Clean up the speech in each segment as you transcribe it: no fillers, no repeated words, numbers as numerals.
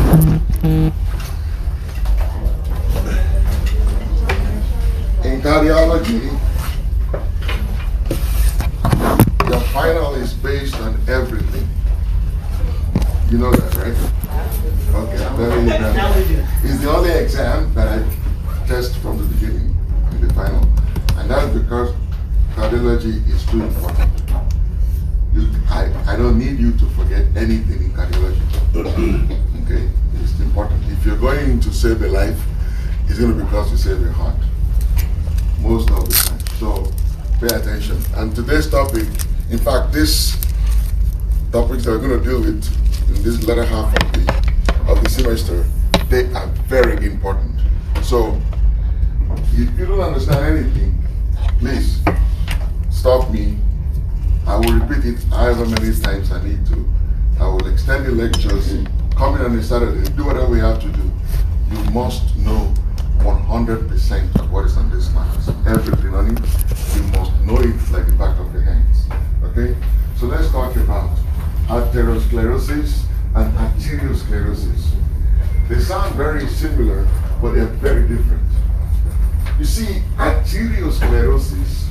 In cardiology, your final is based on everything. You know that, right? Okay, I'm telling you that. It's the only exam that I test from the beginning in the final. And that's because cardiology is too important. I don't need you to forget anything in cardiology. Okay? It's important. If you're going to save a life, it's going to be because you save a heart. Most of the time. So pay attention. And today's topic, in fact, this topics that we're going to deal with in this latter half of the semester, they are very important. So if you don't understand anything, please stop me. I will repeat it however many times I need to. I will extend the lectures, come in on a Saturday, do whatever we have to do. You must know 100% of what is on this class. Everything on it, you must know it like the back of your hands. Okay? So let's talk about atherosclerosis and atherosclerosis. They sound very similar, but they're very different. You see, atherosclerosis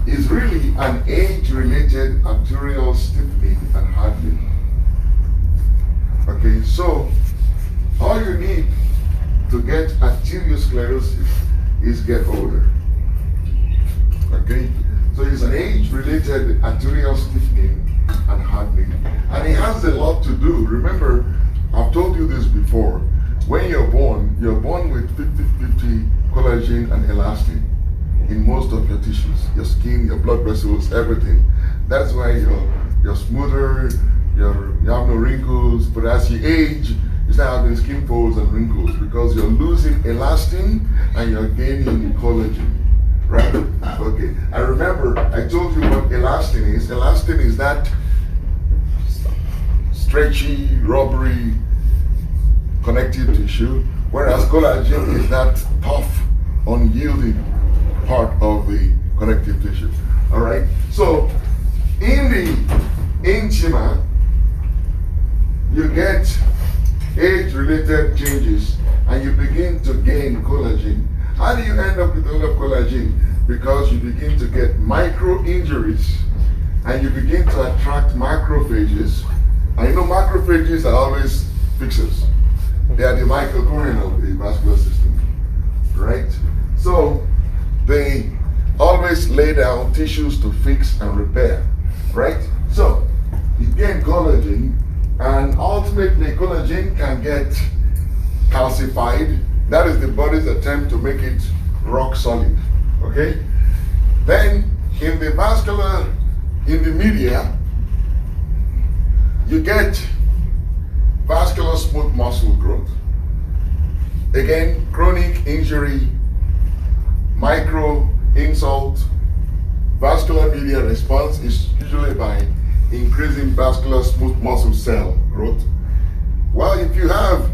is really an age-related arterial stiffening and hardening. Okay, so all you need to get atherosclerosis is get older. Okay, so it's an age-related arterial stiffening and hardening, and it has a lot to do. Remember, I've told you this before. When you're born with 50-50 collagen and elastin in most of your tissues, your skin, your blood vessels, everything. That's why you're smoother, you have no wrinkles, but as you age, you start having skin folds and wrinkles because you're losing elastin and you're gaining collagen, right? Okay, I remember I told you what elastin is. Elastin is that stretchy, rubbery, connective tissue, whereas collagen is that tough, unyielding part of the connective tissue. All right. So in the intima, you get age-related changes, and you begin to gain collagen. How do you end up with a lot of collagen? Because you begin to get micro injuries, and you begin to attract macrophages. And you know macrophages are always fixers. They are the mitochondria of the vascular system, right? So they always lay down tissues to fix and repair, right? So you gain collagen, and ultimately collagen can get calcified. That is the body's attempt to make it rock solid, okay? Then in the media, you get vascular smooth muscle growth. Again, chronic injury, micro insult, vascular media response is usually by increasing vascular smooth muscle cell growth. Well, if you have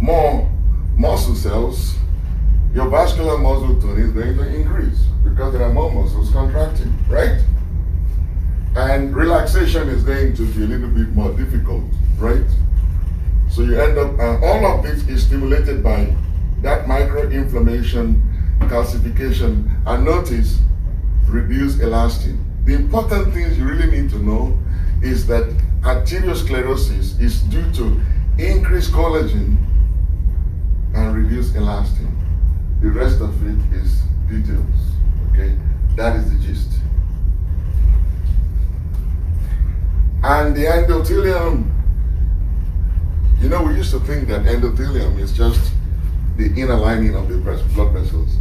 more muscle cells, your vascular muscle tone is going to increase because there are more muscles contracting, right? And relaxation is going to be a little bit more difficult, right? So you end up, all of this is stimulated by that micro-inflammation, calcification, and notice, reduced elastin. The important things you really need to know is that atherosclerosis is due to increased collagen and reduced elastin. The rest of it is details, okay? That is the gist. And the endothelium, you know, we used to think that endothelium is just the inner lining of the blood vessels.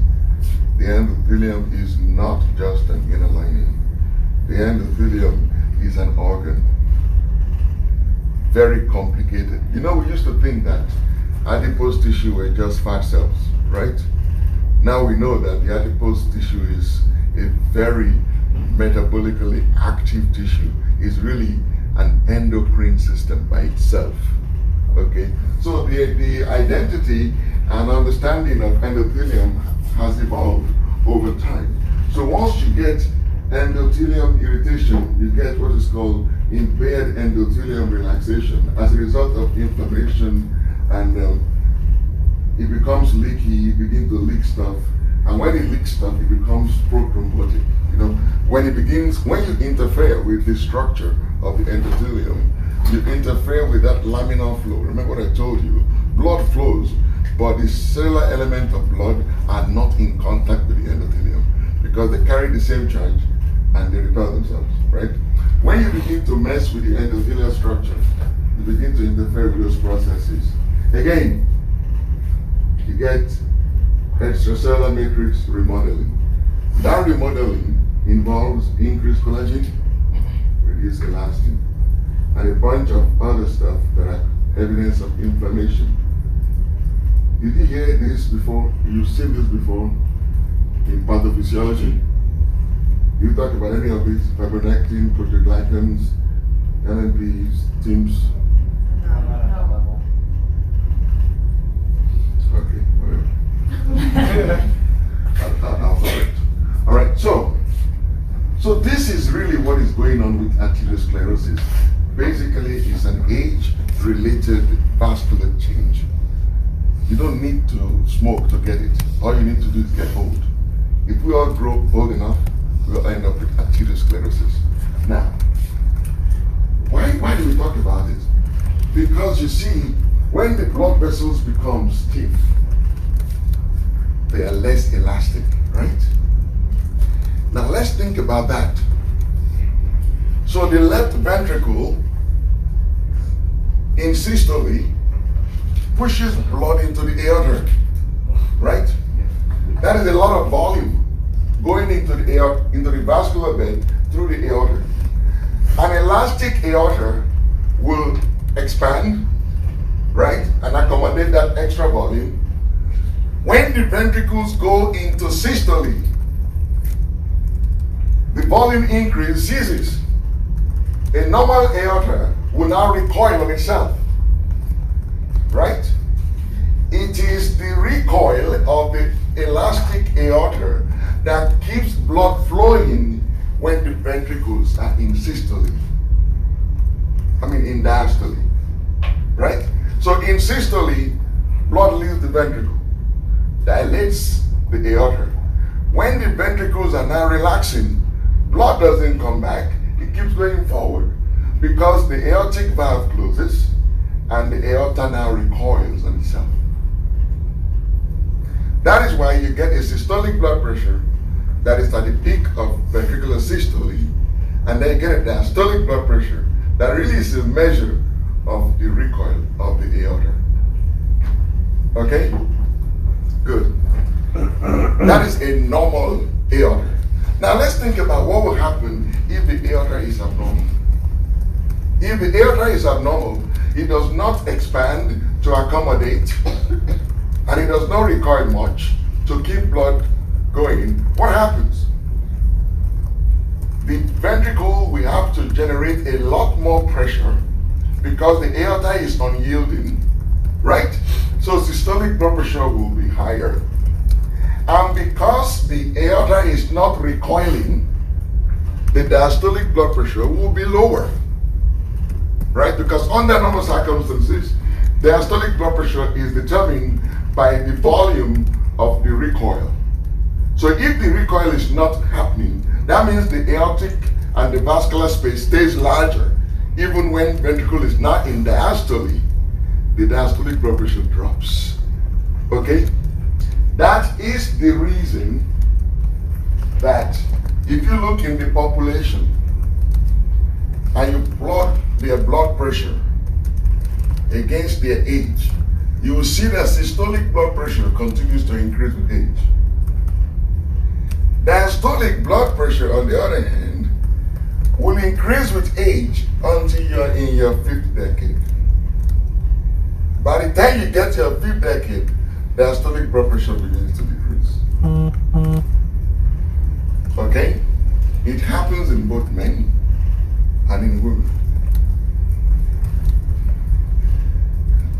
The endothelium is not just an inner lining. The endothelium is an organ. Very complicated. You know, we used to think that adipose tissue were just fat cells, right? Now we know that the adipose tissue is a very metabolically active tissue. It's really an endocrine system by itself. Okay, so the identity and understanding of endothelium has evolved over time. So once you get endothelium irritation, you get what is called impaired endothelium relaxation as a result of inflammation, and it becomes leaky, it begins to leak stuff, and when it leaks stuff, it becomes prothrombotic. You know, when you interfere with the structure of the endothelium, you interfere with that laminar flow. Remember what I told you, blood flows, but the cellular element of blood are not in contact with the endothelium because they carry the same charge and they repel themselves, right? When you begin to mess with the endothelial structure, you begin to interfere with those processes. Again, you get extracellular matrix remodeling. That remodeling involves increased collagen, reduced elastin, and a bunch of other stuff that are evidence of inflammation. Did you hear this before? You've seen this before in pathophysiology? You talk about any of these, fibronectin, proteoglycans, LNPs, TIMS? Okay, whatever. I'll follow it. All right, so this is really what is going on with atherosclerosis. Basically, it's an age-related vascular change. You don't need to smoke to get it. All you need to do is get old. If we all grow old enough, we'll end up with atherosclerosis. Now, why do we talk about it? Because you see, when the blood vessels become stiff, they are less elastic, right? Now let's think about that. So the left ventricle in systole pushes blood into the aorta, right? That is a lot of volume going into the aorta, into the vascular bed through the aorta. An elastic aorta will expand, right, and accommodate that extra volume. When the ventricles go into systole, the volume increase ceases. A normal aorta will now recoil on itself, right? It is the recoil of the elastic aorta that keeps blood flowing when the ventricles are in systole. In diastole, right? So in systole, blood leaves the ventricle, dilates the aorta. When the ventricles are now relaxing, blood doesn't come back, it keeps going forward because the aortic valve closes and the aorta now recoils on itself. That is why you get a systolic blood pressure that is at the peak of ventricular systole, and then you get a diastolic blood pressure that really is a measure of the recoil of the aorta. Okay? Good. That is a normal aorta. Now let's think about what will happen if the aorta is abnormal. If the aorta is abnormal, it does not expand to accommodate, and it does not recoil much to keep blood going. What happens? The ventricle will have to generate a lot more pressure because the aorta is unyielding, right? So systolic blood pressure will be higher. And because the aorta is not recoiling, the diastolic blood pressure will be lower, right? Because under normal circumstances, diastolic blood pressure is determined by the volume of the recoil. So if the recoil is not happening, that means the aortic and the vascular space stays larger. Even when ventricle is not in diastole, the diastolic blood pressure drops. Okay? That is the reason that if you look in the population and you plot their blood pressure against their age, you will see that systolic blood pressure continues to increase with age. Diastolic blood pressure, on the other hand, will increase with age until you're in your 5th decade. By the time you get to your 5th decade, diastolic blood pressure begins to decrease. Okay? It happens in both men and in women.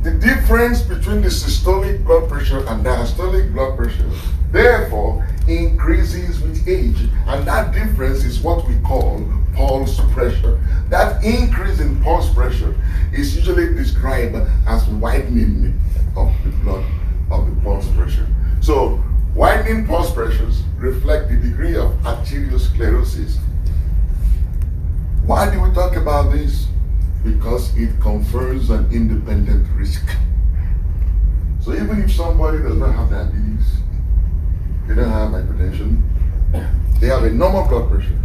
The the difference between the systolic blood pressure and diastolic blood pressure, therefore, increases with age. And that difference is what we call pulse pressure. That increase in pulse pressure is usually described as widening of the blood, of the pulse pressure. So, widening pulse pressures reflect the degree of atherosclerosis. Why do we talk about this? Because it confers an independent risk. So even if somebody does not have diabetes, they don't have hypertension, they have a normal blood pressure,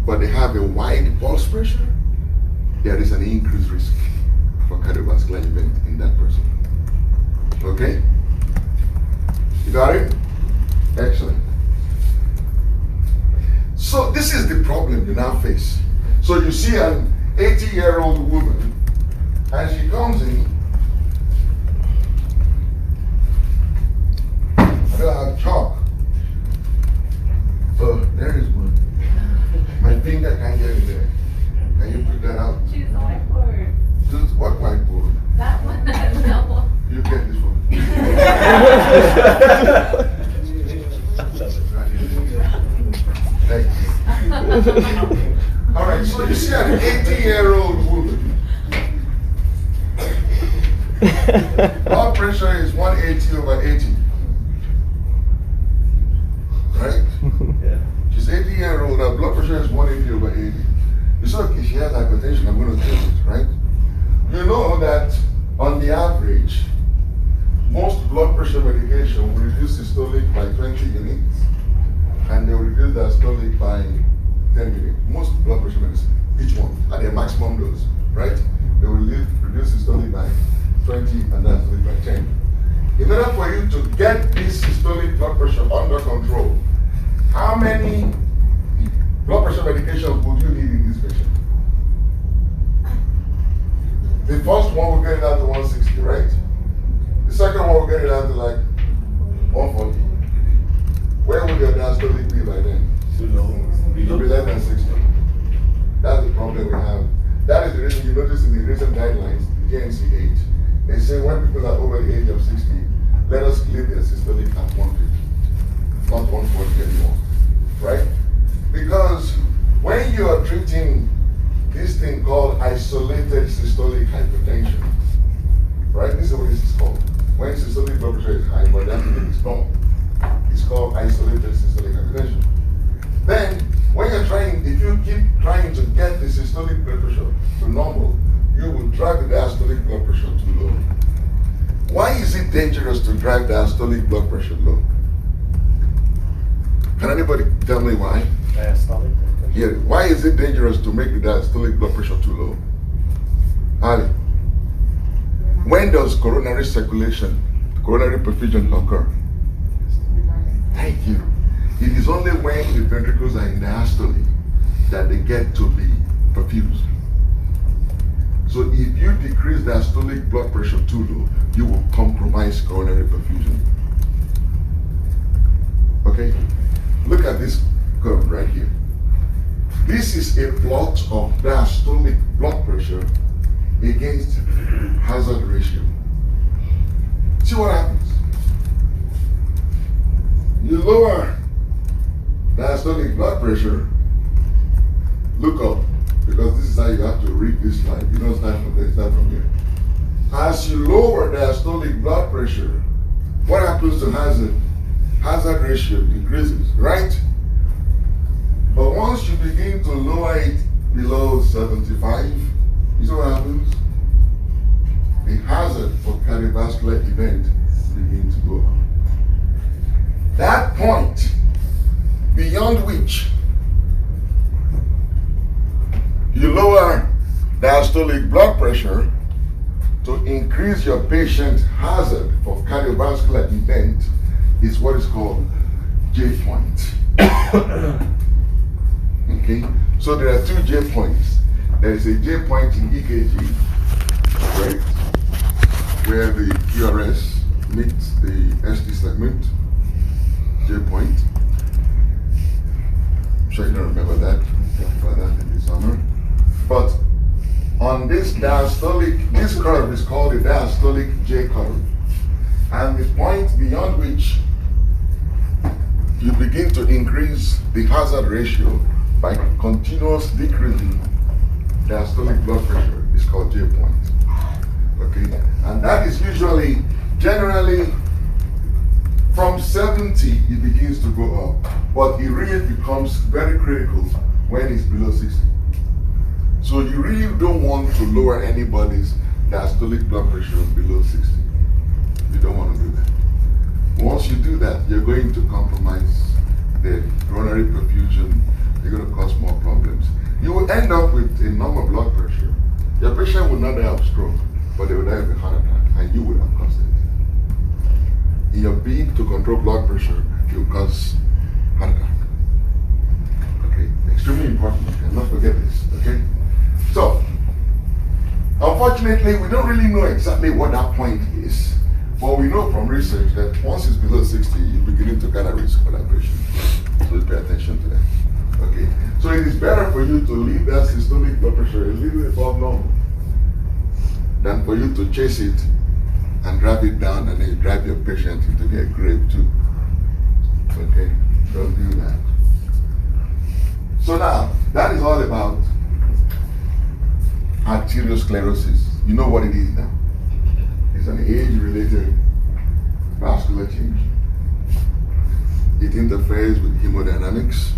but they have a wide pulse pressure, there is an increased risk for cardiovascular event in that person. Okay? You got it? Excellent. So this is the problem you now face. So you see an 80-year-old woman, and she comes in, I don't have chalk. So there is one. My finger can't get in there. Can you put that out? Choose a whiteboard. Choose what whiteboard? That one. That one. You get this one. Thank you. All right, so you see an 80-year-old woman. Blood pressure is 180 over 80. Right? Yeah. She's 80-year-old, her blood pressure is 180 over 80. You say, okay, she has hypertension, I'm going to tell it, right? You know that on the average, most blood pressure medication will reduce systolic by 20 units, and they will reduce diastolic by 10 units. Most blood pressure medicine, each one, at their maximum dose, right? They will reduce systolic by 20 and diastolic by 10. In order for you to get this systolic blood pressure under control, how many blood pressure medications would you need in this patient? The first one will get it down to 160, right? The second one will get it down to like 140. Where would your diastolic be by then? Too low. It'll be less than 60. That's the problem we have. That is the reason you notice in the recent guidelines, the JNC8, they say when people are over the age of 60, let us leave their systolic at 150, not 140 anymore, right? Because when you are treating this thing called isolated systolic hypertension, right? This is what this is called. When systolic blood pressure is high, but that thing is normal. It's called isolated systolic hypertension. Then, when you're trying, if you keep trying to get the systolic blood pressure to normal, you will drive the diastolic blood pressure too low. Why is it dangerous to drive diastolic blood pressure low? Can anybody tell me why? Diastolic? Yeah, why is it dangerous to make the diastolic blood pressure too low? Ali, when does coronary circulation, coronary perfusion occur? Thank you. It is only when the ventricles are in diastole that they get to be perfused. So if you decrease diastolic blood pressure too low, you will compromise coronary perfusion. Okay? Look at this curve right here. This is a plot of diastolic blood pressure against hazard ratio. See what happens? You lower diastolic blood pressure, look up, because this is how you have to read this slide. You don't start from there, start from here. As you lower diastolic blood pressure, what happens to hazard? Hazard ratio decreases, right? But once you begin to lower it below 75, you see what happens? The hazard for cardiovascular event begins to go up. That point beyond which you lower diastolic blood pressure to increase your patient's hazard for cardiovascular event is what is called J point. Okay, so there are two J points. There is a J point in EKG, right, where the QRS meets the ST segment. J point. I'm sure you don't remember that. Talked about that in the summer. But on this diastolic this curve is called the diastolic J curve. And the point beyond which you begin to increase the hazard ratio by continuous decreasing diastolic blood pressure is called J point. Okay? And that is usually, generally, from 70, it begins to go up. But it really becomes very critical when it's below 60. So you really don't want to lower anybody's diastolic blood pressure below 60. You don't want to do that. Once you do that, you're going to compromise the coronary perfusion. You're going to cause more problems. You will end up with a normal blood pressure. Your patient will not die of stroke, but they will die of a heart attack, and you would have caused it. In your bid to control blood pressure, you cause heart attack. Okay, extremely important. You cannot forget this. Okay, so unfortunately, we don't really know exactly what that point is, but we know from research that once it's below 60, you're beginning to get a risk for that patient. So pay attention to that. Okay, so it is better for you to leave that systolic blood pressure a little above normal than for you to chase it and drive it down and then drive your patient into their grave too. Okay, don't do that. So now, that is all about atherosclerosis. You know what it is now. It's an age-related vascular change. It interferes with hemodynamics.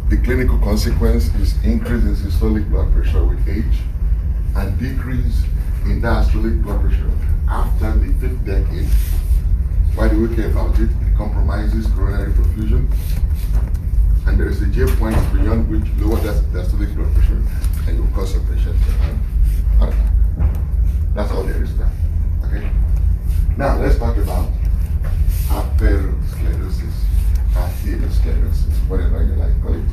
The clinical consequence is increase in systolic blood pressure with age and decrease in diastolic blood pressure after the 5th decade. Why do we care about it? It compromises coronary perfusion, and there is a J point beyond which lower diastolic blood pressure and you cause a patient to have heart attack. That's all there is to that. Okay? Now let's talk about atherosclerosis, whatever you like call it.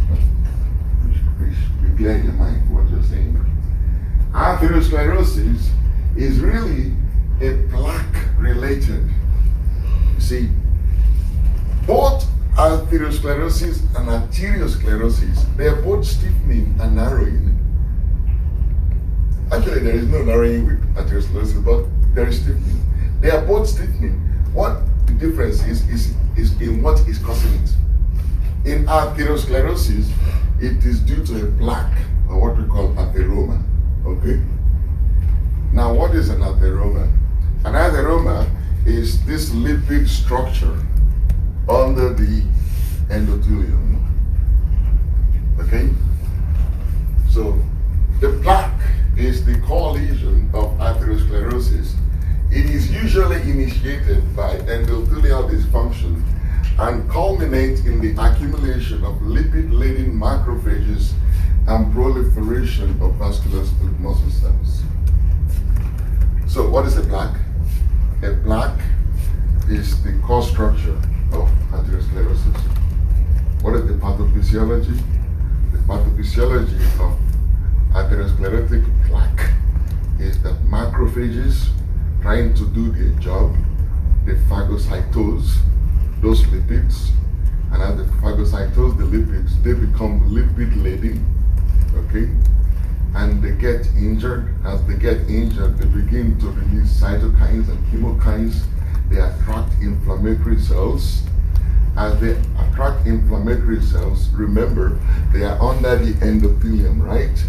Be clear in your mind what you're saying. Atherosclerosis is really a plaque-related. You see, both atherosclerosis and arteriosclerosis, they are both stiffening and narrowing. Actually, there is no narrowing with atherosclerosis, but there is stiffening. They are both stiffening. What the difference is in what is causing it. In atherosclerosis, it is due to a plaque, or what we call atheroma. Okay? Now, what is an atheroma? An atheroma is this lipid structure under the endothelium. Okay? So, the plaque is the core lesion of atherosclerosis. It is usually initiated by endothelial dysfunction and culminates in the accumulation of lipid-laden macrophages and proliferation of vascular smooth muscle cells. So what is a plaque? A plaque is the core structure of atherosclerosis. What is the pathophysiology? The pathophysiology of atherosclerotic plaque is that macrophages trying to do their job, they phagocytose those lipids, and as they phagocytose the lipids, they become lipid-laden, okay? And they get injured. As they get injured, they begin to release cytokines and chemokines. They attract inflammatory cells. As they attract inflammatory cells, remember, they are under the endothelium, right?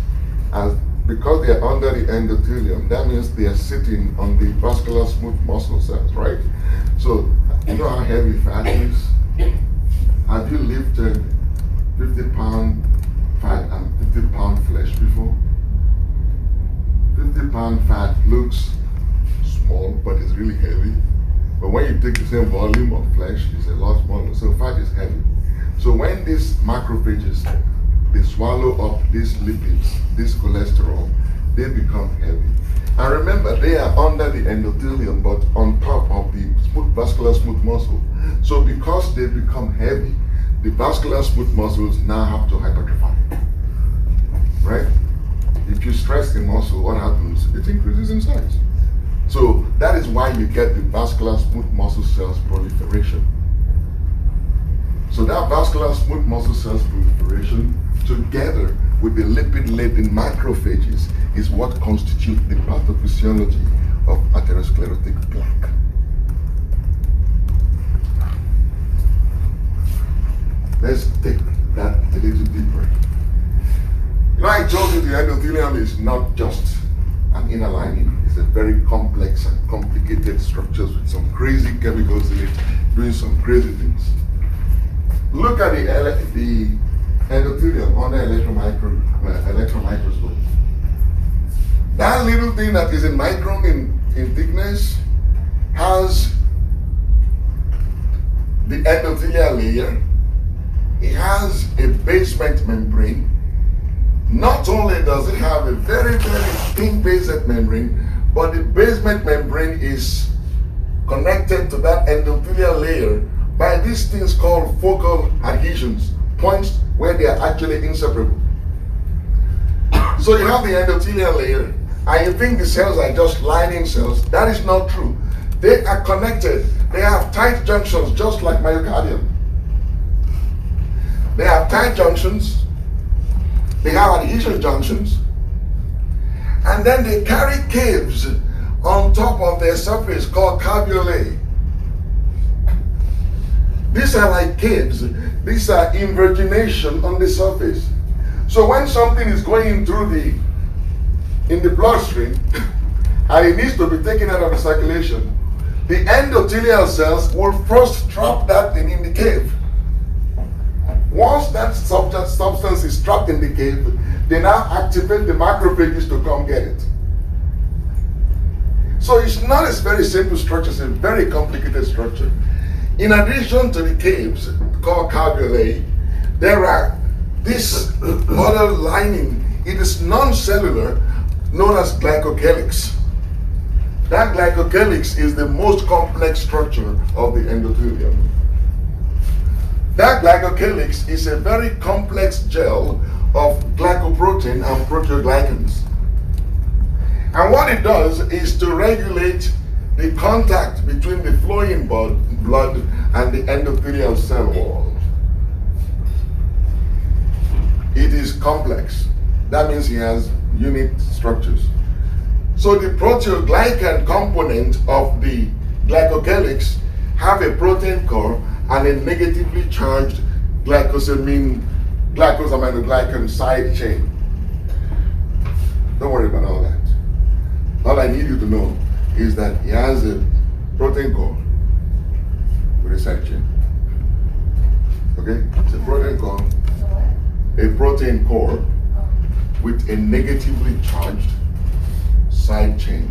Because they are under the endothelium, that means they are sitting on the vascular smooth muscle cells, right? So, you know how heavy fat is? Have you lifted 50-pound fat and 50-pound flesh before? 50-pound fat looks small, but it's really heavy. But when you take the same volume of flesh, it's a lot smaller. So fat is heavy. So when these macrophages, they swallow up these lipids, this cholesterol, they become heavy. And remember, they are under the endothelium, but on top of the vascular smooth muscle. So because they become heavy, the vascular smooth muscles now have to hypertrophy. Right? If you stress the muscle, what happens? It increases in size. So that is why you get the vascular smooth muscle cells proliferation. So that vascular smooth muscle cells proliferation together with the lipid-laden macrophages is what constitutes the pathophysiology of atherosclerotic plaque. Let's take that a little deeper. You know, I told you the endothelium is not just an inner lining. It's a very complex and complicated structures with some crazy chemicals in it, doing some crazy things. Look at the endothelium under electron microscope. That little thing that is a micron in thickness has the endothelial layer. It has a basement membrane. Not only does it have a very, very thin basement membrane, but the basement membrane is connected to that endothelial layer by these things called focal adhesions, points where they are actually inseparable. So you have the endothelial layer, and you think the cells are just lining cells. That is not true. They are connected. They have tight junctions, just like myocardium. They have tight junctions. They have adhesion junctions. And then they carry caves on top of their surface called caveolae. These are like caves. These are invergination on the surface. So when something is going through in the bloodstream and it needs to be taken out of the circulation, the endothelial cells will first trap that thing in the cave. Once that substance is trapped in the cave, they now activate the macrophages to come get it. So it's not a very simple structure, it's a very complicated structure. In addition to the caves called caveolae, there are this other lining. It is non-cellular, known as glycocalyx. That glycocalyx is the most complex structure of the endothelium. That glycocalyx is a very complex gel of glycoprotein and proteoglycans. And what it does is to regulate the contact between the flowing blood and the endothelial cell wall. It is complex. That means it has unit structures. So the proteoglycan component of the glycocalyx have a protein core and a negatively charged glycosaminoglycan side chain. Don't worry about all that. All I need you to know is that it has a protein core with a side chain. Okay? It's a protein core with a negatively charged side chain.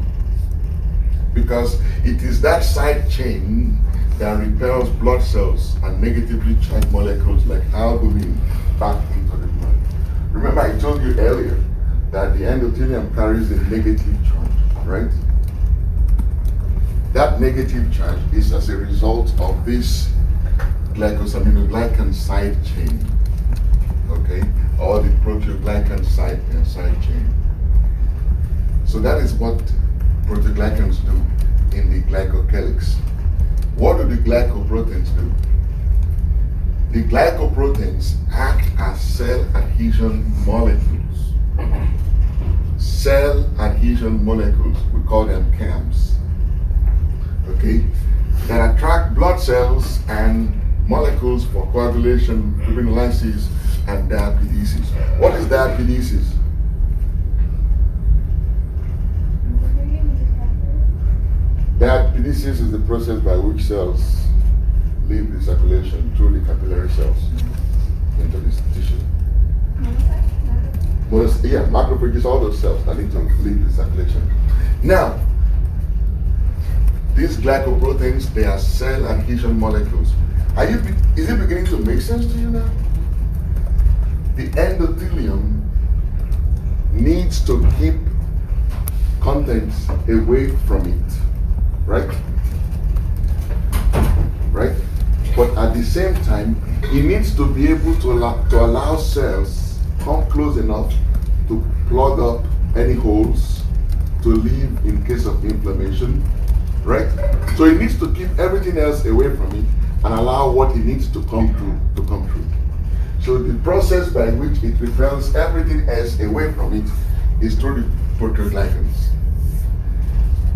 Because it is that side chain that repels blood cells and negatively charged molecules like albumin back into the blood. Remember, I told you earlier that the endothelium carries a negative charge, right? That negative charge is as a result of this glycosaminoglycan side chain, okay, or the proteoglycan side chain. So that is what proteoglycans do in the glycocalyx. What do the glycoproteins do? The glycoproteins act as cell adhesion molecules. Cell adhesion molecules, we call them CAMs. Okay? That attract blood cells and molecules for coagulation, fibrinolysis, and diapedesis. What is diapedesis? Diapedesis is the process by which cells leave the circulation through the capillary cells into this tissue. Macrophages, all those cells that need to leave the circulation. Now, these glycoproteins, they are cell adhesion molecules. Is it beginning to make sense to you now? The endothelium needs to keep contents away from it. Right? Right? But at the same time, it needs to be able to allow cells come close enough to plug up any holes to leave in case of inflammation. Right? So it needs to keep everything else away from it and allow what it needs to come through to come through. So the process by which it repels everything else away from it is through the proteoglycans.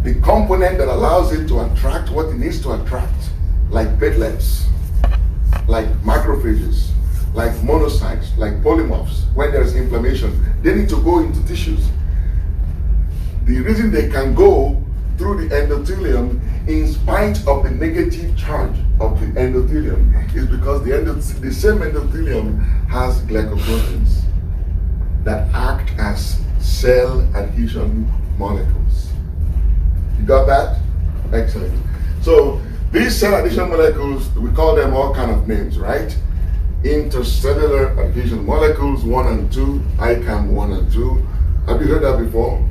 The component that allows it to attract what it needs to attract, like platelets, like macrophages, like monocytes, like polymorphs, when there's inflammation, they need to go into tissues. The reason they can go through the endothelium in spite of the negative charge of the endothelium is because the same endothelium has glycoproteins that act as cell adhesion molecules. You got that? Excellent. So these cell adhesion molecules, we call them all kind of names, right? Intercellular adhesion molecules 1 and 2, ICAM 1 and 2. Have you heard that before?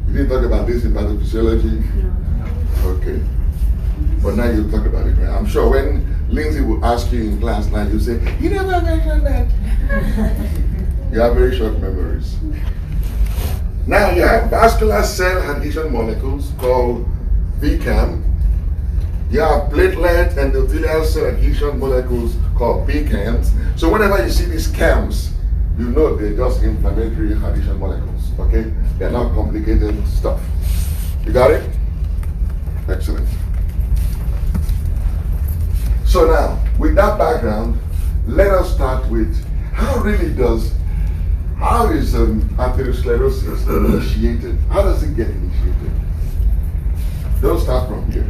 You didn't talk about this in pathophysiology? No. Okay. But now you'll talk about it, right? I'm sure when Lindsay will ask you in class now, you'll say, you never mentioned that. You have very short memories. Now you have vascular cell adhesion molecules called VCAM. You have platelet endothelial cell adhesion molecules called PCAMs. So whenever you see these CAMs, you know they're just inflammatory adhesion molecules, okay? They're not complicated stuff. You got it? Excellent. So now, with that background, let us start with how is atherosclerosis initiated? How does it get initiated? Don't start from here.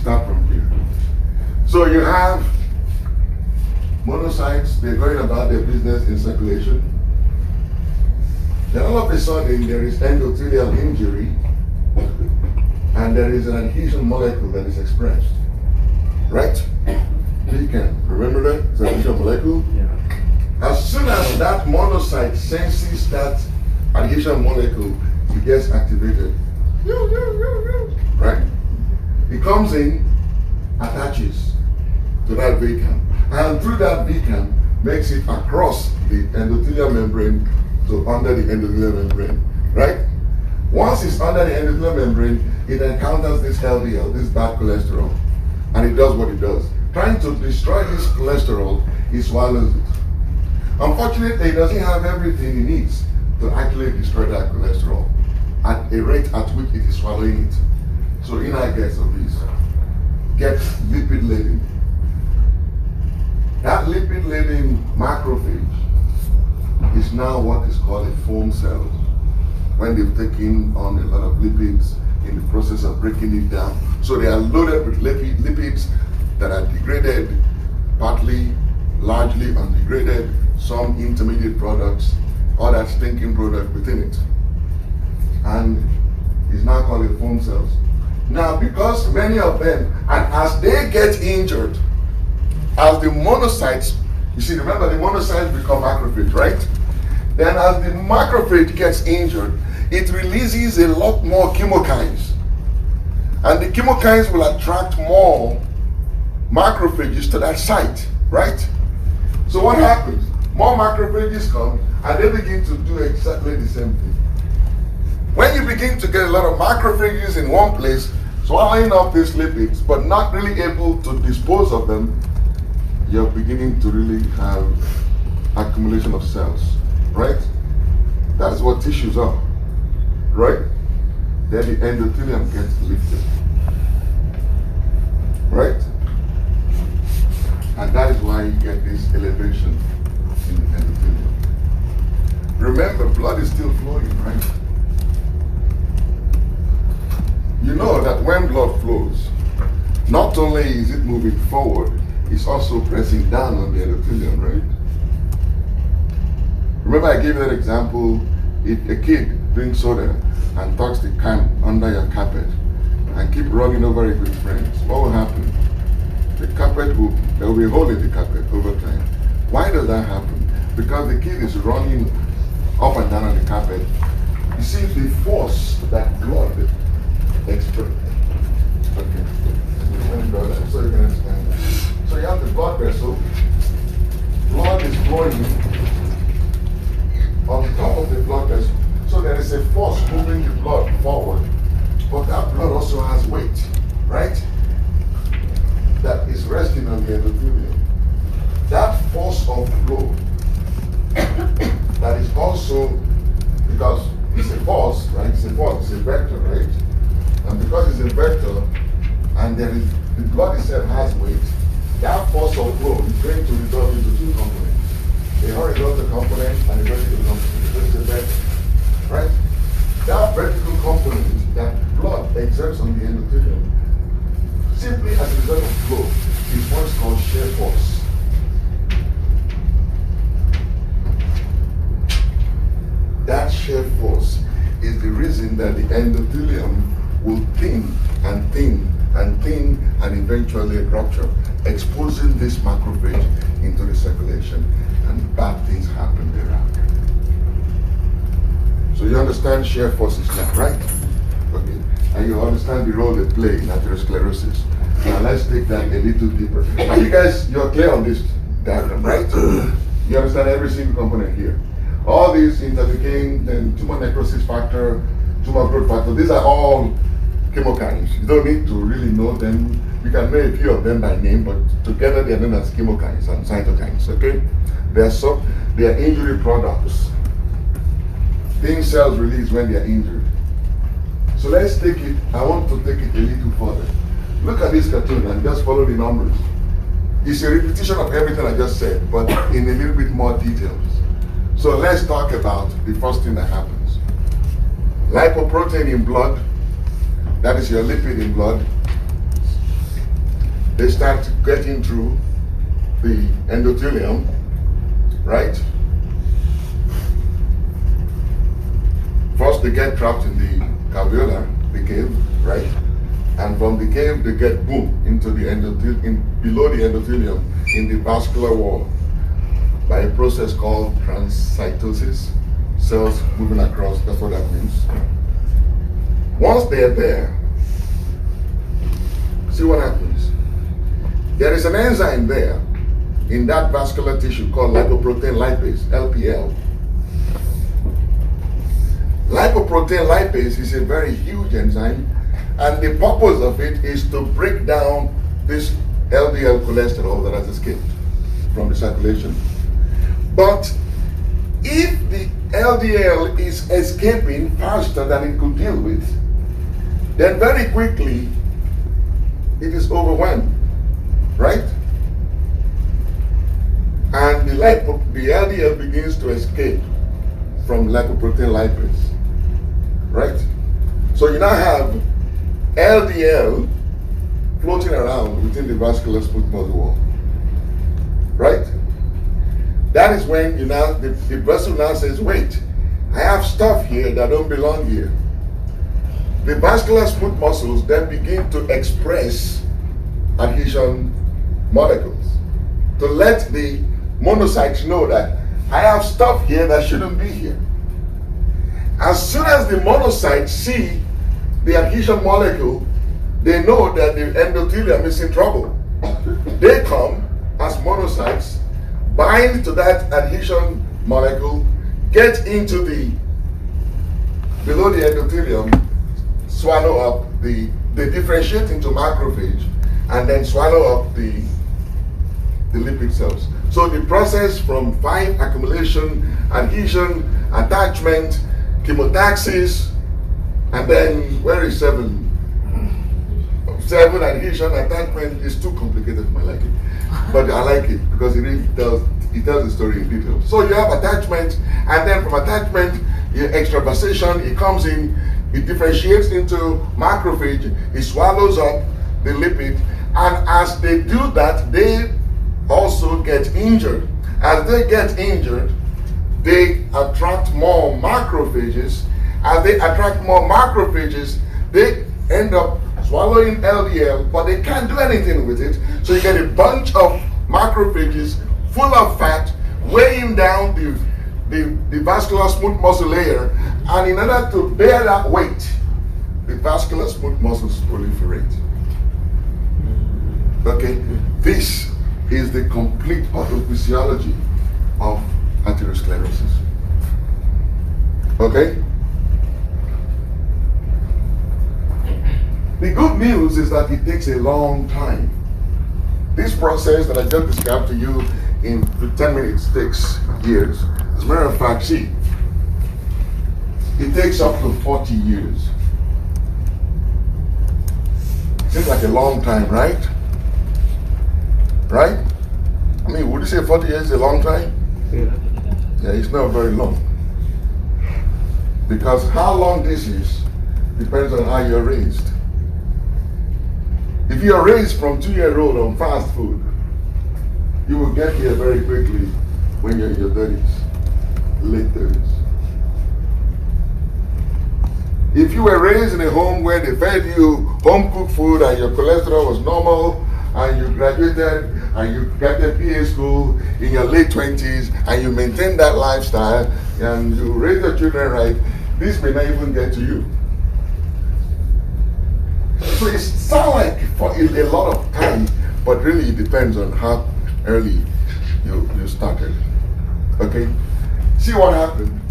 Start from here. So you have monocytes, they're going about their business in circulation. Then all of a sudden there is endothelial injury and there is an adhesion molecule that is expressed. Right? You can remember that? It's an adhesion molecule? Yeah. As soon as that monocyte senses that adhesion molecule, it gets activated. Right? It comes in, attaches to that VCAM, and through that VCAM makes it across the endothelial membrane to under the endothelial membrane, right? Once it's under the endothelial membrane, it encounters this LDL, this bad cholesterol, and it does what it does. Trying to destroy this cholesterol, it swallows it. Unfortunately, it doesn't have everything it needs to actually destroy that cholesterol at a rate at which it is swallowing it. So in our gets obese, gets lipid laden. That lipid laden macrophage is now what is called a foam cell. When they've taken on a lot of lipids in the process of breaking it down. So they are loaded with lipids that are degraded, partly, largely undegraded, some intermediate products, all that stinking product within it. And it's now called a foam cells. Now, because many of them, and as they get injured, as the monocytes, you see, remember the monocytes become macrophage, right? Then as the macrophage gets injured, it releases a lot more chemokines. And the chemokines will attract more macrophages to that site, right? So what happens? More macrophages come, and they begin to do exactly the same thing. When you begin to get a lot of macrophages in one place, swallowing up these lipids, but not really able to dispose of them, you're beginning to really have accumulation of cells, right? That's what tissues are, right? Then the endothelium gets lifted, right? And that is why you get this elevation in the endothelium. Remember, blood is still flowing, right? You know that when blood flows, not only is it moving forward, it's also pressing down on the endothelium, right? Remember I gave that example, if a kid drinks soda and tucks the can under your carpet and keep running over it with friends, what will happen? The carpet there will be a hole in the carpet over time. Why does that happen? Because the kid is running up and down on the carpet. You see the force that blood express. Okay. So you can understand that. So you have the blood vessel. Blood is flowing on top of the blood vessel. So there is a force moving the blood forward. But that blood also has weight, right? That is resting on the endothelium. That It's a force, it's a vector, right? And because it's a vector, and the blood itself has weight, that force of flow is going to resolve into two components. A horizontal component and a vertical component. That's a vector, right? That vertical component that blood exerts on the endothelium, simply as a result of flow, is what's called shear force. That shear force is the reason that the endothelium will thin and thin and thin and eventually rupture, exposing this macrophage into the circulation, and bad things happen thereafter. So you understand shear forces now, right? Okay. And you understand the role they play in atherosclerosis. Now let's take that a little deeper. Are you guys, you're clear on this diagram, right? You understand every single component here. All these interleukin, then tumor necrosis factor, tumor growth factor, these are all chemokines. You don't need to really know them. You can know a few of them by name, but together they are known as chemokines and cytokines, okay? They are injury products. Things cells release when they are injured. So let's take it, I want to take it a little further. Look at this cartoon and just follow the numbers. It's a repetition of everything I just said, but in a little bit more details. So let's talk about the first thing that happens. Lipoprotein in blood, that is your lipid in blood, they start getting through the endothelium, right? First they get trapped in the alveolar, the cave, right? And from the cave they get boom into the endothelium, below the endothelium in the vascular wall by a process called transcytosis. Cells moving across, that's what that means. Once they are there, see what happens. There is an enzyme there in that vascular tissue called lipoprotein lipase, LPL. Lipoprotein lipase is a very huge enzyme, and the purpose of it is to break down this LDL cholesterol that has escaped from the circulation. But if the LDL is escaping faster than it could deal with, then very quickly it is overwhelmed, right? And the LDL begins to escape from lipoprotein lipase, right? So you now have LDL floating around within the vascular smooth muscle wall, right? That is when you now, the vessel now says, wait, I have stuff here that don't belong here. The vascular smooth muscles then begin to express adhesion molecules to let the monocytes know that I have stuff here that shouldn't be here. As soon as the monocytes see the adhesion molecule, they know that the endothelium is in trouble. They come as monocytes, bind to that adhesion molecule, get into the, below the endothelium, swallow up they differentiate into macrophage, and then swallow up the lipid cells. So the process from 5, accumulation, adhesion, attachment, chemotaxis, and then where is 7? 7, adhesion, attachment is too complicated for my liking. But I like it because it really tells the story in detail. So you have attachment, and then from attachment, extravasation, it comes in, it differentiates into macrophage, it swallows up the lipid, and as they do that, they also get injured. As they get injured, they attract more macrophages. As they attract more macrophages, they end up swallowing LDL, but they can't do anything with it. So you get a bunch of macrophages full of fat, weighing down the vascular smooth muscle layer, and in order to bear that weight, the vascular smooth muscles proliferate. Okay, this is the complete pathophysiology of atherosclerosis. Okay? The good news is that it takes a long time. This process that I just described to you in 10 minutes takes years. As a matter of fact, see, It takes up to 40 years. Seems like a long time, right? Right? I mean, would you say 40 years is a long time? Yeah, it's not very long. Because how long this is depends on how you're raised. If you're raised from 2-year-old on fast food, you will get here very quickly when you're in your 30s, late 30s. If you were raised in a home where they fed you home-cooked food and your cholesterol was normal, and you graduated and you got a PA school in your late 20s and you maintain that lifestyle and you raise your children right, this may not even get to you. So it sounds like for a lot of time, but really it depends on how early you started. Okay? See what happened?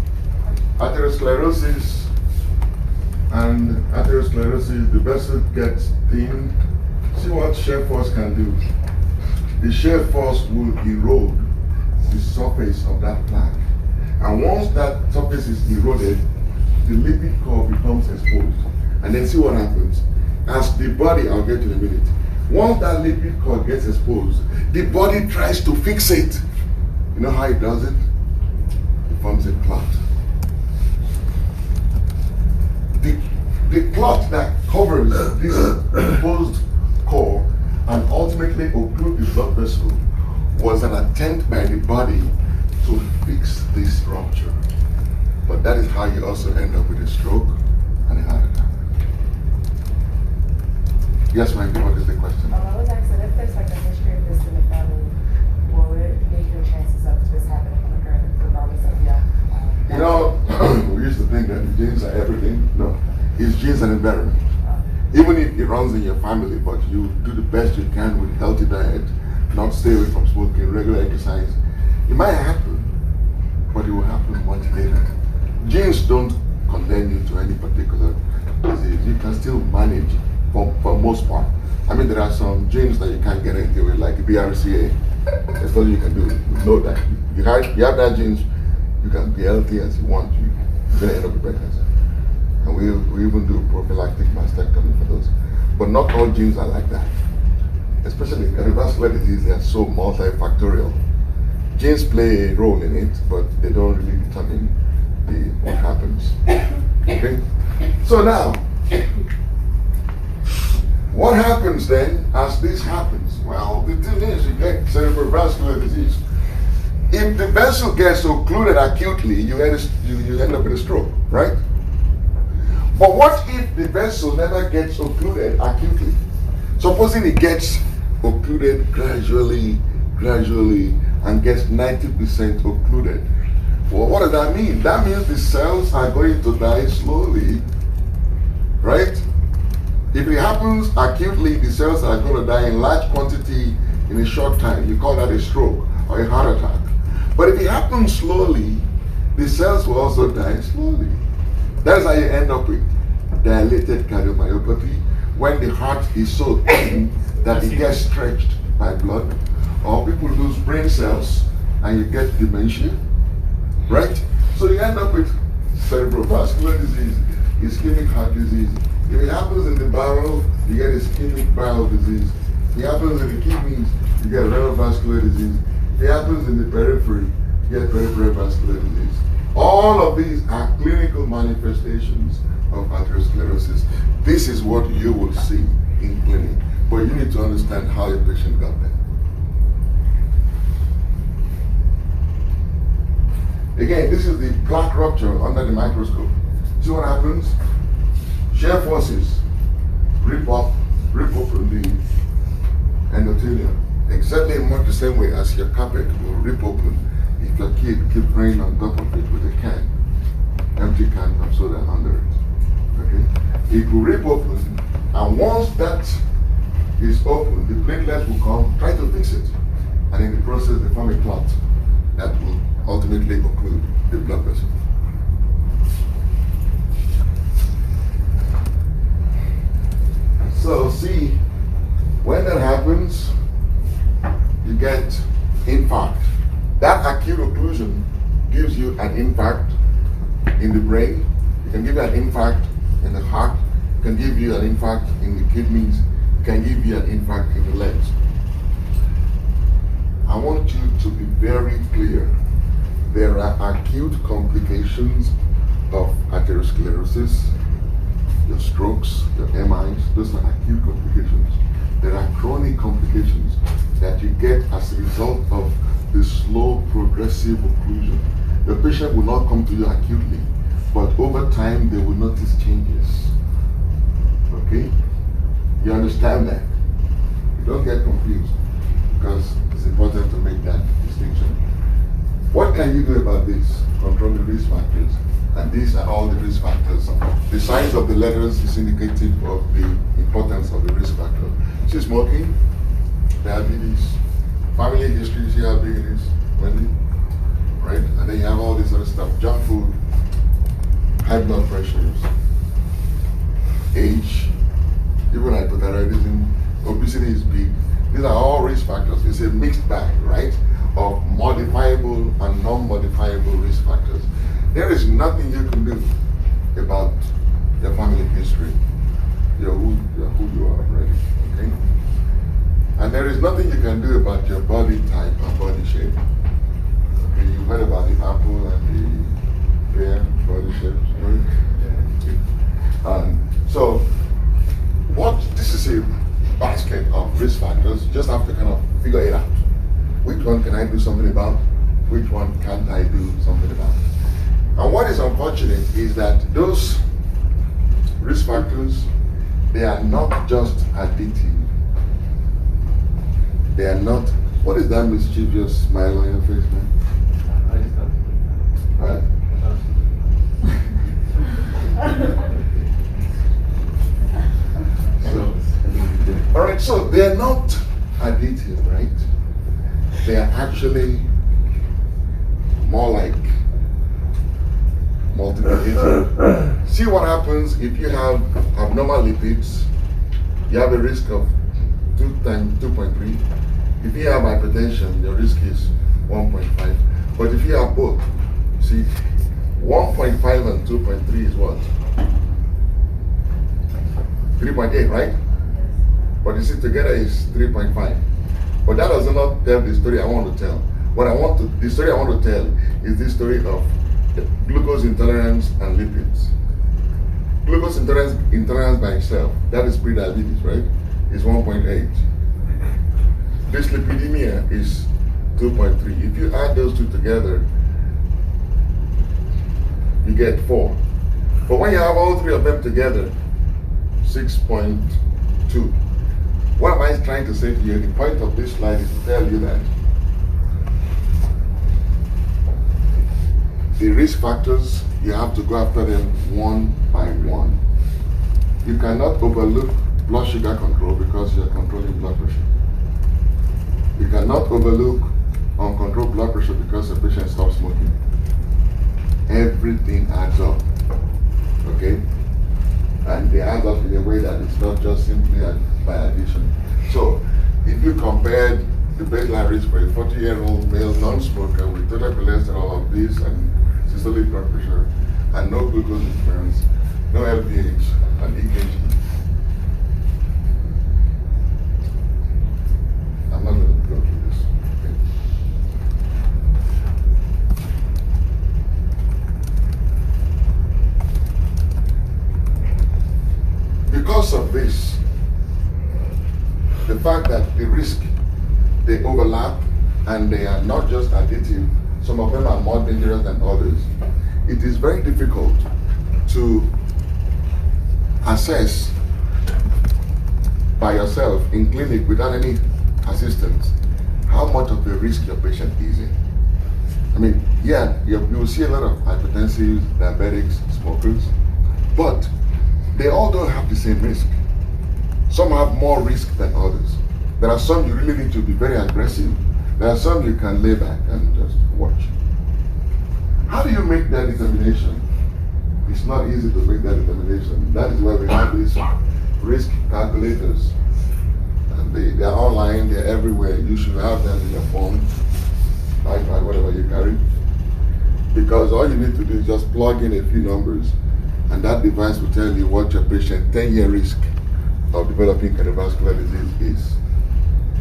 Atherosclerosis, the vessel gets thin. See what shear force can do. The shear force will erode the surface of that plaque. And once that surface is eroded, the lipid core becomes exposed. And then see what happens. As the body, I'll get to in a minute. Once that lipid core gets exposed, the body tries to fix it. You know how it does it? It forms a clot. The clot that covers this exposed core and ultimately occlude the blood vessel was an attempt by the body to fix this rupture. But that is how you also end up with a stroke and a heart attack. Yes, Maggie, what is the question? I was asking if there's like a history of this in the family, will it make your chances of this happening quicker regardless of You know, we used to think that the genes are everything. No, it's genes and environment. Even if it runs in your family, but you do the best you can with healthy diet, not stay away from smoking, regular exercise, it might happen, but it will happen much later. Genes don't condemn you to any particular disease. You can still manage for most part. I mean, there are some genes that you can't get anything with, like BRCA. That's all you can do. You know that. You have that genes, you can be healthy as you want. You're going to end up with breast cancer. And we even do prophylactic mastectomy for those. But not all genes are like that. Especially in cardiovascular disease, they are so multifactorial. Genes play a role in it, but they don't really determine what happens. Okay? So now, what happens then as this happens? Well, the thing is, you get cerebrovascular disease. If the vessel gets occluded acutely, you end up with a stroke, right? But what if the vessel never gets occluded acutely? Supposing it gets occluded gradually, and gets 90% occluded. Well, what does that mean? That means the cells are going to die slowly, right? If it happens acutely, the cells are going to die in large quantity in a short time. You call that a stroke or a heart attack. But if it happens slowly, the cells will also die slowly. That's how you end up with dilated cardiomyopathy, when the heart is so thin that it gets stretched by blood. Or people lose brain cells and you get dementia, right? So you end up with cerebrovascular disease, ischemic heart disease. If it happens in the bowel, you get ischemic bowel disease. If it happens in the kidneys, you get renal vascular disease. If it happens in the periphery, you get peripheral vascular disease. All of these are clinical manifestations of atherosclerosis. This is what you will see in clinic, but you need to understand how your patient got there. Again, this is the plaque rupture under the microscope. See what happens? Shear forces rip open the endothelium, exactly much the same way as your carpet will rip open if your kid keeps praying on top of it with a can, empty can of soda under it. Okay? It will rip open, and once that is open, the platelets will come, try to fix it, and in the process they form a clot that will ultimately occlude the blood vessel. So see, when that happens, you get infarct. That acute occlusion gives you an infarct in the brain, an infarct in the heart, can give you an infarct in the kidneys, can give you an infarct in the legs. I want you to be very clear. There are acute complications of atherosclerosis, your strokes, your MIs, those are acute complications. There are chronic complications that you get as a result of the slow progressive occlusion. The patient will not come to you acutely, but over time they will notice changes. Okay? You understand that? You don't get confused, because it's important to make that distinction. What can you do about this? Control the risk factors. And these are all the risk factors. The size of the letters is indicative of the importance of the risk factor. See, smoking, diabetes, family history, see how big it is, Wendy? Right? And then you have all this other stuff, junk food, high blood pressures, age, even hypothyroidism, obesity is big. These are all risk factors. It's a mixed bag, right, of modifiable and non-modifiable risk factors. There is nothing you can do about your family history. You're who you are, right? Okay? And there is nothing you can do about your body type and body shape. Okay, you've heard about the apple and the pear body shapes, right? So, this is a basket of risk factors. You just have to kind of figure it out. Which one can I do something about? Which one can't I do something about? And what is unfortunate is that those risk factors, they are not just addictive. They are not. What is that mischievous smile on your face, man? Right. All right, so they are not addictive, right? They are actually more like multiplicative. See what happens if you have abnormal lipids, you have a risk of 2 times 2.3. If you have hypertension, your risk is 1.5. But if you have both, see, 1.5 and 2.3 is what? 3.8, right? But you see, together is 3.5. But that does not tell the story I want to tell. The story I want to tell is the story of glucose intolerance and lipids. Glucose intolerance by itself, that is pre-diabetes, right? Is 1.8. Dyslipidemia is 2.3. If you add those two together, you get 4. But when you have all three of them together, 6.2. What am I trying to say to you? The point of this slide is to tell you that the risk factors, you have to go after them one by one. You cannot overlook blood sugar control because you're controlling blood pressure. You cannot overlook uncontrolled blood pressure because the patient stops smoking. Everything adds up, okay? And they add up in a way that it's not just simply by addition. So, if you compared the baseline risk for a 40-year-old male non-smoker with total cholesterol of this and systolic blood pressure and no glucose intolerance, no LPH and EKG, I'm not going to go through this. Okay. Because of this, the fact that the risk, they overlap and they are not just additive, some of them are more dangerous than others, it is very difficult to assess by yourself in clinic without any assistance how much of a risk your patient is in. I mean, yeah, you will see a lot of hypertensives, diabetics, smokers, but they all don't have the same risk. Some have more risk than others. There are some you really need to be very aggressive. There are some you can lay back and just watch. How do you make that determination? It's not easy to make that determination. That is why we have these risk calculators. And they are online, they're everywhere. You should have them in your phone, iPad, whatever you carry. Because all you need to do is just plug in a few numbers And that device will tell you what your patient's 10-year risk of developing cardiovascular disease is.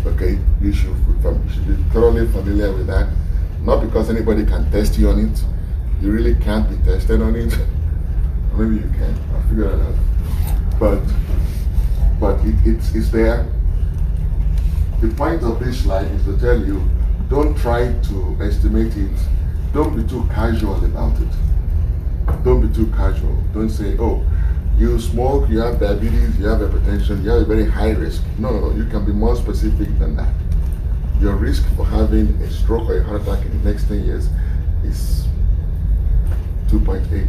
Okay, you should be thoroughly familiar with that. Not because anybody can test you on it. You really can't be tested on it. Or maybe you can. I'll figure it out. But it's there. The point of this slide is to tell you, don't try to estimate it. Don't be too casual about it. Don't be too casual. Don't say, oh, you smoke, you have diabetes, you have hypertension, you have a very high risk. No, you can be more specific than that. Your risk for having a stroke or a heart attack in the next 10 years is 2.8.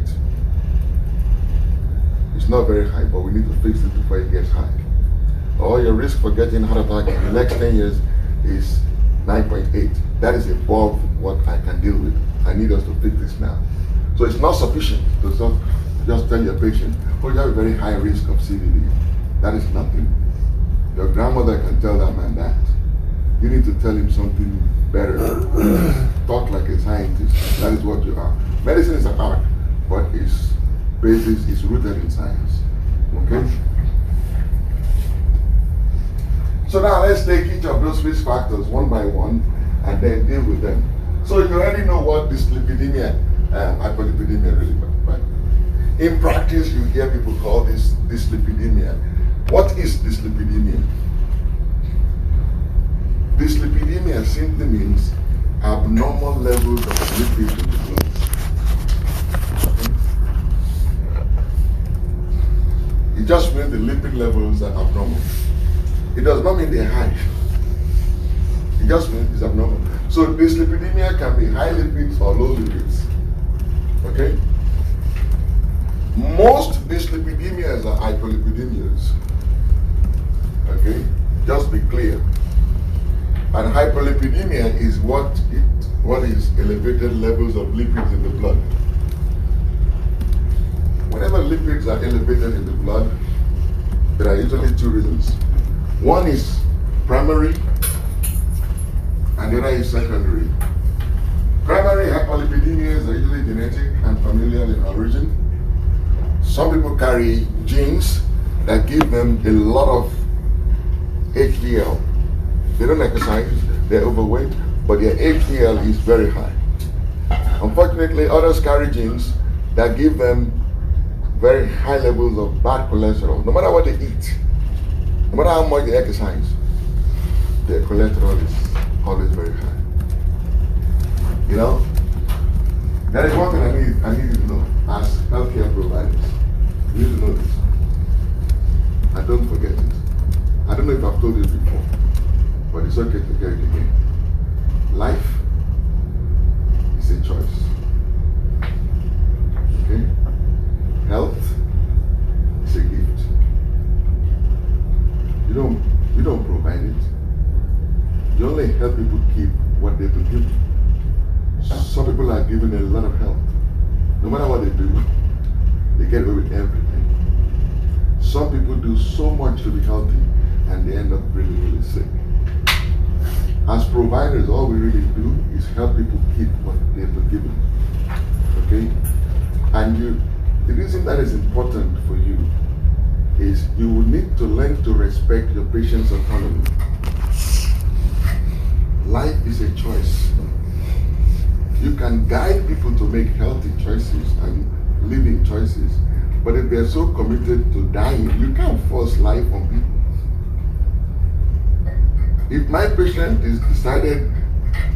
It's not very high, but we need to fix it before it gets high. Or your risk for getting a heart attack in the next 10 years is 9.8. That is above what I can deal with. I need us to fix this now. So it's not sufficient to just tell your patient, oh, you have a very high risk of CVD. That is nothing. Your grandmother can tell that man that. You need to tell him something better. Talk like a scientist. That is what you are. Medicine is an art, but its basis is rooted in science. Okay? So now let's take each of those risk factors one by one and then deal with them. So you already know what dyslipidemia, hypolipidemia really means, right? In practice, you hear people call this dyslipidemia. What is dyslipidemia? Dyslipidemia simply means abnormal levels of lipids in the blood. It just means the lipid levels are abnormal. It does not mean they're high. It just means it's abnormal. So dyslipidemia can be high lipids or low lipids. Okay? Most dyslipidemias are hypolipidemias. Okay? Just be clear. And hypolipidemia is what is elevated levels of lipids in the blood. Whenever lipids are elevated in the blood, there are usually two reasons. One is primary, and the other is secondary. Primary hypolipidemias are usually genetic and familial in origin. Some people carry genes that give them a lot of HDL. They don't exercise, they're overweight, but their HDL is very high. Unfortunately, others carry genes that give them very high levels of bad cholesterol. No matter what they eat, no matter how much they exercise, their cholesterol is always very high. You know? That is one thing I need you to know as healthcare providers. You need to know this. And don't forget it. I don't know if I've told you before, but it's okay to get it again. Life is a choice. Okay? Health is a gift. You don't provide it. You only help people keep what they will give. Some people are given a lot of health. No matter what they do, they get away with everything. Some people do so much to be healthy and they end up really, really sick. As providers, all we really do is help people keep what they were given. Okay? And the reason that is important for you is you will need to learn to respect your patient's autonomy. Life is a choice. You can guide people to make healthy choices and living choices, but if they're so committed to dying, you can't force life on people. If my patient is decided,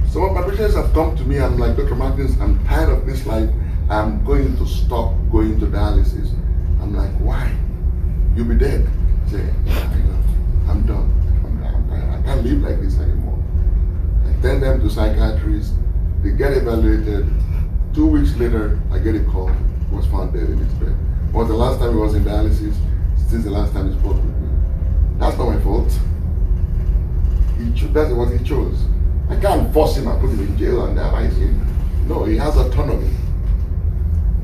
some of my patients have come to me, I'm like, Dr. Martins, I'm tired of this life, I'm going to stop going to dialysis. I'm like, why? You'll be dead. I say, I'm done. I can't live like this anymore. I send them to psychiatrists, they get evaluated. 2 weeks later, I get a call, was found dead in his bed. Was the last time he was in dialysis, since the last time he spoke with me. That's not my fault. That's what he chose. I can't force him and put him in jail and dialyze him. No, he has autonomy.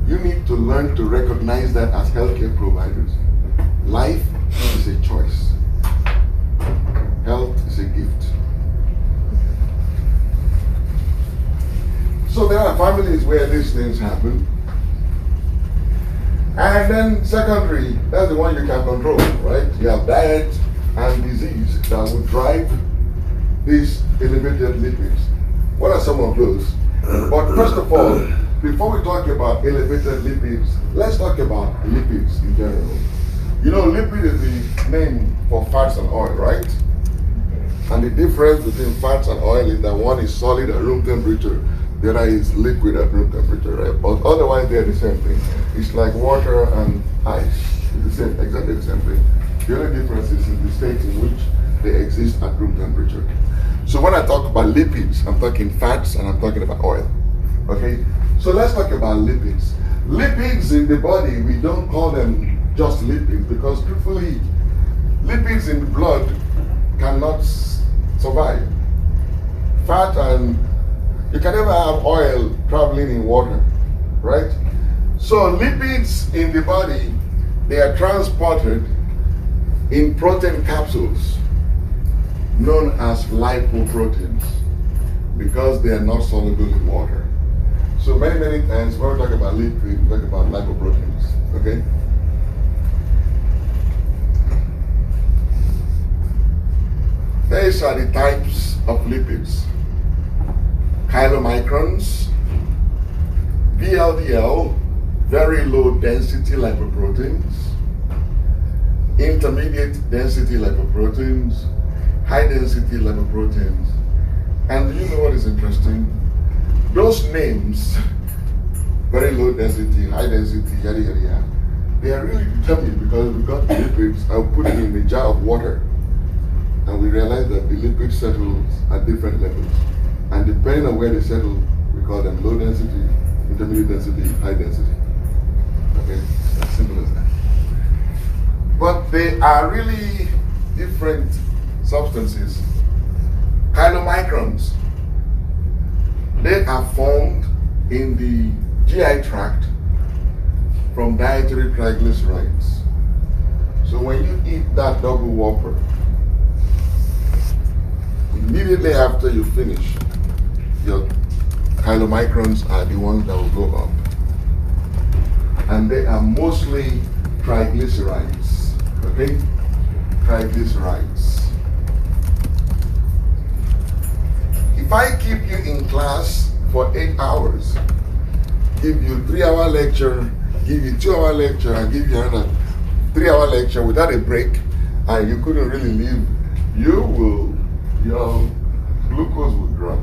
You need to learn to recognize that as healthcare providers. Life is a choice. Health is a gift. So there are families where these things happen. And then secondary, that's the one you can control, right? You have diet and disease that will drive these elevated lipids. What are some of those? But first of all, before we talk about elevated lipids, let's talk about lipids in general. You know, lipid is the name for fats and oil, right? And the difference between fats and oil is that one is solid at room temperature, the other is liquid at room temperature, right? But otherwise they're the same thing. It's like water and ice. It's the same, exactly the same thing. The only difference is in the state in which they exist at room temperature. So when I talk about lipids, I'm talking fats and I'm talking about oil. Okay? So let's talk about lipids. Lipids in the body, we don't call them just lipids because truthfully, lipids in the blood cannot survive. Fat and you can never have oil traveling in water, right? So lipids in the body, they are transported in protein capsules known as lipoproteins because they are not soluble in water. So many times when we talk about lipids, we talk about lipoproteins, okay? These are the types of lipids. Chylomicrons, VLDL, very low density lipoproteins, intermediate density lipoproteins, high density lipoproteins. And do you know what is interesting? Those names, very low density, high density, yada yada yada, they are really determined because we got the lipids and put it in a jar of water. And we realize that the lipid settles at different levels. And depending on where they settle, we call them low density, intermediate density, high density. Okay, as simple as that. But they are really different substances. Chylomicrons, they are formed in the GI tract from dietary triglycerides. So when you eat that double whopper, immediately after you finish, your chylomicrons are the ones that will go up. And they are mostly triglycerides, okay? Triglycerides. If I keep you in class for 8 hours, give you 3-hour lecture, give you 2-hour lecture, and give you another 3-hour lecture without a break, and you couldn't really leave, your glucose will drop.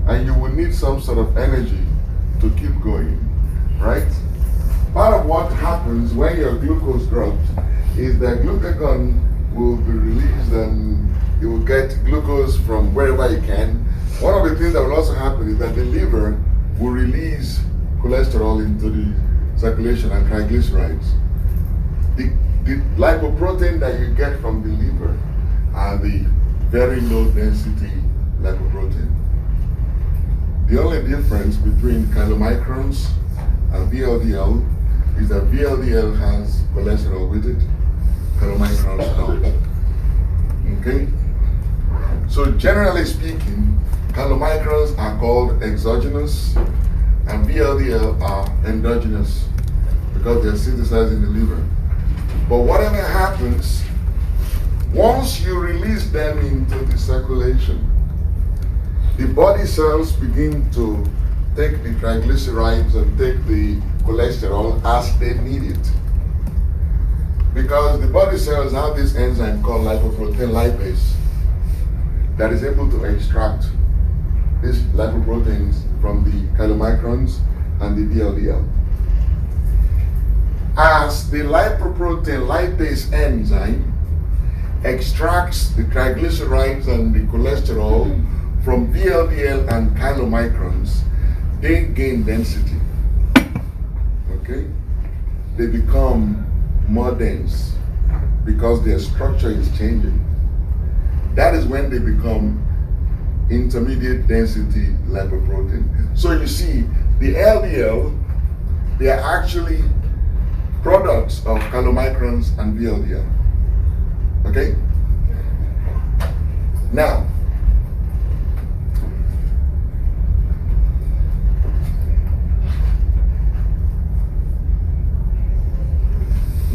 And you will need some sort of energy to keep going, right? Part of what happens when your glucose drops is that glucagon will be released and you will get glucose from wherever you can. One of the things that will also happen is that the liver will release cholesterol into the circulation and triglycerides. The lipoprotein that you get from the liver are the very low density lipoprotein. The only difference between chylomicrons and VLDL is that VLDL has cholesterol with it, chylomicrons don't. Okay? So generally speaking, chylomicrons are called exogenous and VLDL are endogenous because they are synthesized in the liver. But whatever happens, once you release them into the circulation, the body cells begin to take the triglycerides and take the cholesterol as they need it. Because the body cells have this enzyme called lipoprotein lipase that is able to extract these lipoproteins from the chylomicrons and the VLDL. As the lipoprotein lipase enzyme extracts the triglycerides and the cholesterol from VLDL and chylomicrons, they gain density. Okay? They become more dense because their structure is changing. That is when they become intermediate density lipoprotein. So you see, the LDL, they are actually products of chylomicrons and VLDL. Okay? Now,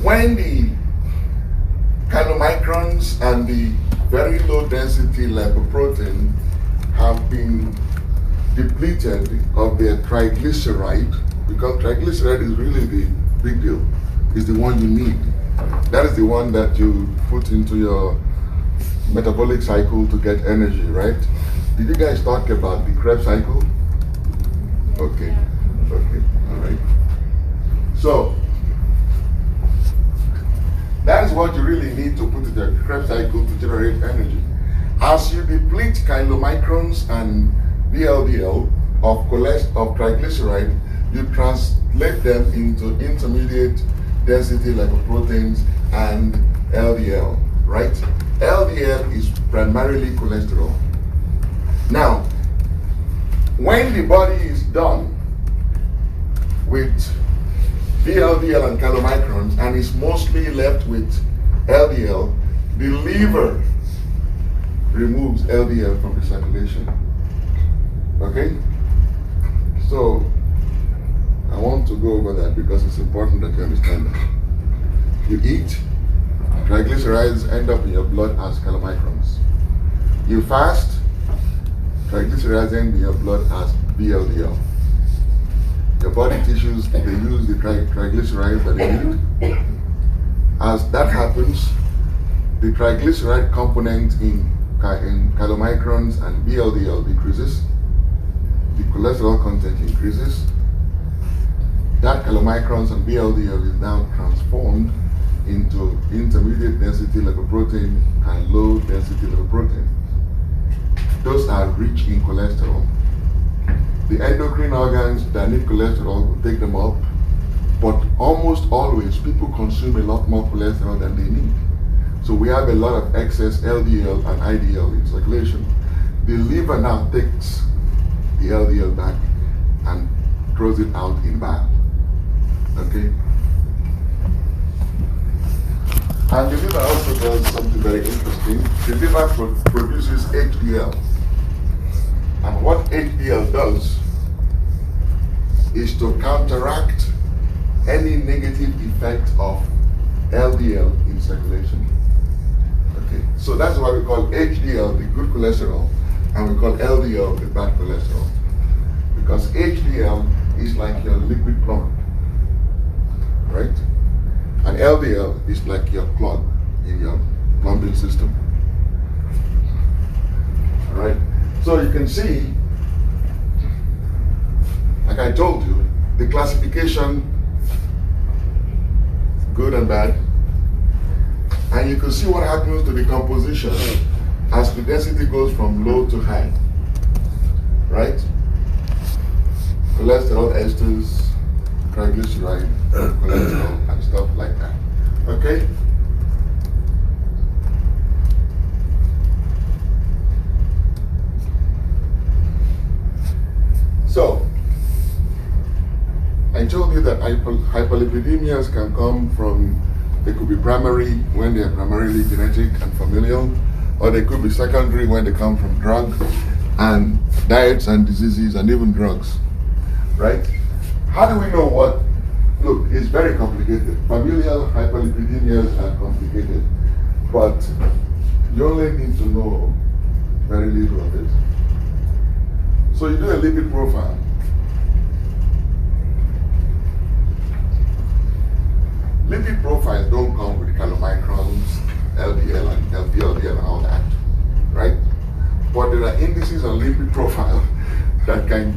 when the chylomicrons and the very low density lipoprotein have been depleted of their triglyceride, because triglyceride is really the big deal, is the one you need. That is the one that you put into your metabolic cycle to get energy, right? Did you guys talk about the Krebs cycle? Okay, okay, all right. So, that is what you really need to put in the Krebs cycle to generate energy. As you deplete chylomicrons and VLDL of triglyceride, you translate them into intermediate density lipoproteins and LDL, right? LDL is primarily cholesterol. Now, when the body is done with VLDL and chylomicrons and is mostly left with LDL, the liver removes LDL from the circulation. Okay? So, I want to go over that because it's important that you understand that. You eat, triglycerides end up in your blood as chylomicrons. You fast, triglycerides end in your blood as VLDL. Your body tissues, they use the triglycerides that they need. As that happens, the triglyceride component in chylomicrons and VLDL decreases. The cholesterol content increases. That chylomicrons and VLDL is now transformed into intermediate density lipoprotein and low density lipoprotein. Those are rich in cholesterol. The endocrine organs that need cholesterol will take them up, but almost always people consume a lot more cholesterol than they need. So we have a lot of excess LDL and IDL in circulation. The liver now takes the LDL back and throws it out in bile. Okay? And the liver also does something very interesting. The liver produces HDL. And what HDL does is to counteract any negative effect of LDL in circulation. Okay, so that's why we call HDL the good cholesterol, and we call LDL the bad cholesterol. Because HDL is like your liquid plumber, right? And LDL is like your plug in your plumbing system. All right? So you can see, like I told you, the classification, good and bad, and you can see what happens to the composition as the density goes from low to high, right? Cholesterol esters, triglyceride, cholesterol, and stuff like that. Okay? So, I told you that hyperlipidemias can come from, they could be primary when they are primarily genetic and familial, or they could be secondary when they come from drug and diets and diseases and even drugs, right? How do we know what? Look, it's very complicated. Familial hyperlipidemias are complicated, but you only need to know very little of it. So you do a lipid profile. Lipid profiles don't come with chylomicrons, LDL and VLDL and all that, right? But there are indices on lipid profile that can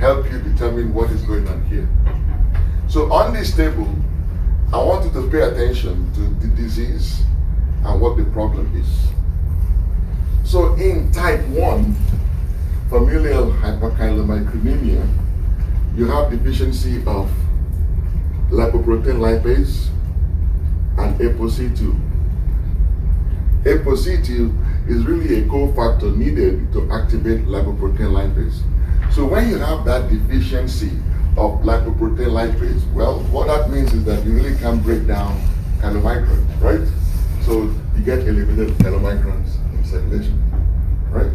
help you determine what is going on here. So on this table, I want you to pay attention to the disease and what the problem is. So in type 1, familial hyperchylomicronemia, you have deficiency of lipoprotein lipase and ApoC2. ApoC2 is really a cofactor needed to activate lipoprotein lipase. So when you have that deficiency of lipoprotein lipase, well, what that means is that you really can't break down chylomicrons, right? So you get elevated chylomicrons in circulation, right?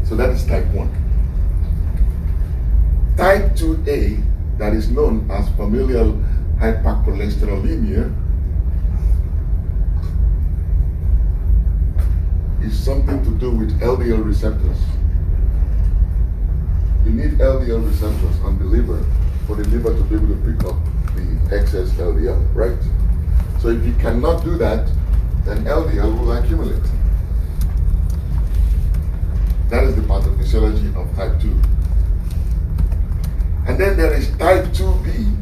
So that is type 1. Type 2A, that is known as familial hypercholesterolemia, something to do with LDL receptors. You need LDL receptors on the liver for the liver to be able to pick up the excess LDL, right? So if you cannot do that, then LDL will accumulate. That is the pathophysiology of type 2. And then there is type 2B.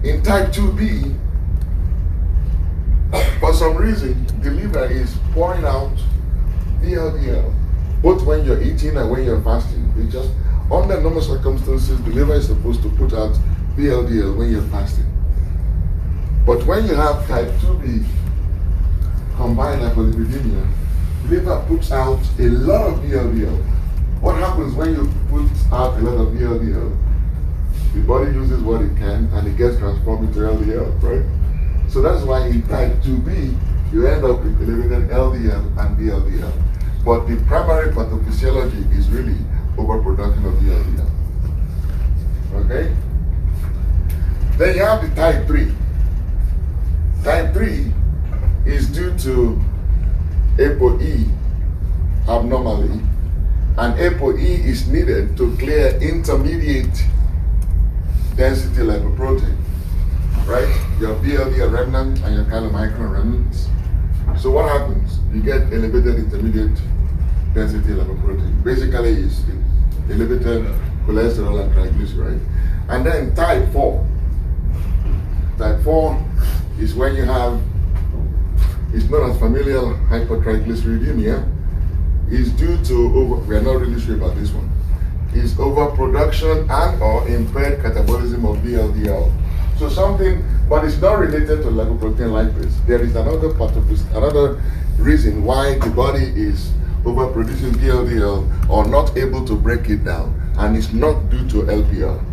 In type 2B, for some reason, the liver is pouring out VLDL, both when you're eating and when you're fasting. It's just, under normal circumstances, the liver is supposed to put out VLDL when you're fasting. But when you have type 2B, combined hyperlipidemia, the liver puts out a lot of VLDL. What happens when you put out a lot of VLDL? The body uses what it can and it gets transformed into LDL, right? So that's why in type 2B, you end up with elevated LDL and VLDL. But the primary pathophysiology is really overproduction of VLDL. Okay? Then you have the type 3. Type 3 is due to ApoE abnormality, and ApoE is needed to clear intermediate density lipoprotein, right? Your VLDL remnant and your chylomicron remnants. So what happens? You get elevated intermediate density lipoprotein. Basically, it's elevated cholesterol and triglyceride. And then type 4. Type 4 is when you have, it's known as familial hypertriglyceridemia. It's due to, we are not really sure about this one. It's overproduction and or impaired catabolism of VLDL. So something, but it's not related to lipoprotein lipase. There is another reason why the body is overproducing VLDL or not able to break it down, and it's not due to LPL.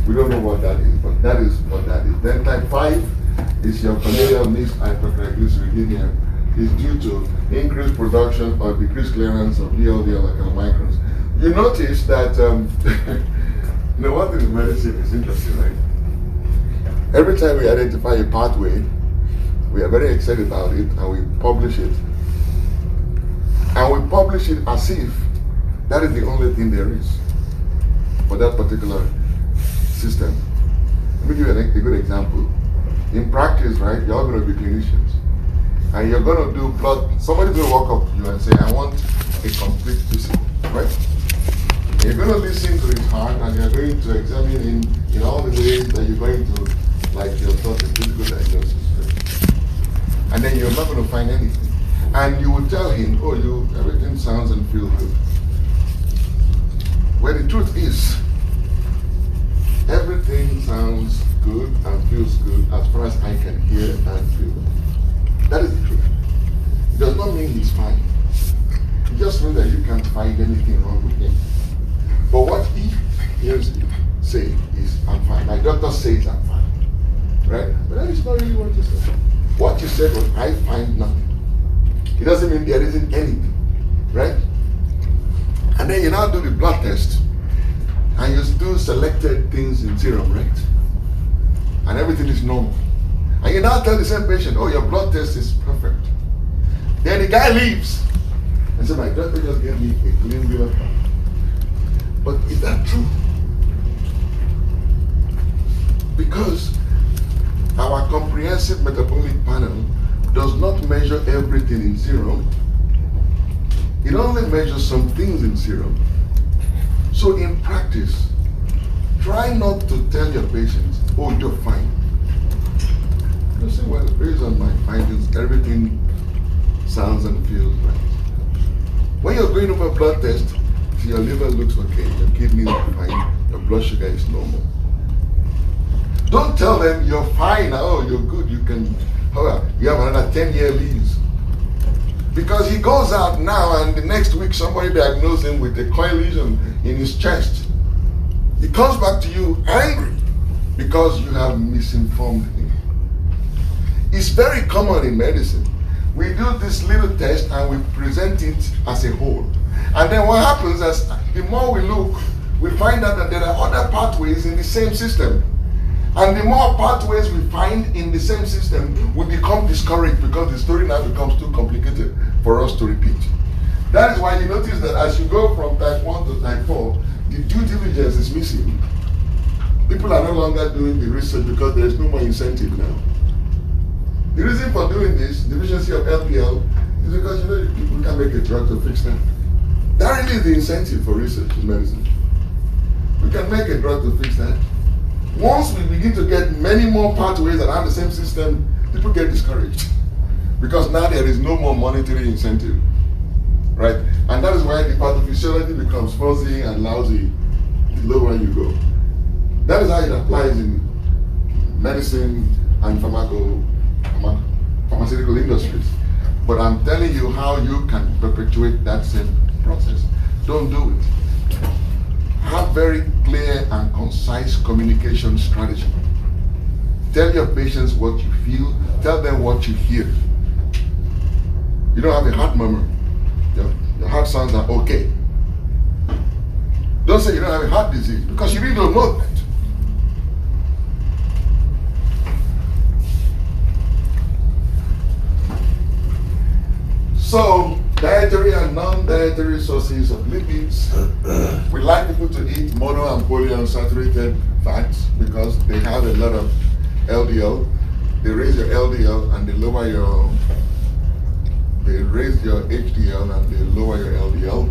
We don't know what that is, but that is what that is. Then type 5 is your familial mixed hypertriglyceridemia. Is due to increased production or decreased clearance of VLDL and chylomicrons. You notice that, you know, one thing in medicine is interesting, right? Every time we identify a pathway, we are very excited about it and we publish it. And we publish it as if that is the only thing there is for that particular system. Let me give you a good example. In practice, right, you're all going to be clinicians. And you're going to do blood, somebody's going to walk up to you and say, I want a complete visit, right? And you're going to listen to his heart and you're going to examine him in all the ways that you're going to, like your thought and physical diagnosis, right? And then you're not going to find anything. And you will tell him, oh, everything sounds and feels good. Well, the truth is, everything sounds good and feels good as far as I can hear and feel. That is the truth. It does not mean he's fine. It just means that you can't find anything wrong with him. But what he hears you say is, I'm fine. My doctor says I'm fine. Right? But that is not really what you said. What you said was, I find nothing. It doesn't mean there isn't anything. Right? And then you now do the blood test. And you do selected things in serum, right? And everything is normal. And you now tell the same patient, oh, your blood test is perfect. Then the guy leaves and says, my doctor just gave me a clean bill of health. But is that true? Because our comprehensive metabolic panel does not measure everything in serum. It only measures some things in serum. So in practice, try not to tell your patients, oh, you're fine. You say, well, based on my findings, everything sounds and feels right. When you're going over a blood test, your liver looks okay, your kidneys are fine, your blood sugar is normal. Don't tell them you're fine, oh, you're good, you have another 10-year lease. Because he goes out now and the next week somebody diagnosed him with a coin lesion in his chest. He comes back to you angry because you have misinformed him. It's very common in medicine. We do this little test and we present it as a whole. And then what happens is the more we look, we find out that there are other pathways in the same system. And the more pathways we find in the same system, we become discouraged because the story now becomes too complicated for us to repeat. That is why you notice that as you go from type 1 to type 4, the due diligence is missing. People are no longer doing the research because there is no more incentive now. The reason for doing this, deficiency of LDL, is because people can make a drug to fix them. That really is the incentive for research in medicine. We can make a drug to fix that. Once we begin to get many more pathways around the same system, people get discouraged. Because now there is no more monetary incentive. Right? And that is why the pathophysiology becomes fuzzy and lousy the lower you go. That is how it applies in medicine and pharmaceutical industries. But I'm telling you how you can perpetuate that same process. Don't do it. Have very clear and concise communication strategy. Tell your patients what you feel. Tell them what you hear. You don't have a heart murmur. Your heart sounds are okay. Don't say you don't have a heart disease because you really don't know that. So, dietary and non-dietary sources of lipids. We like people to eat mono and polyunsaturated fats because they have a lot of LDL. They raise your LDL and they lower your, they raise your HDL and they lower your LDL.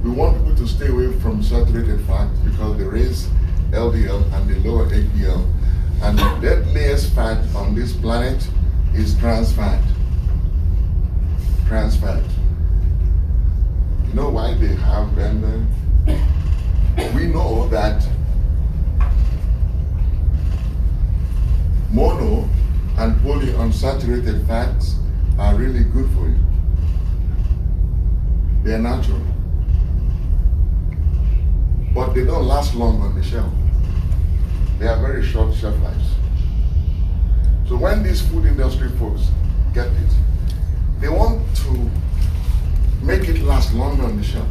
We want people to stay away from saturated fats because they raise LDL and they lower HDL. And the deadliest fat on this planet is trans fat. Trans fat. You know why they have them there? We know that mono and polyunsaturated fats are really good for you. They are natural. But they don't last long on the shelf. They have very short shelf lives. So when these food industry folks get it, they want to make it last longer on the shelf.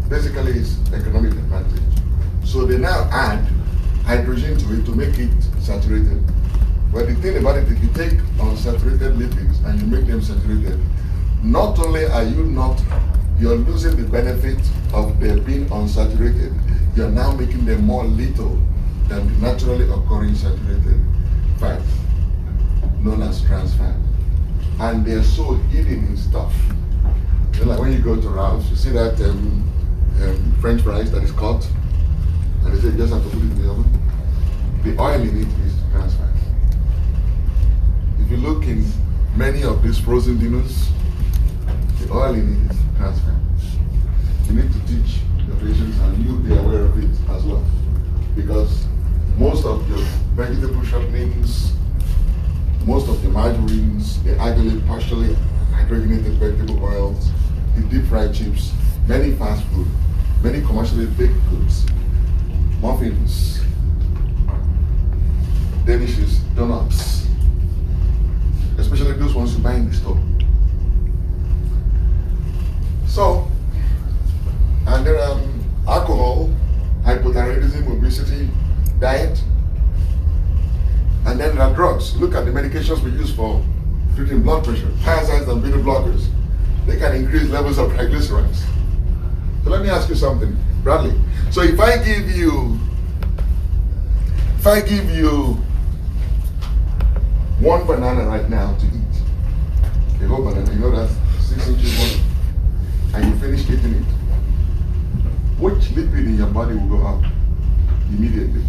Basically, it's economic advantage. So they now add hydrogen to it to make it saturated. But the thing about it, if you take unsaturated lipids and you make them saturated, not only are you're losing the benefit of their being unsaturated, you're now making them more lethal than the naturally occurring saturated fat, known as trans fat. And they're so hidden in stuff. Like when you go to Ralph's, you see that French fries that is cut, and they say you just have to put it in the oven. The oil in it is trans fat. If you look in many of these frozen dinners, the oil in it is trans fat. You need to teach your patients and you be aware of it as well. Because most of your vegetable shortenings, most of the margarines, the partially hydrogenated vegetable oils, the deep fried chips, many fast food, many commercially baked goods, muffins, delicious donuts, especially those ones you buy in the store. So, and there are alcohol, hypothyroidism, obesity, diet, and then there are drugs. Look at the medications we use for treating blood pressure, thiazides and beta blockers. They can increase levels of triglycerides. So let me ask you something, Bradley. So if I give you one banana right now to eat, a whole banana, you know that's 6 inches long, and you finish eating it, which lipid in your body will go up immediately?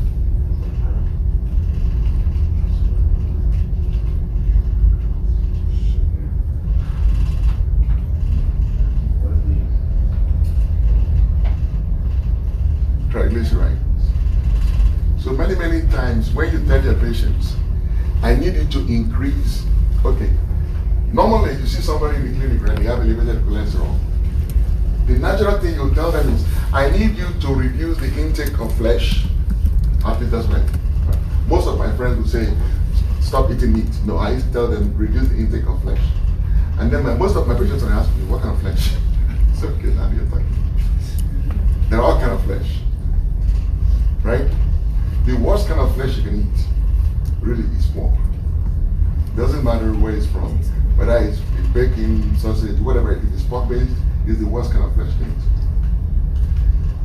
Triglycerides. So many times when you tell your patients, I need you to increase, okay, normally you see somebody in the clinic and they have elevated cholesterol. The natural thing you tell them is, I need you to reduce the intake of flesh. At least that's right. Most of my friends will say, stop eating meat. No, I used to tell them, reduce the intake of flesh. And then most of my patients will ask me, what kind of flesh? It's okay, now you're talking. There are all kinds of flesh. Right? The worst kind of flesh you can eat really is pork. Doesn't matter where it's from, whether it's bacon, sausage, whatever it is, pork based is the worst kind of flesh you can eat.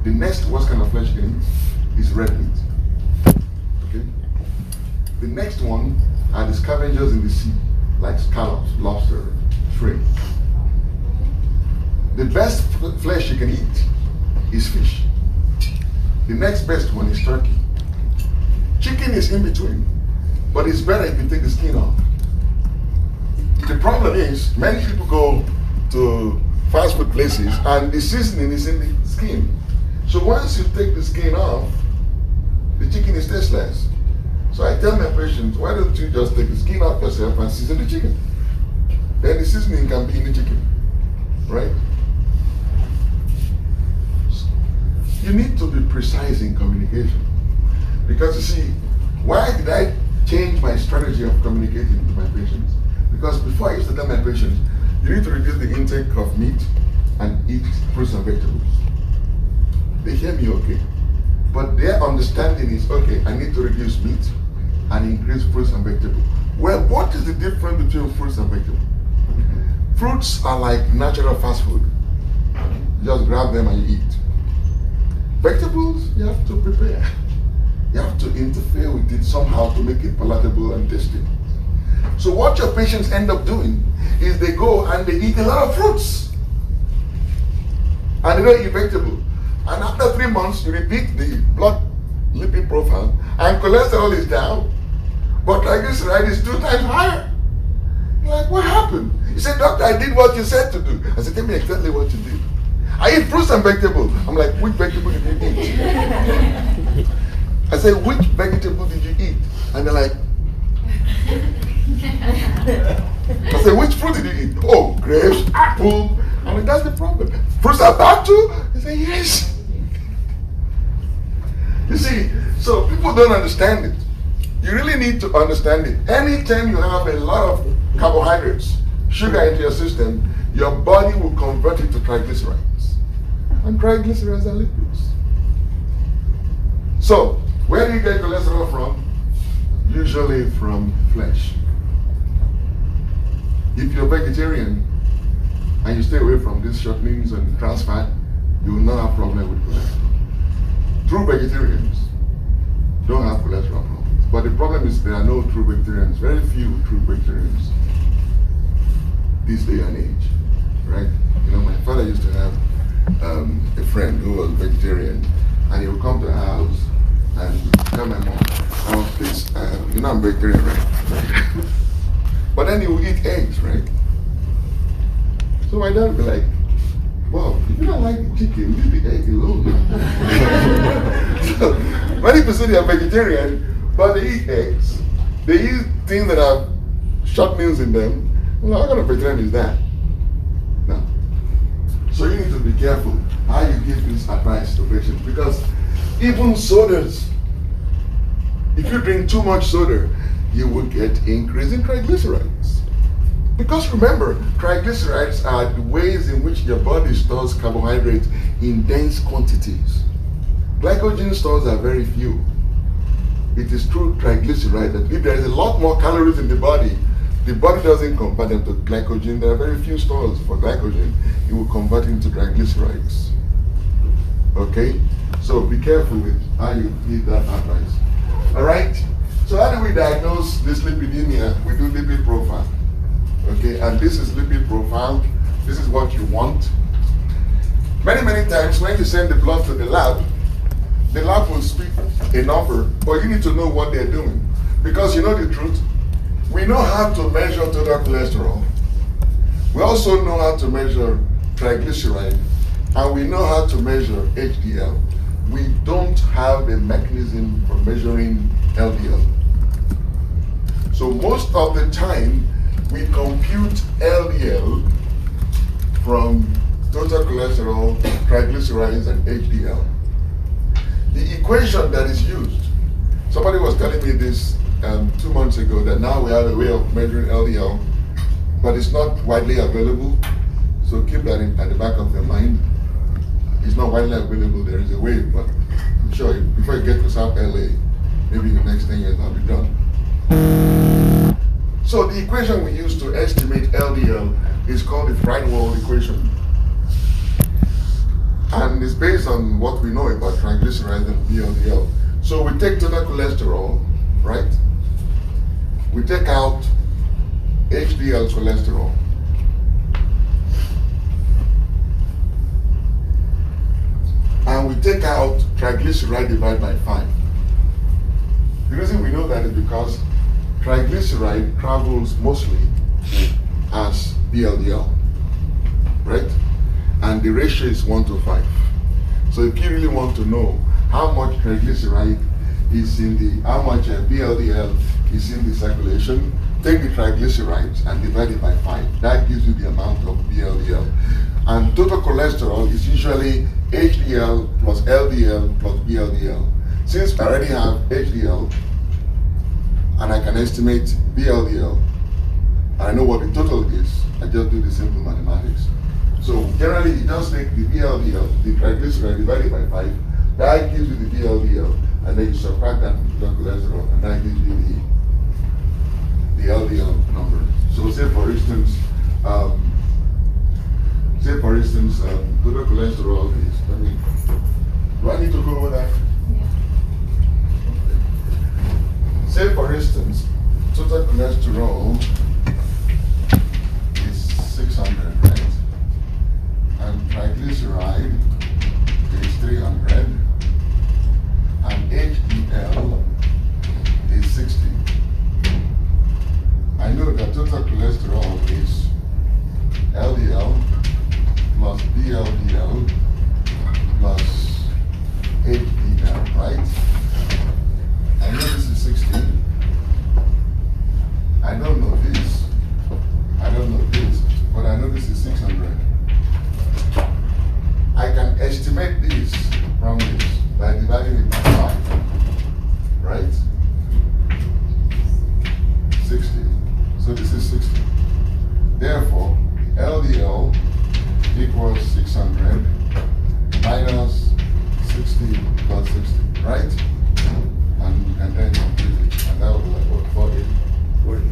The next worst kind of flesh you can eat is red meat. Okay? The next one are the scavengers in the sea, like scallops, lobster, shrimp. The best flesh you can eat is fish. The next best one is turkey. Chicken is in between, but it's better if you take the skin off. The problem is, many people go to fast food places and the seasoning is in the skin. So once you take the skin off, the chicken is tasteless. So I tell my patients, why don't you just take the skin off yourself and season the chicken? Then the seasoning can be in the chicken, right? You need to be precise in communication. Because you see, why did I change my strategy of communicating with my patients? Because before I used to tell my patients, you need to reduce the intake of meat and eat fruits and vegetables. They hear me okay. But their understanding is, okay, I need to reduce meat and increase fruits and vegetables. Well, what is the difference between fruits and vegetables? Fruits are like natural fast food. You just grab them and you eat. Vegetables, you have to prepare. You have to interfere with it somehow to make it palatable and tasty. So what your patients end up doing is they go and they eat a lot of fruits. And they don't eat vegetable. And after 3 months, you repeat the blood lipid profile and cholesterol is down, but triglyceride is 2 times higher. You're like, what happened? He said, doctor, I did what you said to do. I said, tell me exactly what you did. I eat fruits and vegetables. I'm like, which vegetable did you eat? I said, which vegetable did you eat? And they're like, I said, which fruit did you eat? Oh, grapes, apple. I'm like, that's the problem. Fruits are bad too? They say, yes. You see, so people don't understand it. You really need to understand it. Anytime you have a lot of carbohydrates, sugar into your system, your body will convert it to triglycerides. And triglycerides are lipids. So, where do you get cholesterol from? Usually from flesh. If you're vegetarian and you stay away from these shortenings and trans fat, you will not have problem with cholesterol. True vegetarians don't have cholesterol problems. But the problem is there are no true vegetarians, very few true vegetarians this day and age, right? You know, my father used to have a friend who was vegetarian, and he would come to the house and tell my mom, oh, please, you know I'm vegetarian, right? But then he would eat eggs, right? So my dad would be like, wow, if you don't like the chicken, leave the egg alone. So, many people say they are vegetarian, but they eat eggs. They eat things that have short meals in them. Well, what kind of vegetarian is that? No. So you need to be careful how you give this advice to patients, because even sodas, if you drink too much soda, you will get increase in triglycerides. Because remember, triglycerides are the ways in which your body stores carbohydrates in dense quantities. Glycogen stores are very few. It is through triglyceride that if there is a lot more calories in the body doesn't convert them to glycogen. There are very few stores for glycogen. It will convert into triglycerides. Okay? So be careful with how you give that advice. Alright? So how do we diagnose this lipidemia? We do lipid profile. Okay, and this is lipid profile. This is what you want. Many times when you send the blood to the lab will speak a number, but you need to know what they're doing. Because you know the truth, we know how to measure total cholesterol. We also know how to measure triglyceride, and we know how to measure HDL. We don't have a mechanism for measuring LDL. So most of the time, we compute LDL from total cholesterol, triglycerides, and HDL. The equation that is used, somebody was telling me this 2 months ago, that now we have a way of measuring LDL, but it's not widely available. So keep that at the back of your mind. It's not widely available. There is a way, but I'm sure before you get to South LA, maybe in the next 10 years I'll be done. So the equation we use to estimate LDL is called the Friedewald equation. And it's based on what we know about triglycerides and VLDL. So we take total cholesterol, right? We take out HDL cholesterol. And we take out triglyceride divided by 5. The reason we know that is because triglyceride travels mostly as VLDL, right? And the ratio is 1:5. So if you really want to know how much triglyceride is in how much VLDL is in the circulation, take the triglycerides and divide it by 5. That gives you the amount of VLDL. And total cholesterol is usually HDL plus LDL plus VLDL. Since I already have HDL and I can estimate VLDL, I know what the total is, I just do the simple mathematics. So generally, you just take the VLDL, the triglyceride divided by 5, that gives you the VLDL, and then you subtract that from the cholesterol, and that gives you the LDL number. So say for instance, total cholesterol is, do I need to go over that? Yeah. Say for instance, total cholesterol is 600, right? And triglyceride is 300, and HDL is 60. I know that total cholesterol is LDL plus VLDL plus HDL, right? I know this is 60. I don't know this. I don't know this, but I know this is 600. I can estimate this from this by dividing it by 5, right? 60. So this is 60. Therefore, LDL equals 600 minus 60 plus 60, right? And then complete it. And that will be like what, 40? 40.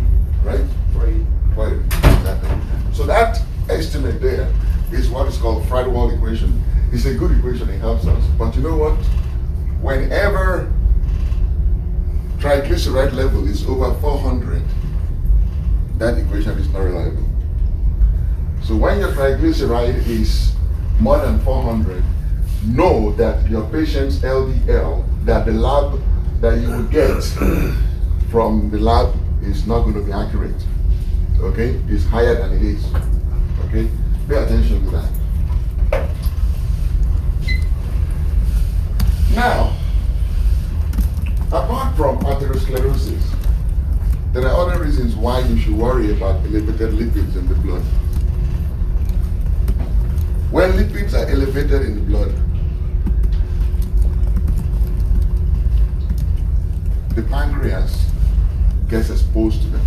Right? 40. 40. Exactly. So that estimate there is what is called Friedewald equation. It's a good equation, it helps us. But you know what? Whenever triglyceride level is over 400, that equation is not reliable. So when your triglyceride is more than 400, know that your patient's LDL, that the lab that you will get from the lab is not going to be accurate. Okay? It's higher than it is. Okay? Pay attention to that. Now, apart from atherosclerosis, there are other reasons why you should worry about elevated lipids in the blood. When lipids are elevated in the blood, the pancreas gets exposed to them.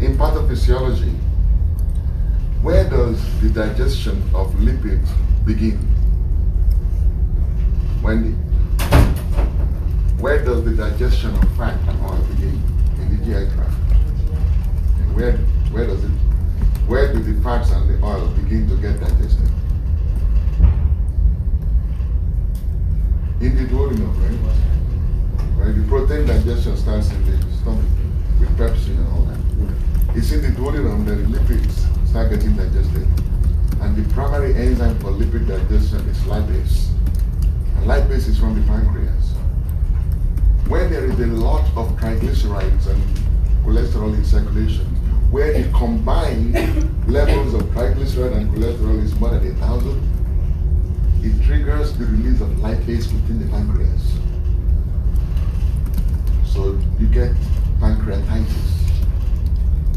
In pathophysiology, where does the digestion of lipids begin? Where does the digestion of fat and oil begin? In the GI tract. And where do the fats and the oil begin to get digested? In the duodenum, right? Where the protein digestion starts in the stomach with pepsin and all that. It's in the duodenum that the lipids start getting digested. And the primary enzyme for lipid digestion is lipase. And lipase is from the pancreas. When there is a lot of triglycerides and cholesterol in circulation, where the combined levels of triglyceride and cholesterol is more than 1,000, it triggers the release of lipase within the pancreas. So you get pancreatitis.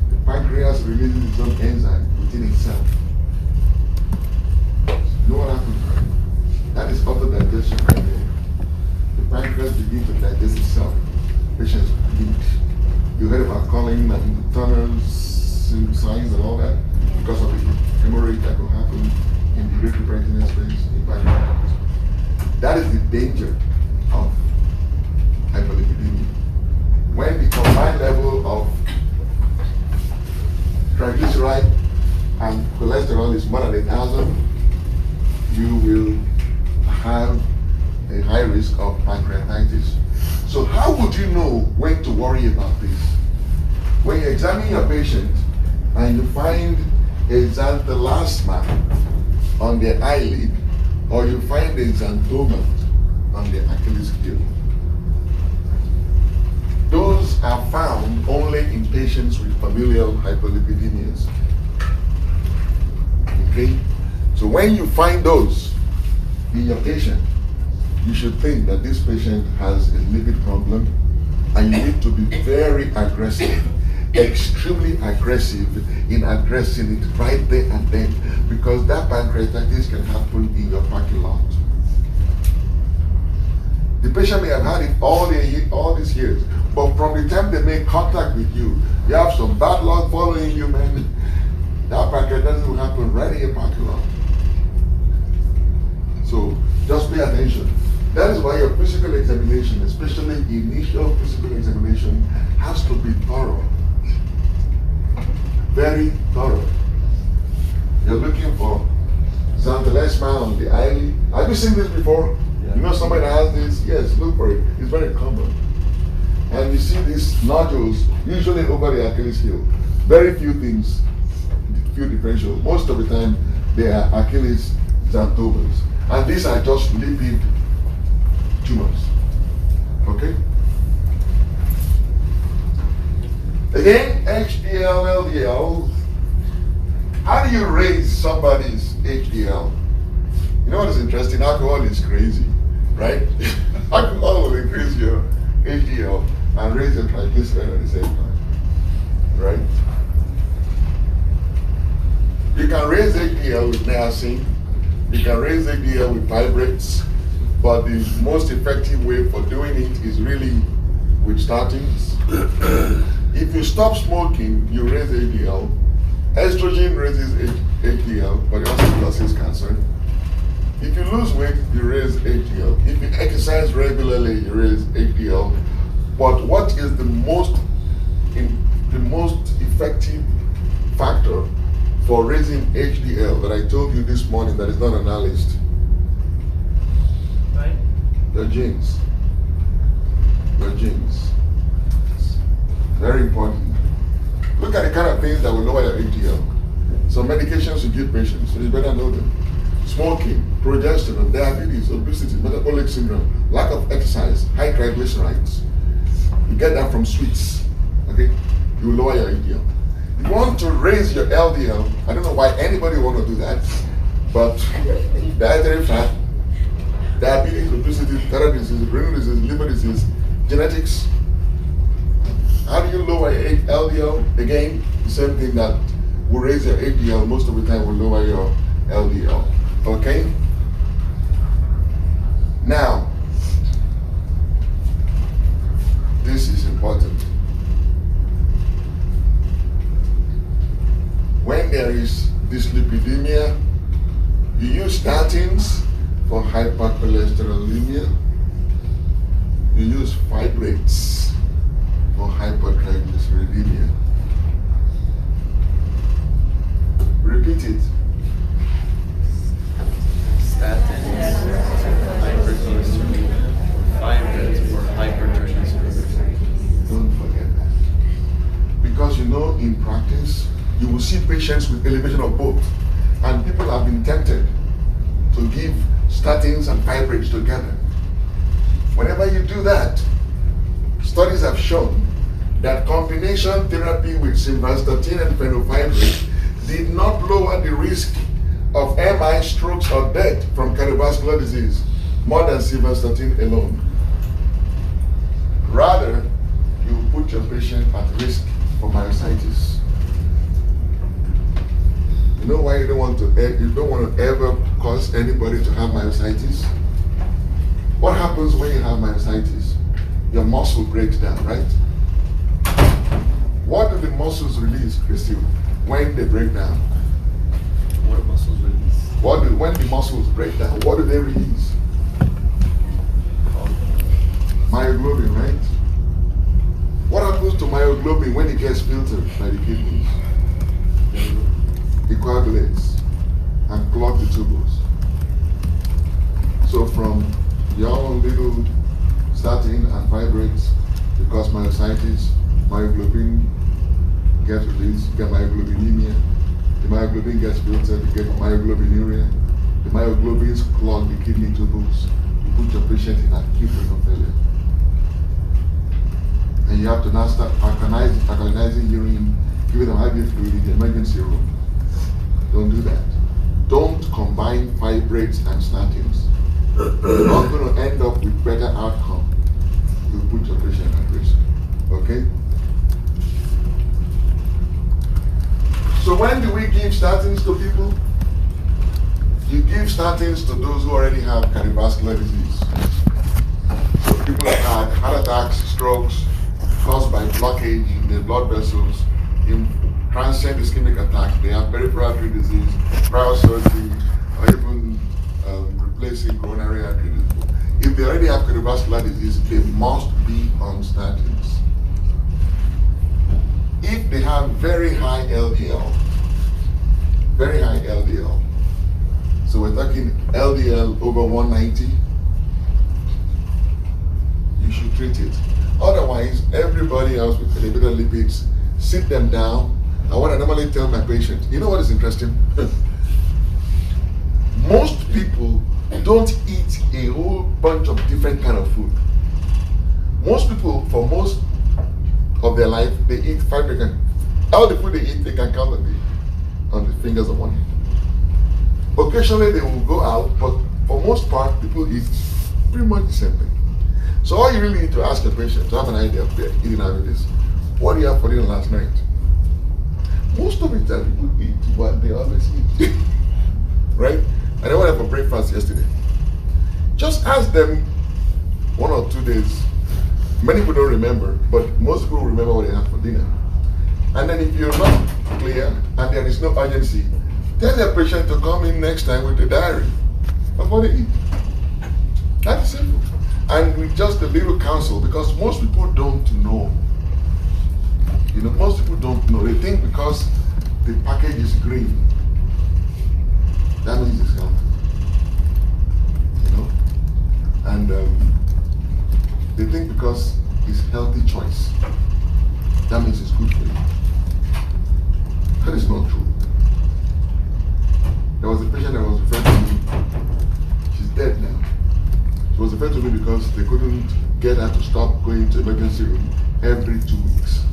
The pancreas releases its own enzyme within itself. You know what happens, right? That is autodigestion right there. The pancreas begins to digest itself. Patients bleed. You heard about Colin and Turner's signs and all that because of the hemorrhage that could happen in the retroperitoneal space in pancreas. That is the danger of hyperlipidemia. When the combined level of triglyceride and cholesterol is more than 1,000, you will have a high risk of pancreatitis. So how would you know when to worry about this? When you examine your patient and you find a xanthelasma on the eyelid, or you find a xanthoma on the Achilles heel. Those are found only in patients with familial hyperlipidemias. Okay? So when you find those in your patient, you should think that this patient has a lipid problem, and you need to be very aggressive, extremely aggressive in addressing it right there and then, because that pancreatitis can happen in your parking lot. The patient may have had it all these years, but from the time they make contact with you, you have some bad luck following you, man. That pancreatitis will happen right in your parking lot. So just pay attention. That is why your physical examination, especially initial physical examination, has to be thorough. Very thorough. You're looking for xanthelasma on the eyelid. Have you seen this before? Yeah. You know somebody that has this? Yes, look for it. It's very common. And you see these nodules, usually over the Achilles heel. Very few things, few differentials. Most of the time, they are Achilles xanthomas. And these are just lipid tumors. Okay? Again, HDL, LDL. How do you raise somebody's HDL? You know what is interesting? Alcohol is crazy, right? Alcohol will increase your HDL and raise your triglyceride at the same time, right? You can raise HDL with niacin. You can raise HDL with fibrates, but the most effective way for doing it is really with statins. If you stop smoking, you raise HDL. Estrogen raises HDL, but it also causes cancer. If you lose weight, you raise HDL. If you exercise regularly, you raise HDL. But what is the most effective factor for raising HDL that I told you this morning that is not on our list? Right. Your genes. Your genes. Very important. Look at the kind of things that will lower your HDL. Some medications you give patients, so you better know them. Smoking, progesterone, diabetes, obesity, metabolic syndrome, lack of exercise, high triglycerides. You get that from sweets. Okay? You will lower your HDL. You want to raise your LDL. I don't know why anybody want to do that, but dietary fat, diabetes, obesity, thyroid disease, renal disease, liver disease, genetics. How do you lower your LDL? Again, the same thing that will raise your HDL most of the time will lower your LDL. Okay? Now, this is important. When there is dyslipidemia, you use statins for hypercholesterolemia. You use fibrates for hypertriglyceridemia. Repeat it. Statins, hypercholesterolemia, fibrates for hypertriglyceridemia. Don't forget that. Because you know, in practice, you will see patients with elevation of both. And people have been tempted to give statins and fibrates together. Whenever you do that, studies have shown that combination therapy with simvastatin and fenofibrate did not lower the risk of MI, strokes, or death from cardiovascular disease more than simvastatin alone. Rather, you put your patient at risk for myositis. You know why you don't want to ever cause anybody to have myositis? What happens when you have myositis? Your muscle breaks down, right? What do the muscles release, Christy, when they break down? What muscles release? When the muscles break down, what do they release? myoglobin, right? What happens to myoglobin when it gets filtered by the kidneys? It coagulates and clogs the tubules. So from your own little statin and fibrates, they cause myositis, myoglobin gets released, you get myoglobinemia. The myoglobin gets filtered, you get myoglobinuria. The myoglobins clog the kidney tubules. You put your patient in acute renal failure. And you have to now start alkalinizing urine, giving them IV fluid in the emergency room. Don't do that. Don't combine fibrates and statins. You're not going to end up with better outcome. You put your patient at risk. Okay? So when do we give statins to people? You give statins to those who already have cardiovascular disease. So people that had heart attacks, strokes, caused by blockage in the blood vessels, in transient ischemic attack, they have peripheral artery disease, prior surgery, or even replacing coronary artery disease. If they already have cardiovascular disease, they must be on statins. If they have very high LDL, so we're talking LDL over 190, you should treat it. Otherwise, everybody else with elevated lipids, sit them down. I want to normally tell my patient, you know what is interesting? Most people don't eat a whole bunch of different kind of food. Most people, for most of their life, they eat all the food they eat, they can count on the fingers of one hand. Occasionally they will go out, but for most part, people eat pretty much the same thing. So all you really need to ask your patient to have an idea of their eating habit is, what do you have for dinner last night? Most of the time people eat what they always eat. Right? I never had for breakfast yesterday. Just ask them 1 or 2 days. Many people don't remember, but most people remember what they had for dinner. And then if you're not clear and there is no urgency, tell your patient to come in next time with a diary of what they eat. That's simple. And with just a little counsel, because most people don't know. You know, most people don't know. They think because the package is green, that means it's healthy. You know? And they think because it's healthy choice, that means it's good for you. That is not true. There was a patient that was referred to me. She's dead now. She was referred to me because they couldn't get her to stop going to emergency room every 2 weeks.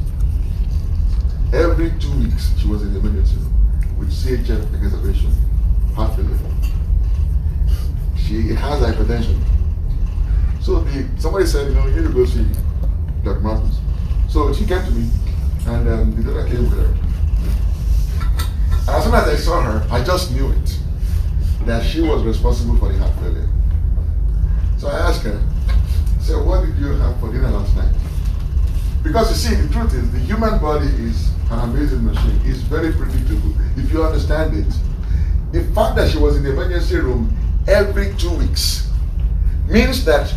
Every 2 weeks she was in the emergency room with CHF exacerbation, heart failure. She has hypertension. So somebody said, you know, you need to go see Dr. Martins. So she came to me and the doctor came with her. As soon as I saw her, I just knew it, that she was responsible for the heart failure. So I asked her, I said, what did you have for dinner last night? Because you see, the truth is, the human body is an amazing machine. It's very predictable if you understand it. The fact that she was in the emergency room every 2 weeks means that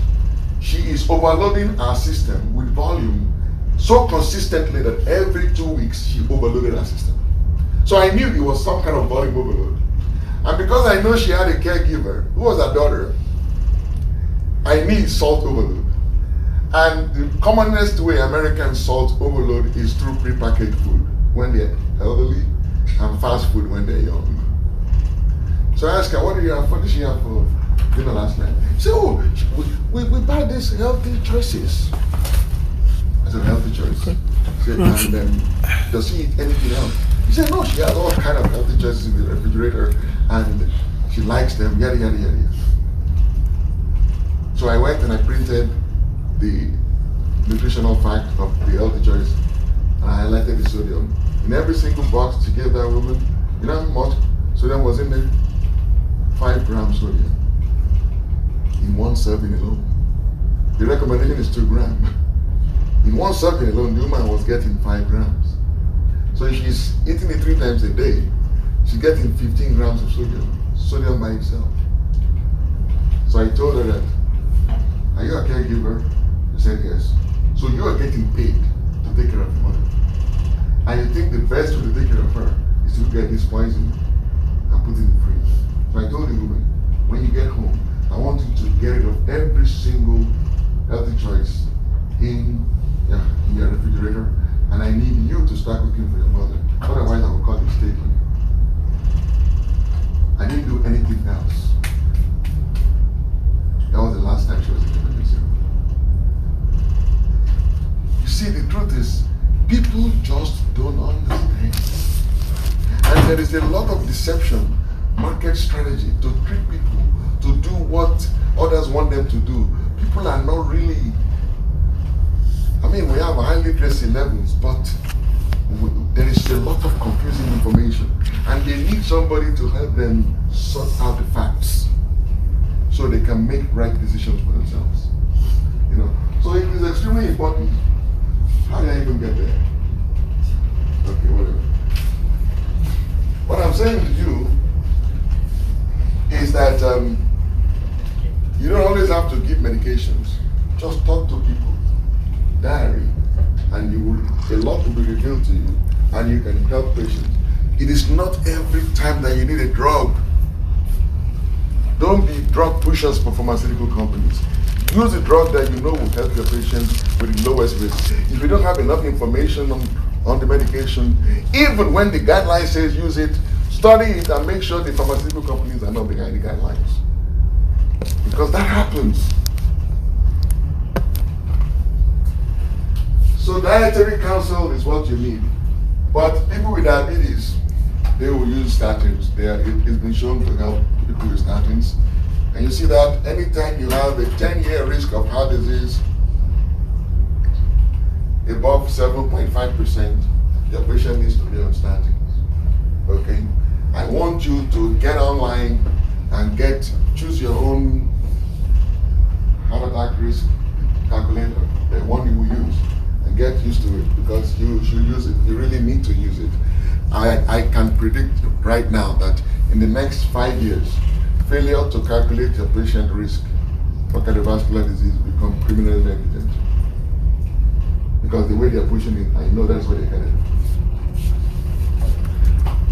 she is overloading our system with volume so consistently that every 2 weeks she overloaded our system. So I knew it was some kind of volume overload. And because I know she had a caregiver who was her daughter, I need salt overload. And the commonest way Americans salt overload is through prepackaged food when they're elderly and fast food when they're young. So I asked her, what did she have for dinner last night? She said, oh, we buy these healthy choices. I said, healthy choice. She said, and does she eat anything else? She said, no, she has all kind of healthy choices in the refrigerator and she likes them, yada, yada, yada. So I went and I printed the nutritional fact of the healthy choice and I highlighted the sodium. In every single box she gave that woman, you know how much sodium was in there? 5 grams sodium in one serving alone. The recommendation is 2 grams. In one serving alone, the woman was getting 5 grams. So if she's eating it 3 times a day, she's getting 15 grams of sodium by itself. So I told her that, are you a caregiver? She said yes. So you are getting paid to take care of your mother. And you think the best way to take care of her is to get this poison and put it in the fridge. So I told the woman, when you get home, I want you to get rid of every single healthy choice in your refrigerator, and I need you to start cooking for your mother. Otherwise, I will cut the steak on you. I didn't do anything else. That was the last time she was in emergency room. You see, the truth is, people just don't understand. And there is a lot of deception, market strategy to trick people to do what others want them to do. People are not really, I mean, we have high literacy levels, but there is a lot of confusing information, and they need somebody to help them sort out the facts so they can make right decisions for themselves. You know, so it is extremely important. How did I even get there? Okay, whatever. What I'm saying to you is that you don't always have to give medications. Just talk to people. Diary, and a lot will be revealed to you, and you can help patients. It is not every time that you need a drug. Don't be drug pushers for pharmaceutical companies. Use a drug that you know will help your patients with the lowest risk. If you don't have enough information on the medication, even when the guideline says use it, study it and make sure the pharmaceutical companies are not behind the guidelines. Because that happens. So dietary counsel is what you need. But people with diabetes, they will use statins. It's been shown to help people with statins. And you see that anytime you have a 10-year risk of heart disease above 7.5%, your patient needs to be on statins. Okay? I want you to get online and choose your own heart attack risk calculator, the one you will use. And get used to it, because you should use it. You really need to use it. I can predict right now that in the next 5 years, failure to calculate your patient risk for cardiovascular disease will become criminally negligent. Because the way they're pushing it, I know that's where they're headed.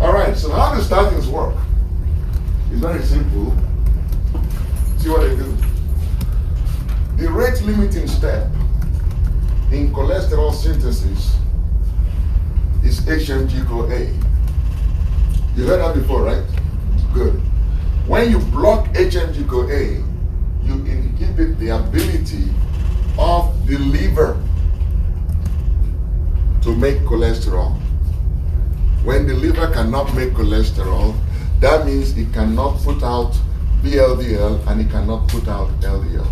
All right, so how do statins work? It's very simple. See what they do? The rate limiting step in cholesterol synthesis is HMG-CoA. You heard that before, right? Good. When you block HMG-CoA, you inhibit the ability of the liver to make cholesterol. When the liver cannot make cholesterol, that means it cannot put out VLDL and it cannot put out LDL.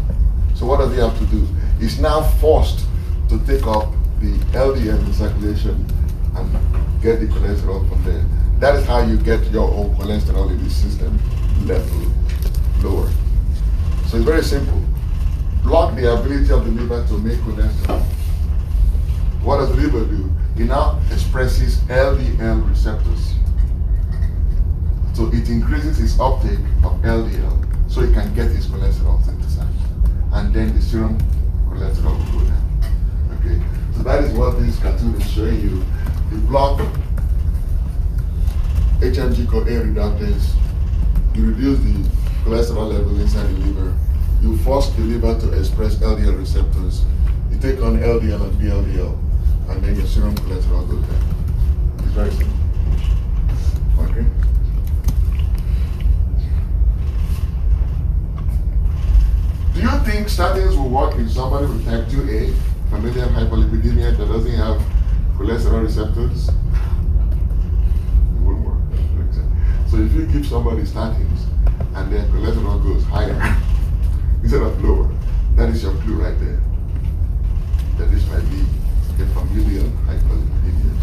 So what does it have to do? It's now forced to take up the LDL in circulation and get the cholesterol from there. That is how you get your own cholesterol in the system level lower. So it's very simple. Block the ability of the liver to make cholesterol. What does the liver do? It now expresses LDL receptors. So it increases its uptake of LDL so it can get its cholesterol synthesized. And then the serum cholesterol will go down. Okay, so that is what this cartoon is showing you. You block HMG-CoA reductase, you reduce the cholesterol level inside the liver, you force the liver to express LDL receptors, you take on LDL and VLDL, and then your serum cholesterol goes down. It's very simple. Okay? Do you think statins will work in somebody with type 2A, familial hyperlipidemia that doesn't have cholesterol receptors? It won't work. So if you give somebody statins and their cholesterol goes higher instead of lower, that is your clue right there. That this might be a familial hyperlipidemia.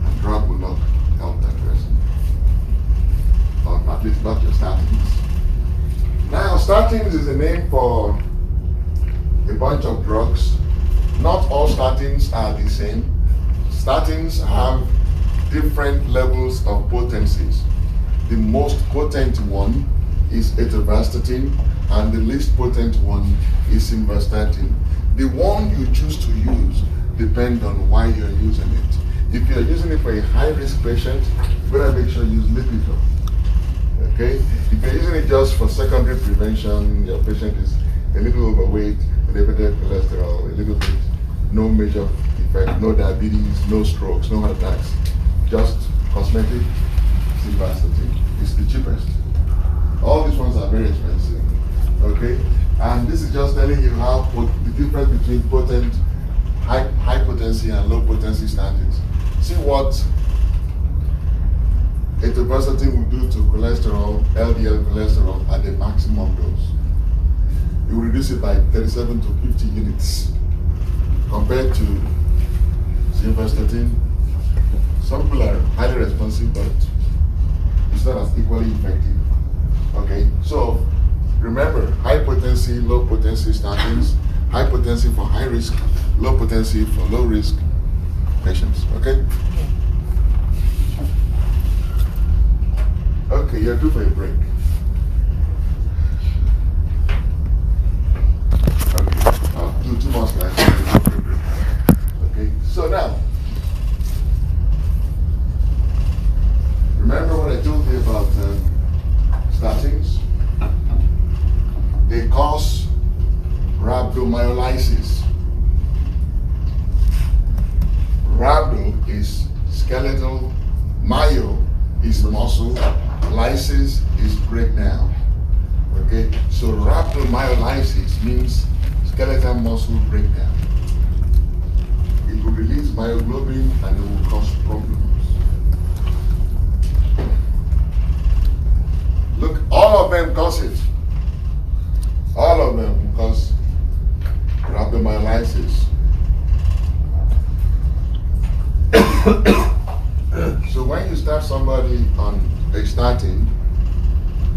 And drug will not help that person. Or at least not your statins. Now, statins is a name for a bunch of drugs. Not all statins are the same. Statins have different levels of potencies. The most potent one is atorvastatin, and the least potent one is simvastatin. The one you choose to use depends on why you're using it. If you're using it for a high-risk patient, you better make sure you use Lipitor. Okay? If you're using it just for secondary prevention, your patient is a little overweight, elevated cholesterol, a little bit, no major effect, no diabetes, no strokes, no heart attacks, just cosmetic, simvastatin. It's the cheapest. All these ones are very expensive. Okay? And this is just telling you how the difference between potent, high potency and low potency statins. See what atherosclerosis will do to cholesterol, LDL cholesterol at the maximum dose. It will reduce it by 37 to 50 units compared to simvastatin. Some people are highly responsive, but it's not as equally effective. Okay, so remember, high potency, low potency statins, high potency for high risk, low potency for low risk patients. Okay? Okay, you're due for a break. Okay, I'll do 2 more slides. Okay, so now, remember what I told you about statins? They cause rhabdomyolysis. Rhabdo is skeletal, myo is muscle, lysis is breakdown. Okay, so rhabdomyolysis means skeletal muscle breakdown. It will release myoglobin and it will cause problems. Look, all of them cause it. All of them cause rhabdomyolysis. So when you start somebody on a statin,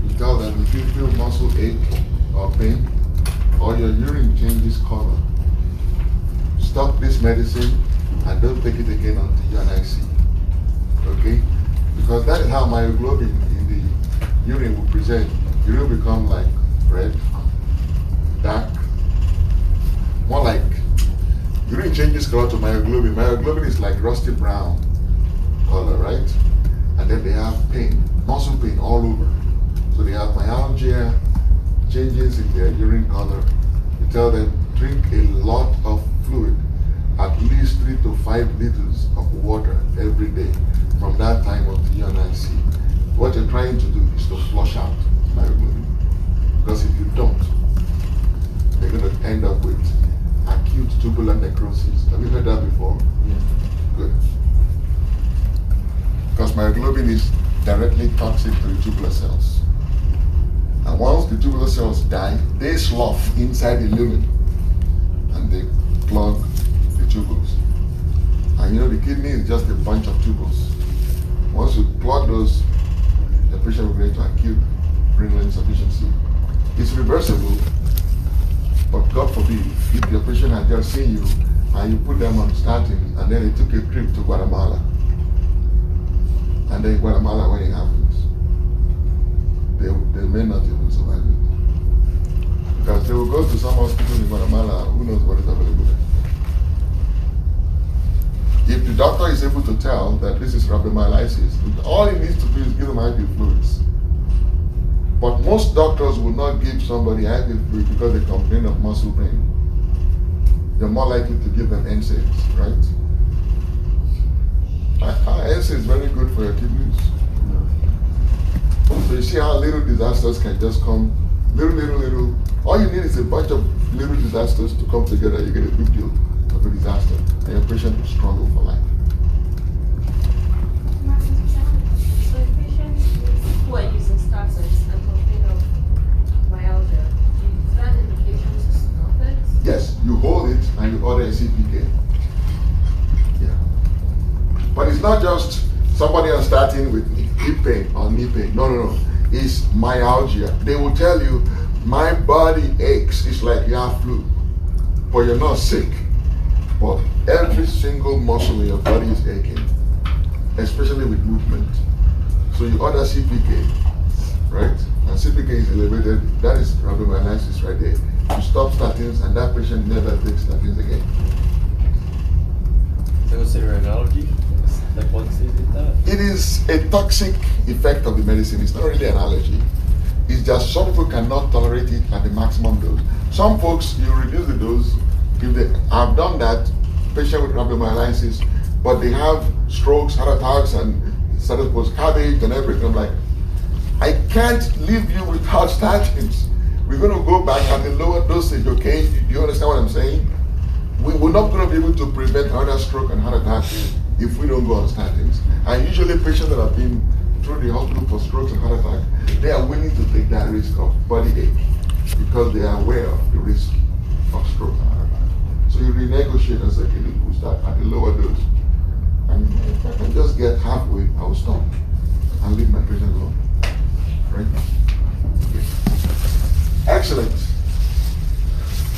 you tell them if you feel muscle ache or pain or your urine changes color, stop this medicine and don't take it again until you're NIC. Okay? Because that is how myoglobin in the urine will present. Urine will become like red, dark, more like urine changes color to myoglobin. Myoglobin is like rusty brown color, right? And then they have pain, muscle pain all over. So they have myalgia, changes in their urine color. You tell them drink a lot of fluid, at least 3 to 5 liters of water every day from that time until you're NIC. What you're trying to do is to flush out myoglobin. Because if you don't, you're going to end up with acute tubular necrosis. Have you heard that before? Yeah. Good. Because myoglobin is directly toxic to the tubular cells. And once the tubular cells die, they slough inside the lumen and they plug the tubules. And you know, the kidney is just a bunch of tubules. Once you plug those, the patient will get into acute renal insufficiency. It's reversible, but God forbid, if your patient had just seen you and you put them on statin and then they took a trip to Guatemala, and then Guatemala, when it happens, they may not even survive it. Because they will go to some hospital in Guatemala, who knows what is available there. If the doctor is able to tell that this is rhabdomyolysis, all he needs to do is give them IV fluids. But most doctors will not give somebody IV fluid because they complain of muscle pain. They're more likely to give them NSAIDs, right? NSAID is very good for your kidneys. So you see how little disasters can just come, little. All you need is a bunch of little disasters to come together. You get a big deal of a disaster, and your patient will struggle for life. So if patients who are using statins and complain of myalgia, is that an indication to stop it? Yes, you hold it and you order a CPK. Yeah. But it's not just somebody on statin with hip pain or knee pain. No. It's myalgia. They will tell you, my body aches. It's like you have flu. But you're not sick. But every single muscle in your body is aching, especially with movement. So you order CPK, right? And CPK is elevated. That is rhabdomyolysis right there. you stop statins, and that patient never takes statins again. Is that considered an allergy? Like once they did that? It is a toxic effect of the medicine. It's not really an allergy. It's just some people cannot tolerate it at the maximum dose. Some folks, you reduce the dose. If they have done that, patient with rhabdomyolysis, but they have strokes, heart attacks, and status post-cardiac and everything. I'm like, I can't leave you without statins. We're going to go back at the lower dosage, okay? You understand what I'm saying? We're not going to be able to prevent another stroke and heart attack if we don't go on statins. And usually patients that have been through the hospital for strokes and heart attack, they are willing to take that risk of body ache because they are aware of the risk of stroke and heart attack. So you renegotiate and say, okay, we'll start at the lower dose. And if I can just get halfway, I will stop and leave my patient alone. Right? Okay. Excellent.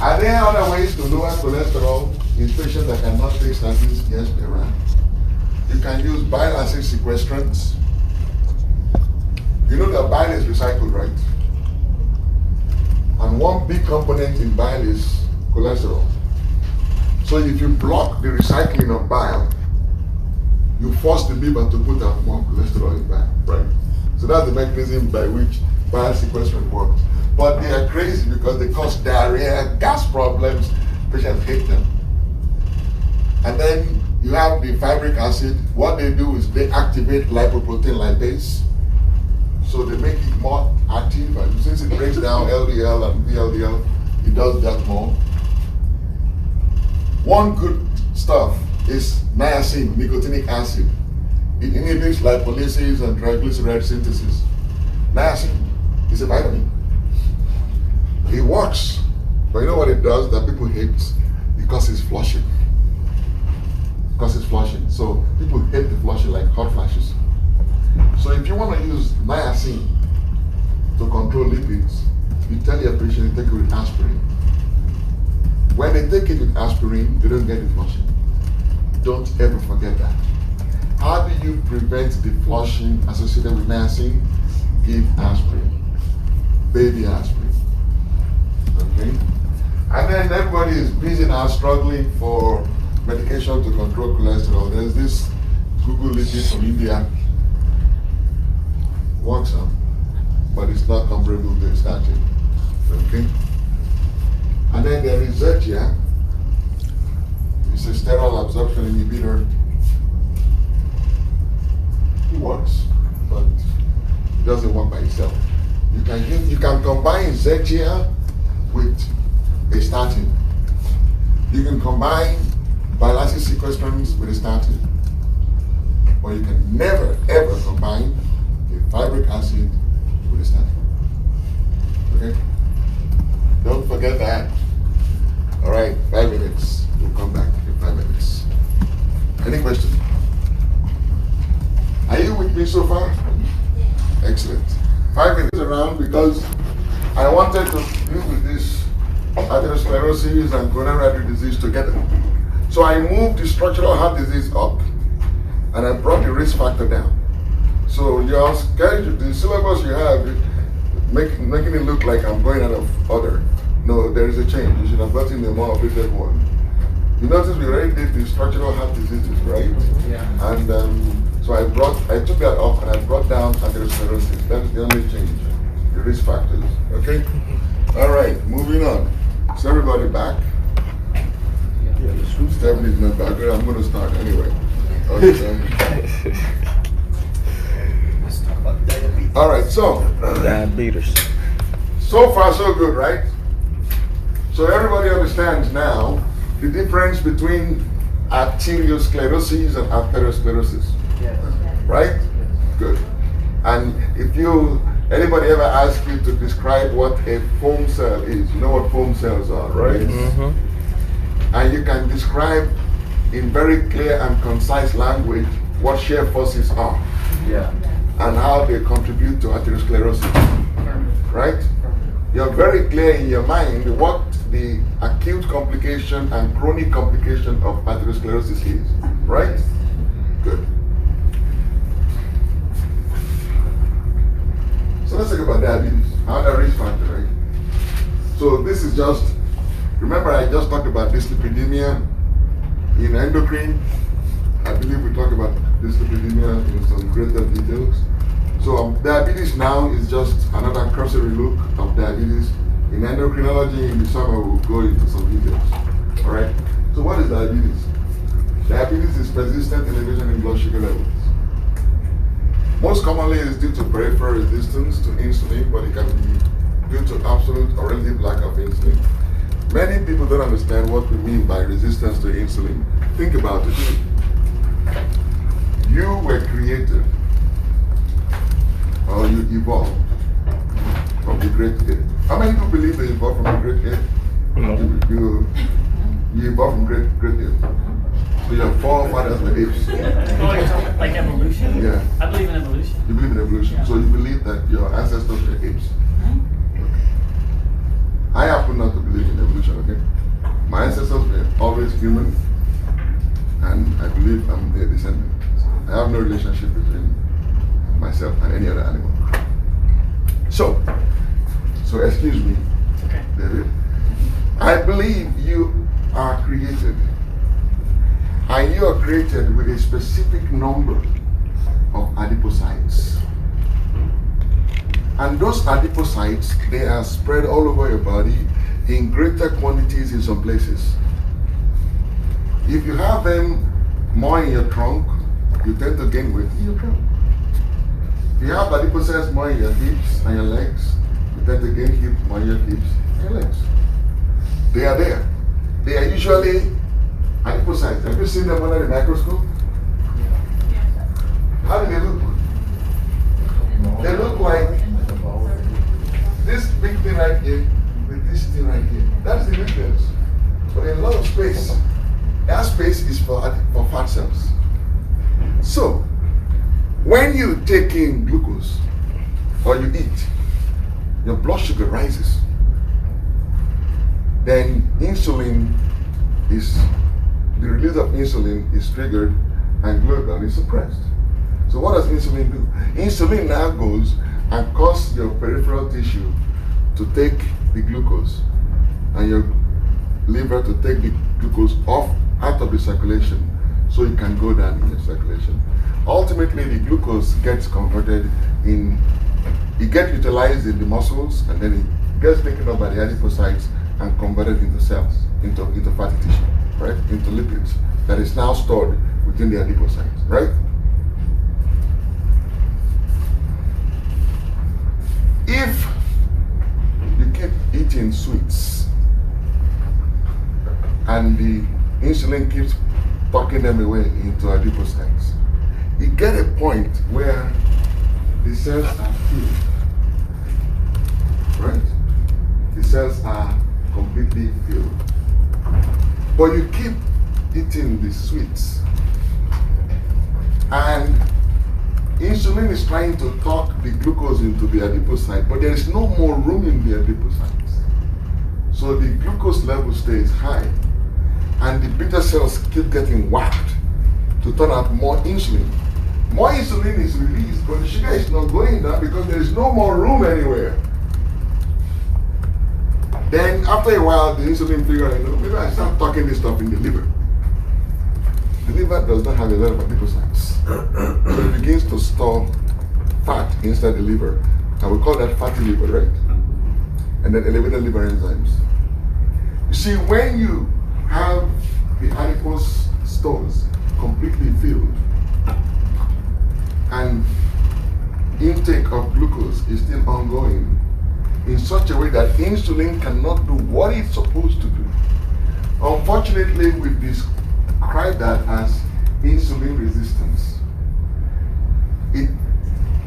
Are there other ways to lower cholesterol in patients that cannot take statins? Yes, there are. You can use bile acid sequestrants. You know that bile is recycled, right? And one big component in bile is cholesterol. So if you block the recycling of bile, you force the liver to put out more cholesterol in bile, right? So that's the mechanism by which bile sequestration works. But they are crazy because they cause diarrhea, gas problems, patients hate them. And then you have the fibric acid. What they do is they activate lipoprotein lipase. So they make it more active, and since it breaks down LDL and VLDL, it does that more. One good stuff is niacin, nicotinic acid. It inhibits lipolysis and triglyceride synthesis. Niacin is a vitamin. It works, but you know what it does that people hate? Because it's flushing. Because it's flushing. So people hate the flushing like hot flashes. So if you want to use niacin to control lipids, you tell your patient to take it with aspirin. When they take it with aspirin, they don't get the flushing. Don't ever forget that. How do you prevent the flushing associated with niacin? Give aspirin. Baby aspirin. Okay? And then everybody is busy now struggling for medication to control cholesterol. There's this Google lipid from India. Works on, but it's not comparable to statin. Okay? And then there is Zetia. It's a steroid absorption inhibitor. It works, but it doesn't work by itself. You can combine Zetia with a statin. You can combine bile acid sequestrants with a statin. But you can never ever combine a fibric acid with a statin. Okay? Don't forget that. All right, 5 minutes. We'll come back in 5 minutes. Any questions? Are you with me so far? Excellent. 5 minutes around because I wanted to deal with this atherosclerosis and coronary artery disease together. So I moved the structural heart disease up and I brought the risk factor down. So your schedule, the syllabus you have, making it look like I'm going out of order. No, there is a change. You should have gotten a more updated one. You notice we already did the structural heart diseases, right? Yeah. And so I took that off and I brought down atherosclerosis. That's the only change. The risk factors. Okay? All right, moving on. Is everybody back? Yeah. Stephanie's not back. I'm going to start anyway. Okay. All right, so. Diabetes. So far, so good, right? So everybody understands now the difference between atherosclerosis and atherosclerosis. Yes. Right? Good. And if anybody ever asks you to describe what a foam cell is, you know what foam cells are, right? Mm-hmm. And you can describe in very clear and concise language what shear forces are. Yeah. And how they contribute to atherosclerosis. Right? You're very clear in your mind what the acute complication and chronic complication of atherosclerosis is. Right? Good. So let's talk about diabetes. How the risk factor, right? So this is just just, remember I just talked about dyslipidemia in endocrine. I believe we talked about dyslipidemia in some greater details. So diabetes now is just another cursory look of diabetes. In endocrinology, in the summer, we'll go into some details. All right? So what is diabetes? Diabetes is persistent elevation in blood sugar levels. Most commonly, it is due to peripheral resistance to insulin, but it can be due to absolute or relative lack of insulin. Many people don't understand what we mean by resistance to insulin. Think about it. You were created, or you evolved from the great ape. How many people believe they evolved from the great ape? No. You evolved from great ape. So your forefathers were apes. Oh, you're talking like evolution? Yeah. I believe in evolution. You believe in evolution. Yeah. So you believe that your ancestors were apes. I happen not to believe in evolution, okay? My ancestors were always human, and I believe I'm their descendant. I have no relationship between myself and any other animal. So excuse me, Okay. David. I believe you are created. And you are created with a specific number of adipocytes. And those adipocytes, they are spread all over your body in greater quantities in some places. If you have them more in your trunk, you tend to gain weight in your trunk. If you have adipocytes more in your hips and your legs, you tend to gain hip more in your hips and your legs. They are there. They are usually adipocytes. Have you seen them under the microscope? How do they look? They look like this big thing right here with this thing right here. That's the nucleus. But in a lot of space, that space is for fat cells. So, when you take in glucose or you eat, your blood sugar rises. Then insulin is, the release of insulin is triggered and glucagon is suppressed. So what does insulin do? Insulin now goes and causes your peripheral tissue to take the glucose and your liver to take the glucose out of the circulation so it can go down in your circulation. Ultimately, the glucose gets converted in, it gets utilized in the muscles, and then it gets taken up by the adipocytes and converted into cells, into fatty tissue, right? Into lipids that is now stored within the adipocytes, right? If you keep eating sweets and the insulin keeps tucking them away into adipocytes, you get a point where the cells are filled, right? The cells are completely filled. But you keep eating the sweets, and insulin is trying to tuck the glucose into the adipocyte, but there is no more room in the adipocytes. So the glucose level stays high, and the beta cells keep getting whacked to turn out more insulin. More insulin is released, but the sugar is not going down because there is no more room anywhere. Then after a while, the insulin figures, maybe I start tucking this stuff in the liver. The liver does not have a lot of adipocytes. So it begins to store fat inside the liver. And we call that fatty liver, right? And then elevated liver enzymes. You see, when you have the adipose stores completely filled and intake of glucose is still ongoing in such a way that insulin cannot do what it's supposed to do. Unfortunately, we describe that as insulin resistance. It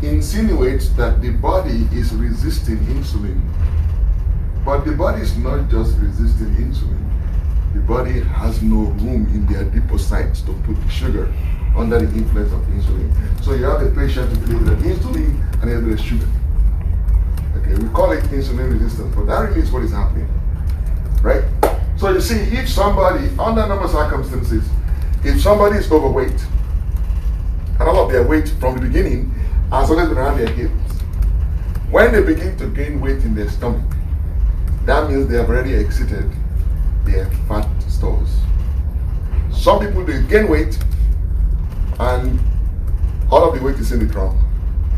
insinuates that the body is resisting insulin. But the body is not just resisting insulin. The body has no room in the adipocytes to put sugar under the influence of insulin. So you have a patient who believes that insulin and a little sugar. Okay, we call it insulin resistance, but that really is what is happening, right? So you see, if somebody, under normal circumstances, if somebody is overweight, and all of their weight from the beginning has always been around their hips, when they begin to gain weight in their stomach, that means they have already exited their fat stores. Some people, they gain weight and all of the weight is in the trunk.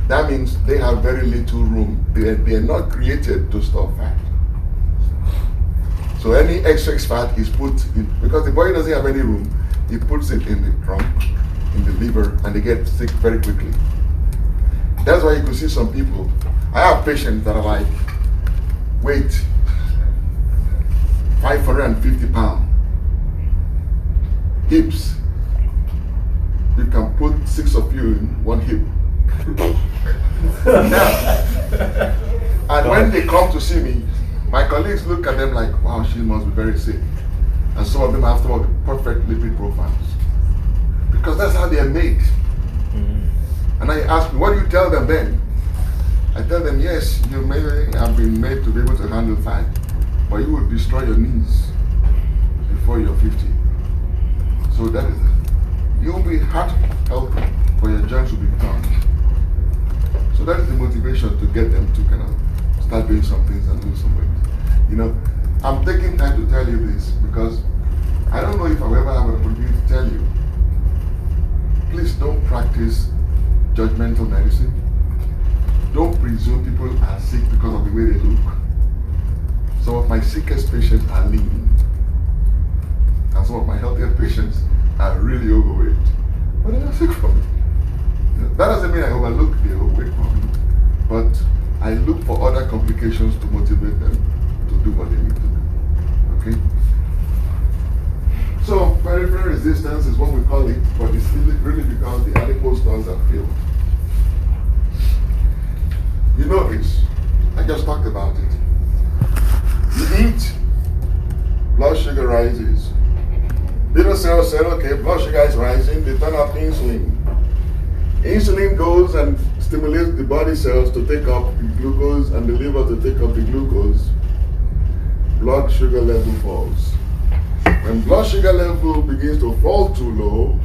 That means they have very little room. They are not created to store fat. So any excess fat is put in, because the body doesn't have any room, it puts it in the trunk, in the liver, and they get sick very quickly. That's why you can see some people, I have patients that are like, weight 550 pounds, hips, you can put 6 of you in one hip. And when they come to see me, my colleagues look at them like, wow, she must be very sick. And some of them have some of the perfect lipid profiles. Because that's how they are made. And I ask me, what do you tell them then? I tell them, yes, you may have been made to be able to handle fat, but you will destroy your knees before you're 50. So that is it. You'll be heart healthy, but your joints will be gone. So that is the motivation to get them to kind of start doing some things and lose some weight. You know, I'm taking time to tell you this because I don't know if I'll ever have an opportunity to tell you. Please don't practice judgmental medicine. Don't presume people are sick because of the way they look. Some of my sickest patients are lean. And some of my healthiest patients are really overweight. But they're not sick from it. That doesn't mean I overlook the overweight problem. But I look for other complications to motivate them to do what they need to do. Okay? So, peripheral resistance is what we call it, but it's really because the adipose stores are filled. You know this. I just talked about it. You eat, blood sugar rises. Little cells say, okay, blood sugar is rising, they turn up insulin. Insulin goes and stimulates the body cells to take up the glucose and the liver to take up the glucose. Blood sugar level falls. When blood sugar level begins to fall too low,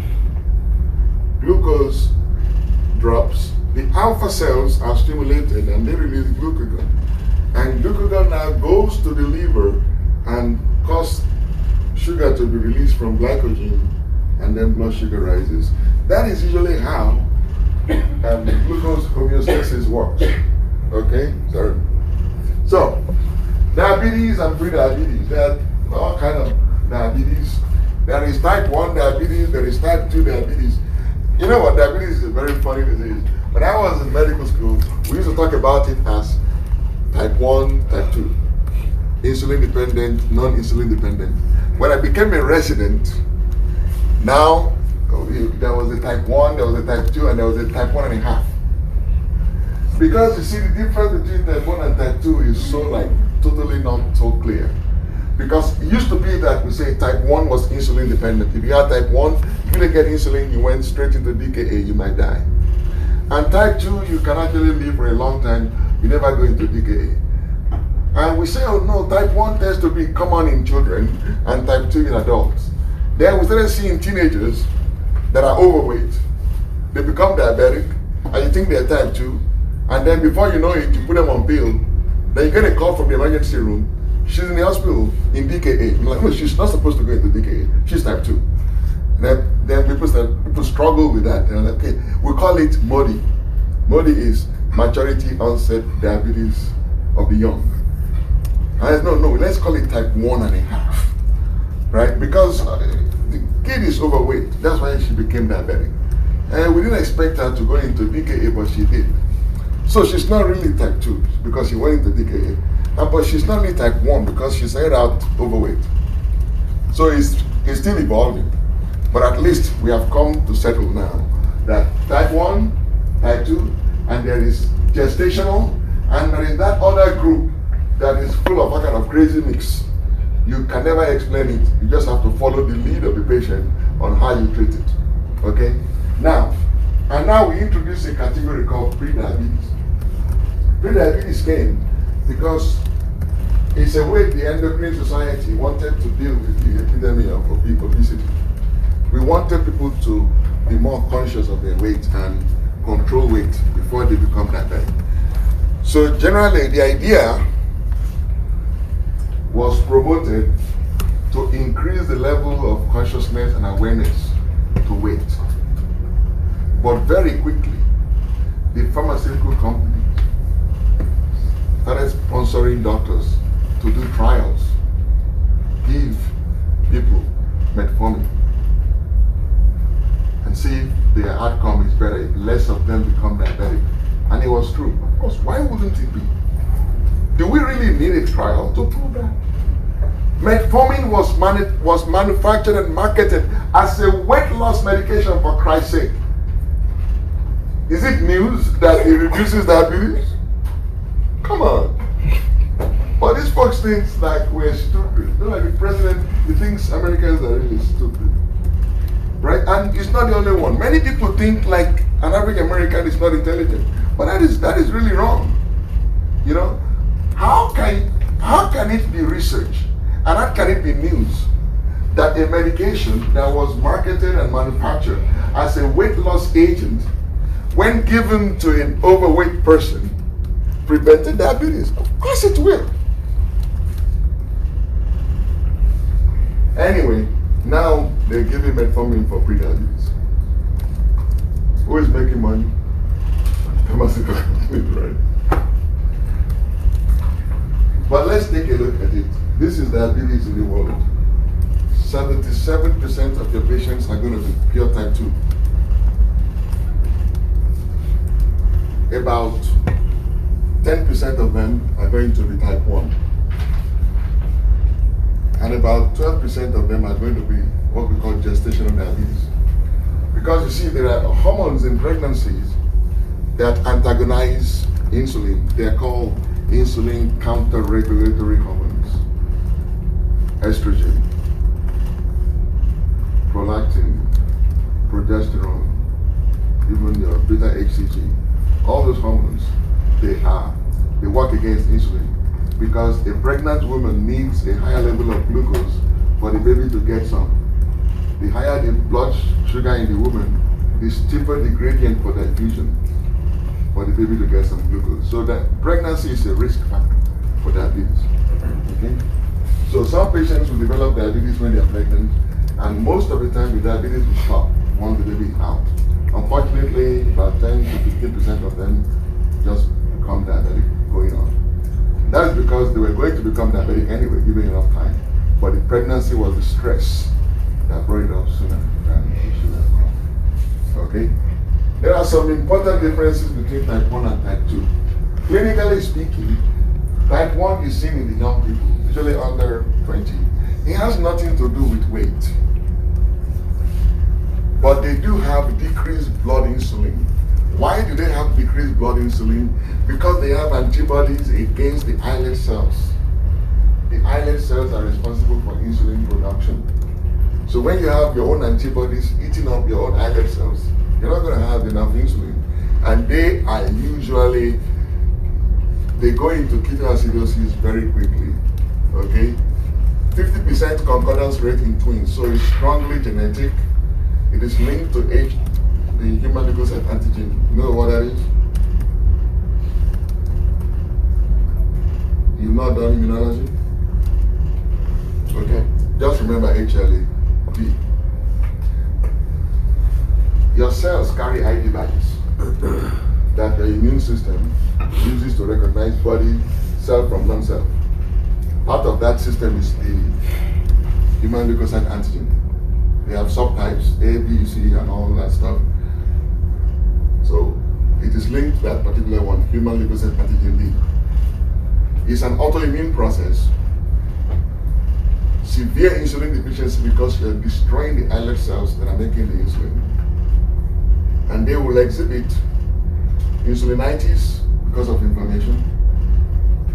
glucose drops. The alpha cells are stimulated and they release glucagon. And glucagon now goes to the liver and causes sugar to be released from glycogen, and then blood sugar rises. That is usually how glucose homeostasis works. Okay? Sorry. So, diabetes and pre-diabetes. There are all kinds of diabetes. There is type 1 diabetes, there is type 2 diabetes. You know what? Diabetes is a very funny disease. When I was in medical school, we used to talk about it as type 1, type 2. Insulin dependent, non-insulin dependent. When I became a resident, now there was a type 1, there was a type 2, and there was a type 1.5. Because you see, the difference between type 1 and type 2 is so totally not so clear. Because it used to be that we say type 1 was insulin dependent. If you had type 1, if you didn't get insulin, you went straight into DKA, you might die. And type 2, you can actually live for a long time, you never go into DKA. And we say, oh no, type 1 tends to be common in children and type 2 in adults. Then we started seeing teenagers that are overweight. They become diabetic, and you think they're type 2. And then before you know it, you put them on pill. Then you get a call from the emergency room. She's in the hospital in DKA. I'm like, no, she's not supposed to go into DKA. She's type 2. Then people struggle with that. They're like, okay, we call it MODI. MODI is maturity onset diabetes of the young. And no, let's call it type 1.5. Right? Because the kid is overweight. That's why she became diabetic. And we didn't expect her to go into DKA, but she did. So she's not really type 2 because she went into DKA. But she's not really type 1 because she started out overweight. So it's still evolving. But at least we have come to settle now that type 1, type 2, and there is gestational, and there is that other group that is full of a kind of crazy mix. You can never explain it. You just have to follow the lead of the patient on how you treat it. Okay? Now we introduce a category called pre-diabetes. Pre-diabetes came because it's a way the endocrine society wanted to deal with the epidemic of obesity. We wanted people to be more conscious of their weight and control weight before they become diabetic. So generally the idea was promoted to increase the level of consciousness and awareness to weight. But very quickly, the pharmaceutical companies started sponsoring doctors to do trials, give people metformin, and see if their outcome is better, if less of them become diabetic. And it was true. Of course, why wouldn't it be? Do we really need a trial to prove that? Metformin was manufactured and marketed as a weight loss medication, for Christ's sake. Is it news that it reduces diabetes? Come on. But these folks think like we're stupid. They're like the president, he thinks Americans are really stupid. Right? And it's not the only one. Many people think like an African American is not intelligent. But that is really wrong. You know? How can it be research and how can it be news that a medication that was marketed and manufactured as a weight loss agent, when given to an overweight person, prevented diabetes? Of course it will. Anyway, now they're giving metformin for pre-diabetes. Who is making money? Pharmaceutical companies, right? But let's take a look at it. This is diabetes in the world. 77% of your patients are going to be pure type 2. About 10% of them are going to be type 1. And about 12% of them are going to be what we call gestational diabetes. Because you see, there are hormones in pregnancies that antagonize insulin. They're called insulin counter-regulatory hormones. Estrogen, prolactin, progesterone, even your beta-HCG. All those hormones, they work against insulin because a pregnant woman needs a higher level of glucose for the baby to get some. The higher the blood sugar in the woman, the steeper the gradient for diffusion for the baby to get some glucose. So that pregnancy is a risk factor for diabetes. Okay? So some patients will develop diabetes when they are pregnant, and most of the time the diabetes will stop once the baby is out. Unfortunately, about 10 to 15% of them just become diabetic going on. That is because they were going to become diabetic anyway, given enough time. But the pregnancy was the stress that brought it up sooner than it should have come. Okay? There are some important differences between type 1 and type 2. Clinically speaking, type 1 is seen in the young people, usually under 20. It has nothing to do with weight. But they do have decreased blood insulin. Why do they have decreased blood insulin? Because they have antibodies against the islet cells. The islet cells are responsible for insulin production. So when you have your own antibodies eating up your own islet cells, you're not going to have enough insulin. And they are usually, they go into ketoacidosis very quickly. Okay? 50% concordance rate in twins, so it's strongly genetic. It is linked to the human leukocyte antigen. You know what that is? You've not done immunology? Okay. Just remember HLA-B. Your cells carry ID badges that the immune system uses to recognize body cell from non-cell. Part of that system is the human leukocyte antigen. They have subtypes, A, B, C, and all that stuff. So it is linked to that particular one, human leukocyte antigen B. It's an autoimmune process. Severe insulin deficiency because you're destroying the islet cells that are making the insulin. And they will exhibit insulinitis because of inflammation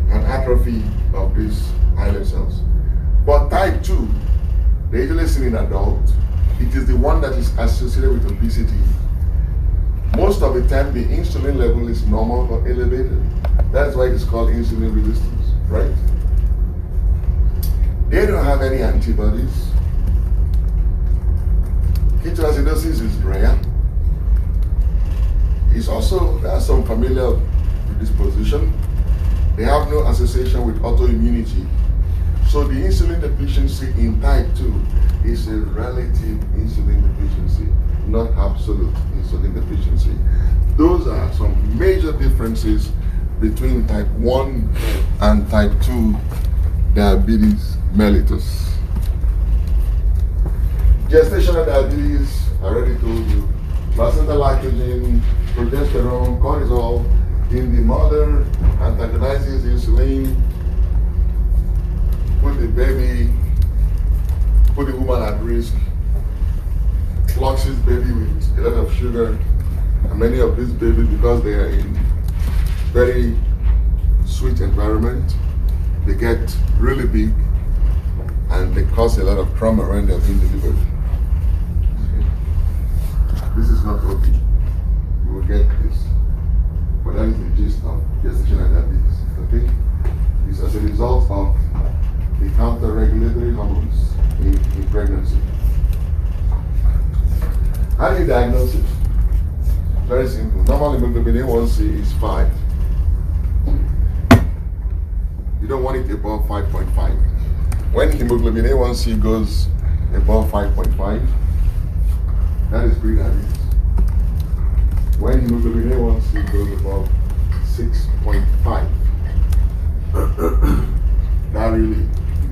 and atrophy of these islet cells. But type 2, they're usually seen in adults. It is the one that is associated with obesity. Most of the time, the insulin level is normal or elevated. That's why it is called insulin resistance, right? They don't have any antibodies. Ketoacidosis is rare. It's also, there are some familial predisposition. They have no association with autoimmunity. So the insulin deficiency in type 2 is a relative insulin deficiency, not absolute insulin deficiency. Those are some major differences between type 1 and type 2 diabetes mellitus. Gestational diabetes, I already told you, placenta lactogen, progesterone, cortisol in the mother antagonizes insulin, put the woman at risk, fluxes baby with a lot of sugar, and many of these babies, because they are in very sweet environment, they get really big and they cause a lot of trauma when they're being delivered. This is not OP. You will get this. But that is the gist of gestational diabetes. Okay? It's as a result of the counter-regulatory hormones in pregnancy. How do you diagnose it? Very simple. Normal hemoglobin A1C is 5. You don't want it above 5.5. When hemoglobin A1C goes above 5.5, that is pre-diabetes. When hemoglobin A1C goes above 6.5, that really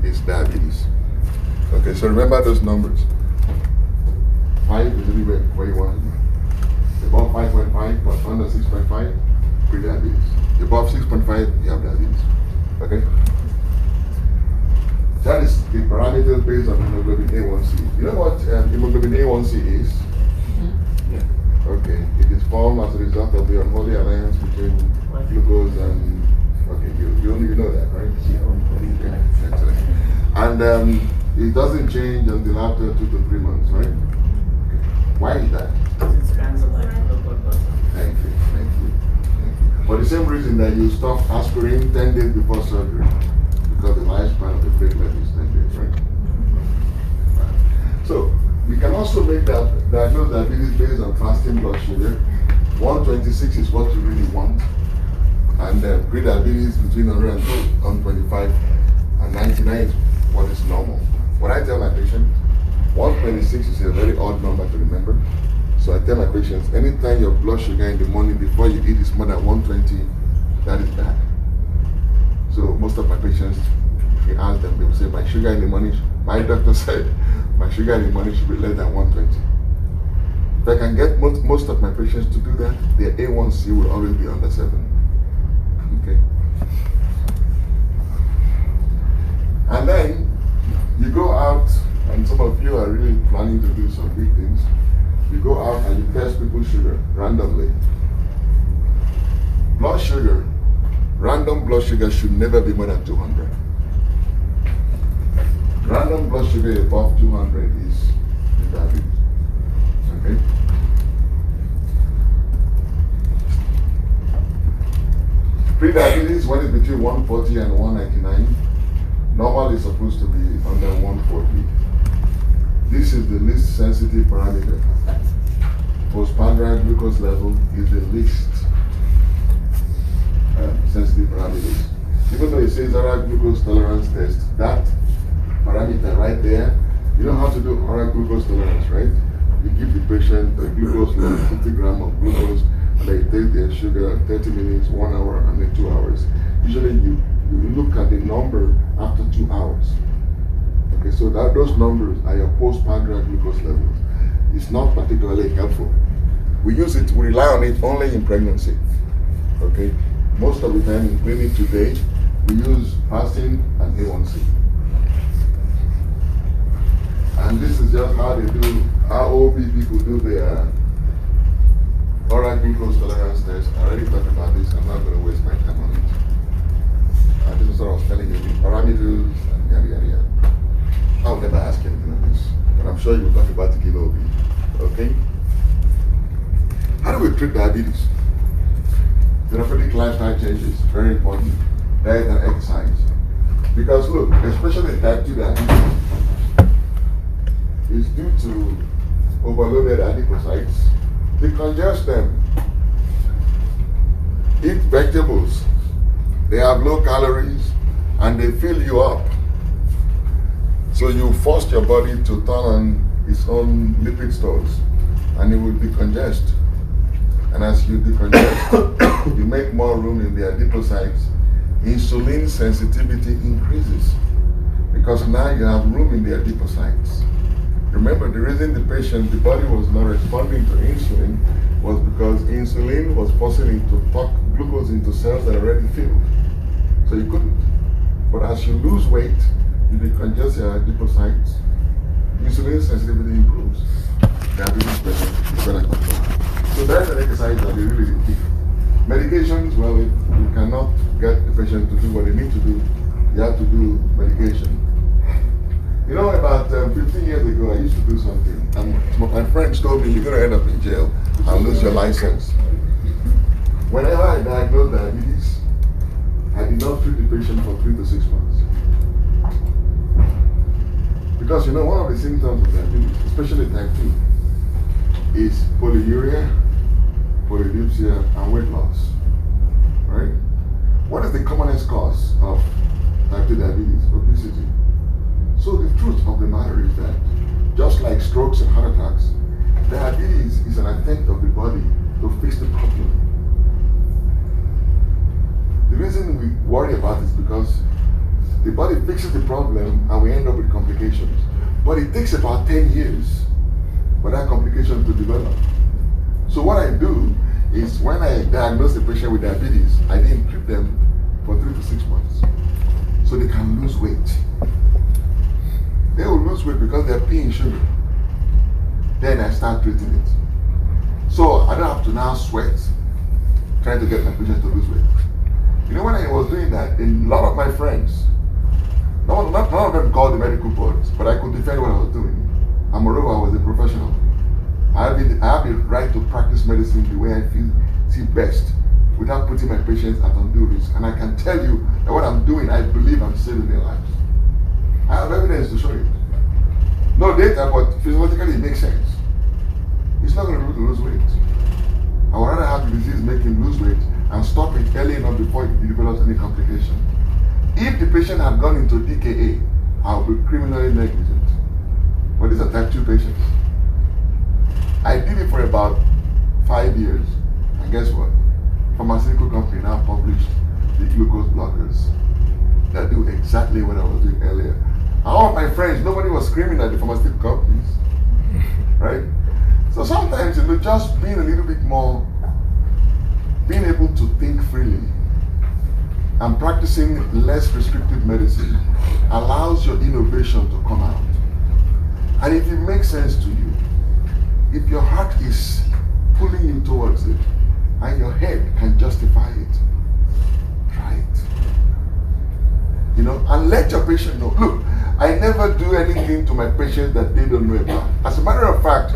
is diabetes. Okay, so remember those numbers. 5 is really where you want to be. Above 5.5, but under 6.5, pre-diabetes. Above 6.5, you have diabetes. Okay? That is the parameters based on hemoglobin A1C. You know what hemoglobin A1C is? Yeah. Okay. It is formed as a result of the unholy alliance between glucose and. Okay, you know that, right? Yeah. Excellent. And it doesn't change until after 2 to 3 months, right? Okay. Why is that? It spans the life of the blood vessel. Thank you. For the same reason that you stop aspirin 10 days before surgery, because the lifespan of the platelet is 10 days, right? So we can also make that diagnose diabetes based on fasting blood sugar. 126 is what you really want, and pre-diabetes between 125 and 99 is what is normal. When I tell my patient, 126 is a very odd number to remember. So I tell my patients, anytime your blood sugar in the morning before you eat is more than 120, that is bad. So most of my patients, if you ask them, they will say, my sugar in the morning, my doctor said, my sugar in the morning should be less than 120. If I can get most of my patients to do that, their A1C will always be under 7. Okay. And then you go out, and some of you are really planning to do some big things. You go out and you test people's sugar randomly. Blood sugar, random blood sugar should never be more than 200. Random blood sugar above 200 is diabetes. Okay? Pre-diabetes, when it's between 140 and 199, normal is supposed to be under 140. This is the least sensitive parameter. Postprandial glucose level is the least sensitive parameters. Even though it says oral glucose tolerance test, that parameter right there, you don't have to do oral glucose tolerance, right? You give the patient a glucose level, 50 grams of glucose, and they take their sugar 30 minutes, 1 hour, and then 2 hours. Usually you look at the number after 2 hours. Okay, so those numbers are your postprandial glucose levels. It's not particularly helpful. We rely on it only in pregnancy. Okay, most of the time in clinic today, we use fasting and A1C. And this is just how OB people do their oral glucose tolerance test. I already talked about this. I'm not going to waste my time on it. This is what I was telling you, the parameters and yada yada yada. I'll never ask anything on this, but I'm sure you'll talk about the kilo OB. Okay? How do we treat diabetes? Therapeutic lifestyle changes, very important. Diet and exercise. Because look, especially type 2 diabetes, is due to overloaded adipocytes. Decongest them. Eat vegetables. They have low calories and they fill you up. So you force your body to turn on its own lipid stores, and it will decongest. And as you decongest, you make more room in the adipocytes. Insulin sensitivity increases because now you have room in the adipocytes. Remember, the reason the body was not responding to insulin was because insulin was forcing it to pump glucose into cells that are already filled. So you couldn't. But as you lose weight, you decongest your adipocytes, insulin sensitivity improves. Diabetes is better controlled. So that's an exercise that we really need. Medications, well, if you cannot get the patient to do what they need to do, you have to do medication. You know, about 15 years ago, I used to do something. And my friends told me, you're going to end up in jail and lose your license. Whenever I diagnosed diabetes, I did not treat the patient for 3 to 6 months. Because, you know, one of the symptoms of diabetes, especially type 2, is polyuria, polydipsia, and weight loss. Right? What is the commonest cause of type 2 diabetes? Obesity. So the truth of the matter is that, just like strokes and heart attacks, diabetes is an attempt of the body to fix the problem. The reason we worry about it is because the body fixes the problem and we end up with complications. But it takes about 10 years for that complication to develop. So what I do is when I diagnose the patient with diabetes, I then treat them for 3 to 6 months so they can lose weight. They will lose weight because they're peeing sugar. Then I start treating it. So I don't have to now sweat trying to get my patient to lose weight. You know, when I was doing that, a lot of my friends, none of them called the medical boards, but I could defend what I was doing. And moreover, I was a professional. I have the right to practice medicine the way I see best without putting my patients at undue risk. And I can tell you that what I'm doing, I believe I'm saving their lives. I have evidence to show you. No data, but physiologically it makes sense. He's not going to be able to lose weight. I would rather have the disease make him lose weight and stop it early enough before he develops any complication. If the patient had gone into DKA, I would be criminally negligent. But these are type 2 patients. I did it for about 5 years. And guess what? Pharmaceutical company now published the glucose blockers that do exactly what I was doing earlier. All of my friends, nobody was screaming at the pharmaceutical companies. Right? So sometimes, you know, just being a little bit more, being able to think freely and practicing less restrictive medicine allows your innovation to come out. And if it makes sense to you, if your heart is pulling you towards it and your head can justify it, try it. You know, and let your patient know. Look, I never do anything to my patients that they don't know about. As a matter of fact,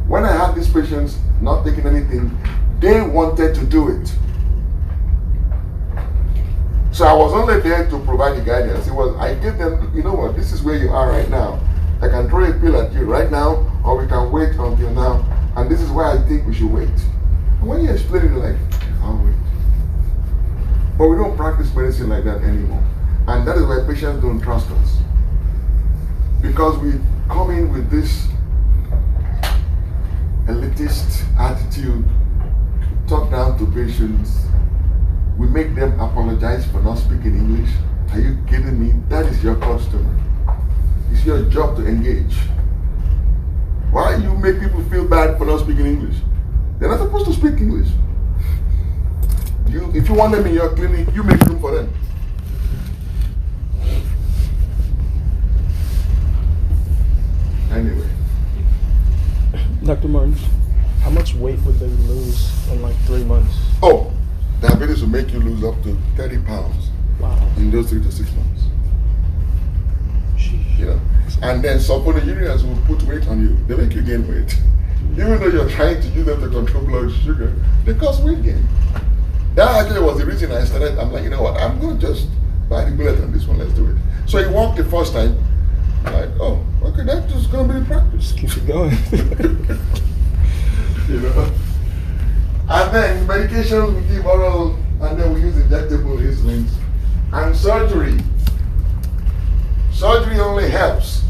when I had these patients not taking anything, they wanted to do it. So I was only there to provide the guidance. I gave them, you know what, this is where you are right now. I can throw a pill at you right now, or we can wait until now, and this is why I think we should wait. And when you explain it, you're like, I'll wait. But we don't practice medicine like that anymore. And that is why patients don't trust us. Because we come in with this elitist attitude, talk down to patients, we make them apologize for not speaking English. Are you kidding me? That is your customer. It's your job to engage. Why you make people feel bad for not speaking English? They're not supposed to speak English. If you want them in your clinic, you make room for them. Anyway. Dr. Martins, how much weight would they lose in like 3 months? Oh, diabetes will make you lose up to 30 pounds in those 3 to 6 months. You know? And then sulfonylureas will put weight on you. They make you gain weight. Even though you're trying to use them to control blood sugar, they cause weight gain. That actually was the reason I started. I'm like, you know what, I'm going to just buy the bullet on this one, let's do it. So it worked the first time. I'm like, oh, okay, that's just going to be practice. Keep it going. You know? And then medications, we give oral, and then we use injectable insulins. And surgery. Surgery only helps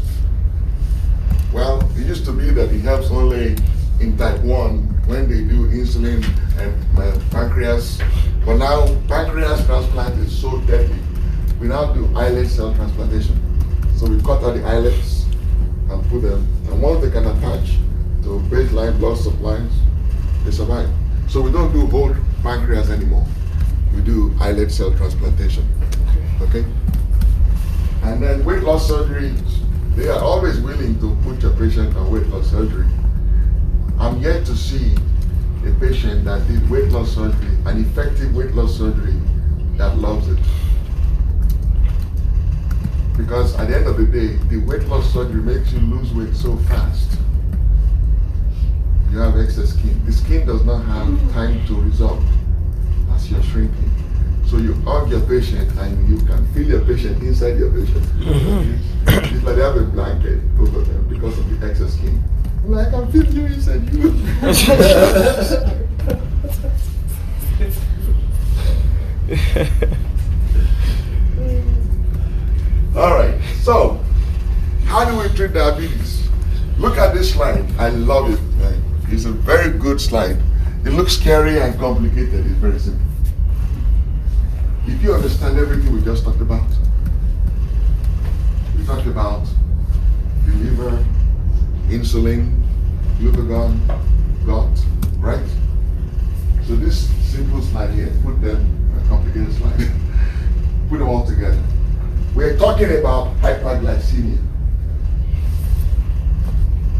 Well, it used to be that it helps only in type 1 when they do insulin and pancreas. But now pancreas transplant is so deadly. We now do islet cell transplantation. So we cut out the islets and put them, and once they can attach to baseline blood supplies, they survive. So we don't do whole pancreas anymore. We do islet cell transplantation. Okay? And then weight loss surgery, they are always willing to put your patient on weight loss surgery. I'm yet to see a patient that did weight loss surgery, an effective weight loss surgery, that loves it. Because at the end of the day, the weight loss surgery makes you lose weight so fast. You have excess skin. The skin does not have time to resolve as you're shrinking. So you hug your patient and you can feel your patient inside your patient. It's like they have a blanket over them because of the excess skin. Like, I can feel you inside you. All right, so how do we treat diabetes? Look at this slide. I love it. Right? It's a very good slide. It looks scary and complicated. It's very simple. If you understand everything we just talked about, we talked about the liver, insulin, glucagon, gut, right? So this simple slide here, put them, a complicated slide, put them all together. We're talking about hyperglycemia.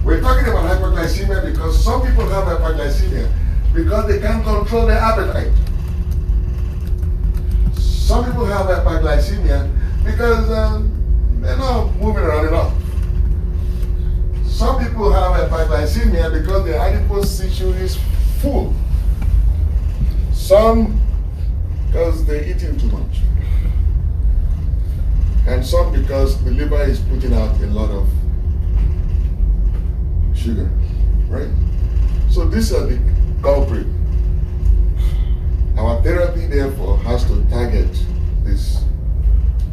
We're talking about hyperglycemia because some people have hyperglycemia because they can't control their appetite. Some people have hyperglycemia because they're not moving around enough. Some people have hyperglycemia because their adipose tissue is full. Some because they're eating too much. And some because the liver is putting out a lot of sugar, right? So these are the culprit. Our therapy, therefore, has to target these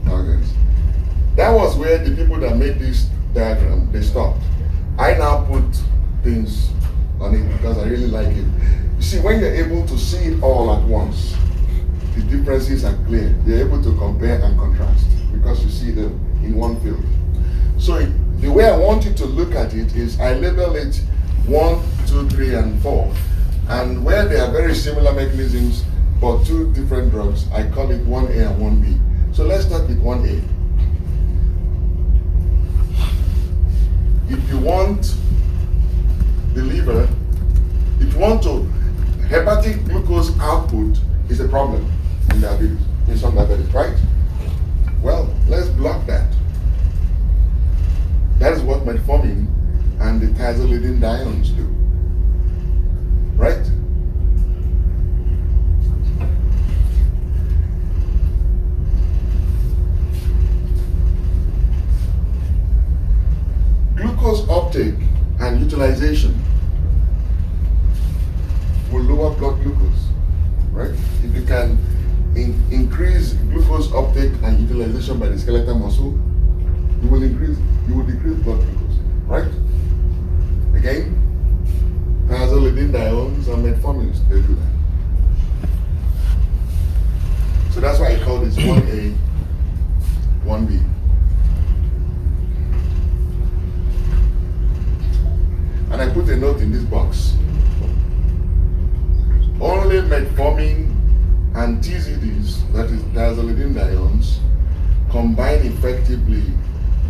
organs. That was where the people that made this diagram, they stopped. I now put things on it because I really like it. You see, when you're able to see it all at once, the differences are clear. You're able to compare and contrast because you see them in one field. So the way I want you to look at it is I label it 1, 2, 3, and 4. And where there are very similar mechanisms but two different drugs, I call it 1A and 1B. So let's start with 1A. If you want the liver, if you want to, hepatic glucose output is a problem in diabetes, in some diabetes, right? Well, let's block that. That is what metformin and the thiazolidinediones do, right? Glucose uptake and utilization will lower blood glucose, right? If you can increase glucose uptake and utilization by the skeletal muscle, you will decrease blood glucose, right? Again, thiazolidinediones and metformins, they do that. So that's why I call this 1A, 1B. And I put a note in this box. Only metformin and TZDs, that is thiazolidinediones, combine effectively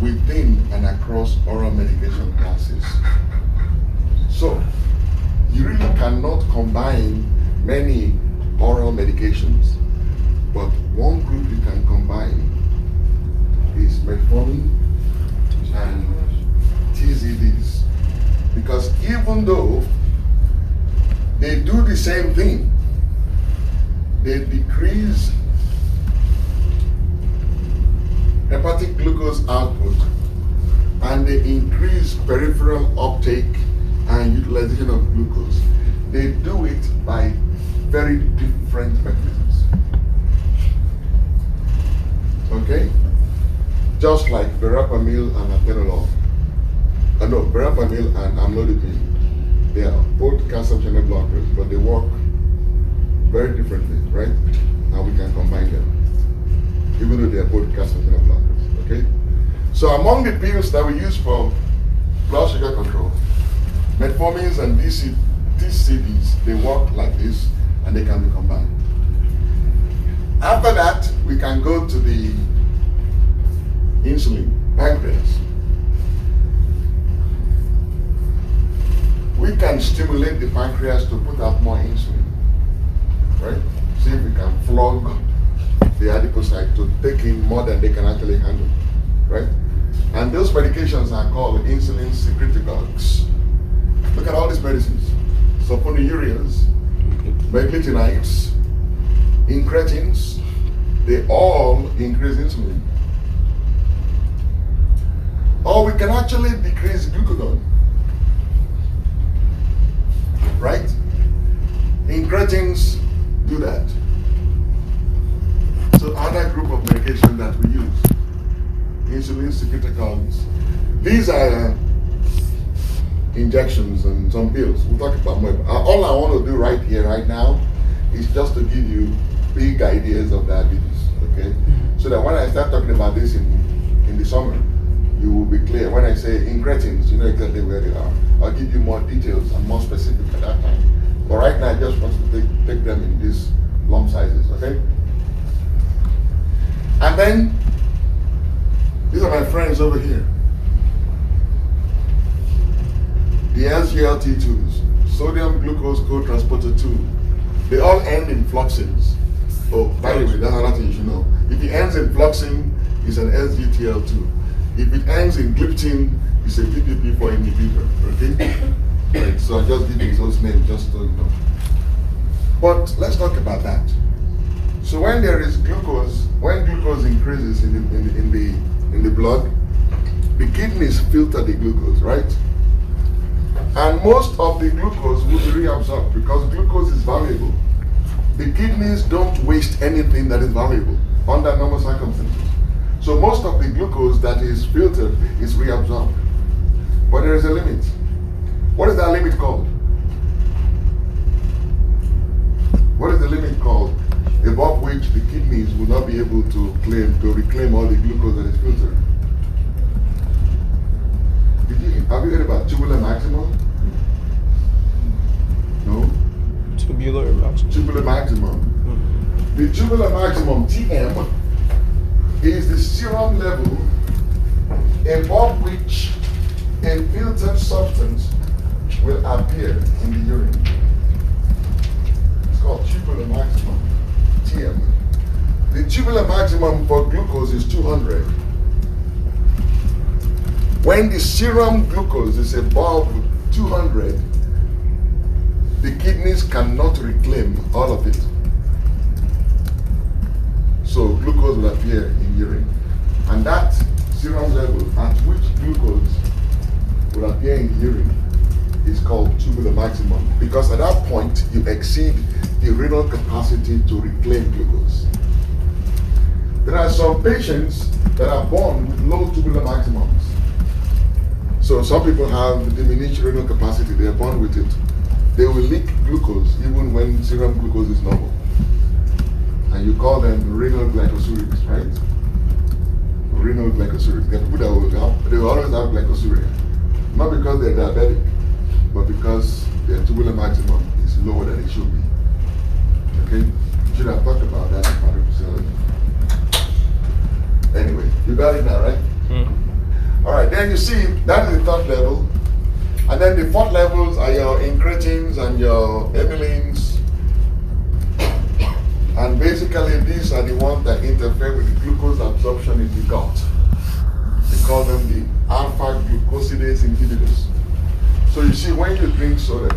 within and across oral medication classes. So, you really cannot combine many oral medications, but one group you can combine is metformin and TZDs. Because even though they do the same thing, they decrease hepatic glucose output and they increase peripheral uptake and utilization of glucose. They do it by very different mechanisms. Okay? Just like verapamil and atenolol. No, verapamil and amlodipine. They are both calcium channel blockers, but they work very differently, right? And we can combine them, even though they are both calcium channel blockers. Okay. So among the pills that we use for blood sugar control, metformins and TCDs, they work like this, and they can be combined. After that, we can go to the insulin, pancreas. We can stimulate the pancreas to put out more insulin, right? See if we can flog the adipocyte to take in more than they can actually handle, right? And those medications are called insulin secretagogues. Look at all these medicines: sulfonylureas, meglitinides, incretins. They all increase insulin. Or we can actually decrease glucagon, right? Incretins do that. So other group of medication that we use, insulin secretagogues. These are injections and some pills. We'll talk about more. All I want to do right here, right now, is just to give you big ideas of diabetes, okay? So that when I start talking about this in the summer, you will be clear. When I say incretins, you know exactly where they are. I'll give you more details and more specific at that time. But right now, I just want to take them in these lump sizes, okay? And then, these are my friends over here. The SGLT2s, sodium glucose co-transporter 2. They all end in fluoxins. Oh, by the way, that's another thing you should know. If it ends in fluoxin, it's an SGTL2. If it ends in gliptin, it's a DPP4 inhibitor, okay? Right, so I just give you those names just so you know. But let's talk about that. So when there is glucose, when glucose increases in the blood, the kidneys filter the glucose, right? And most of the glucose will be reabsorbed because glucose is valuable. The kidneys don't waste anything that is valuable under normal circumstances. So most of the glucose that is filtered is reabsorbed. But there is a limit. What is that limit called? What is the limit called? Above which the kidneys will not be able to reclaim all the glucose that is filtered. Have you heard about tubular maximum? No? Tubular maximum. Tubular maximum. The tubular maximum, TM, is the serum level above which a filtered substance will appear in the urine. It's called tubular maximum, TM. The tubular maximum for glucose is 200. When the serum glucose is above 200, the kidneys cannot reclaim all of it. So glucose will appear in urine. And that serum level at which glucose will appear in urine is called tubular maximum, because at that point you exceed the renal capacity to reclaim glucose. There are some patients that are born with low tubular maximums. So some people have diminished renal capacity, they are born with it. They will leak glucose even when serum glucose is normal. And you call them renal glycosurics, right? Renal glycosurics. There are people that they will always have glycosuria. Not because they're diabetic, but because their tubular maximum is lower than it should be. Okay? We should have talked about that in part of physiology. Anyway, you got it now, right? All right, then you see, that is the third level. And then the fourth levels are your incretins and your amylins. And basically, these are the ones that interfere with the glucose absorption in the gut. They call them the alpha glucosidase inhibitors. So you see, when you drink soda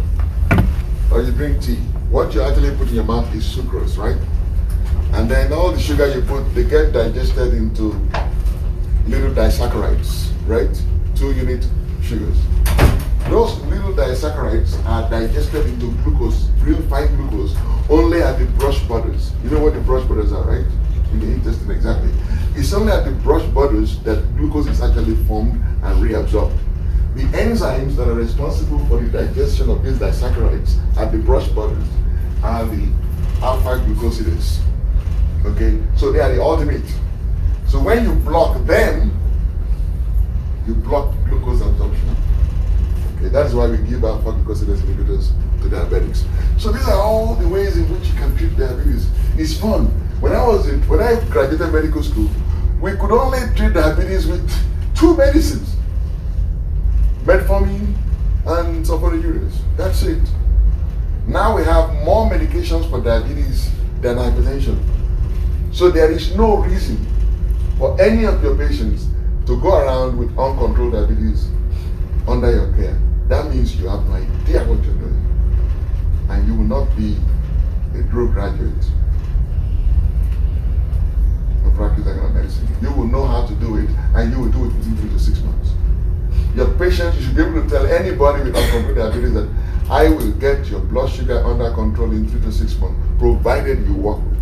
or you drink tea, what you actually put in your mouth is sucrose, right? And then all the sugar you put, they get digested into little disaccharides, right? 2-unit sugars. Those little disaccharides are digested into glucose, real fine glucose, only at the brush borders. You know what the brush borders are, right? In the intestine, exactly. It's only at the brush borders that glucose is actually formed and reabsorbed. the enzymes that are responsible for the digestion of these disaccharides at the brush borders are the alpha glucosidase. Okay, so they are the ultimate. So when you block them, you block glucose absorption. Okay, that's why we give alpha glucosidase inhibitors to diabetics. So these are all the ways in which you can treat diabetes. It's fun. When I graduated medical school, we could only treat diabetes with 2 medicines: metformin and sulfonylureas. That's it. Now we have more medications for diabetes than hypertension. So there is no reason for any of your patients to go around with uncontrolled diabetes under your care. That means you have no idea what you're doing. And you will not be a drug graduate of practical medicine. You will know how to do it, and you will do it within 3 to 6 months. Your patients, you should be able to tell anybody with uncontrolled diabetes that I will get your blood sugar under control in 3 to 6 months, provided you work with me.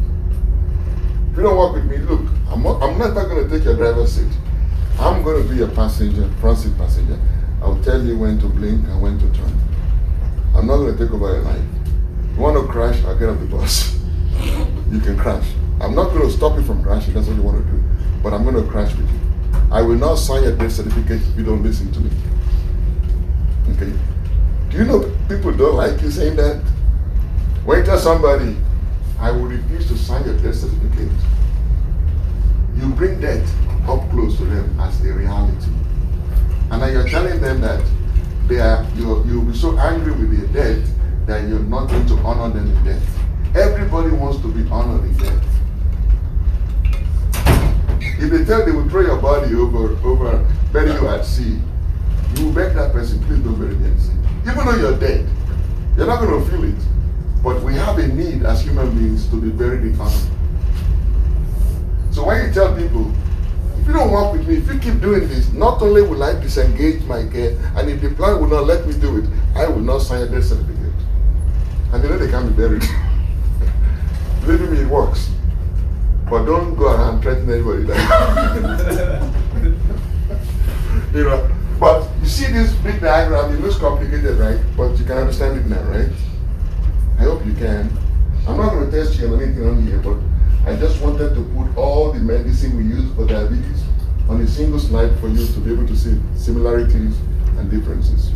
If you don't work with me, look, I'm not going to take your driver's seat. I'm going to be your passenger, front seat passenger. I'll tell you when to blink and when to turn. I'm not going to take over your life. You want to crash, I'll get off the bus. You can crash. I'm not going to stop you from crashing, that's what you want to do. But I'm going to crash with you. I will not sign your death certificate if you don't listen to me. Okay? Do you know people don't like you saying that? When you tell somebody, I will refuse to sign your death certificate, you bring death up close to them as a reality. And then you're telling them that you'll be so angry with their death that you're not going to honor them in death. Everybody wants to be honored in death. If they tell they will throw your body over, bury you at sea, you will beg that person, please don't bury me at sea. Even though you're dead, you're not going to feel it. But we have a need as human beings to be buried in honor. So when you tell people, if you don't work with me, if you keep doing this, not only will I disengage my care, and if the plan will not let me do it, I will not sign a death certificate. And they know they can't be buried. Believe me, it works. But don't go around threatening anybody that. You know, but you see this big diagram, it looks complicated, right? But you can understand it now, right? I hope you can. I'm not going to test you on anything on here, but I just wanted to put all the medicine we use for diabetes on a single slide for you to be able to see similarities and differences.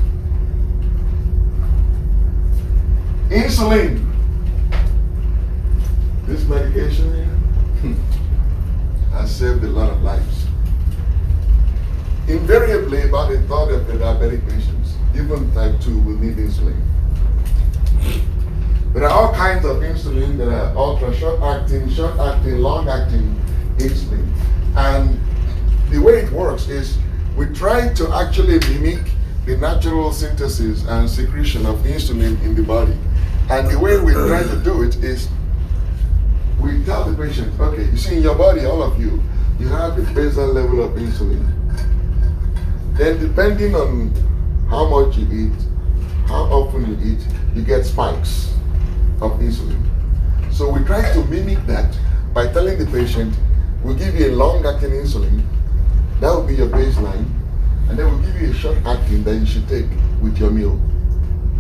Insulin. This medication here has saved a lot of lives. Invariably, about a third of the diabetic patients, even type 2, will need insulin. There are all kinds of insulin. There are ultra short-acting, long-acting insulin. And the way it works is we try to actually mimic the natural synthesis and secretion of insulin in the body. And the way we try to do it is we tell the patient, okay, you see in your body, all of you, you have a basal level of insulin. Then depending on how much you eat, how often you eat, you get spikes of insulin. So we try to mimic that by telling the patient, we'll give you a long-acting insulin, that will be your baseline, and then we'll give you a short-acting that you should take with your meal,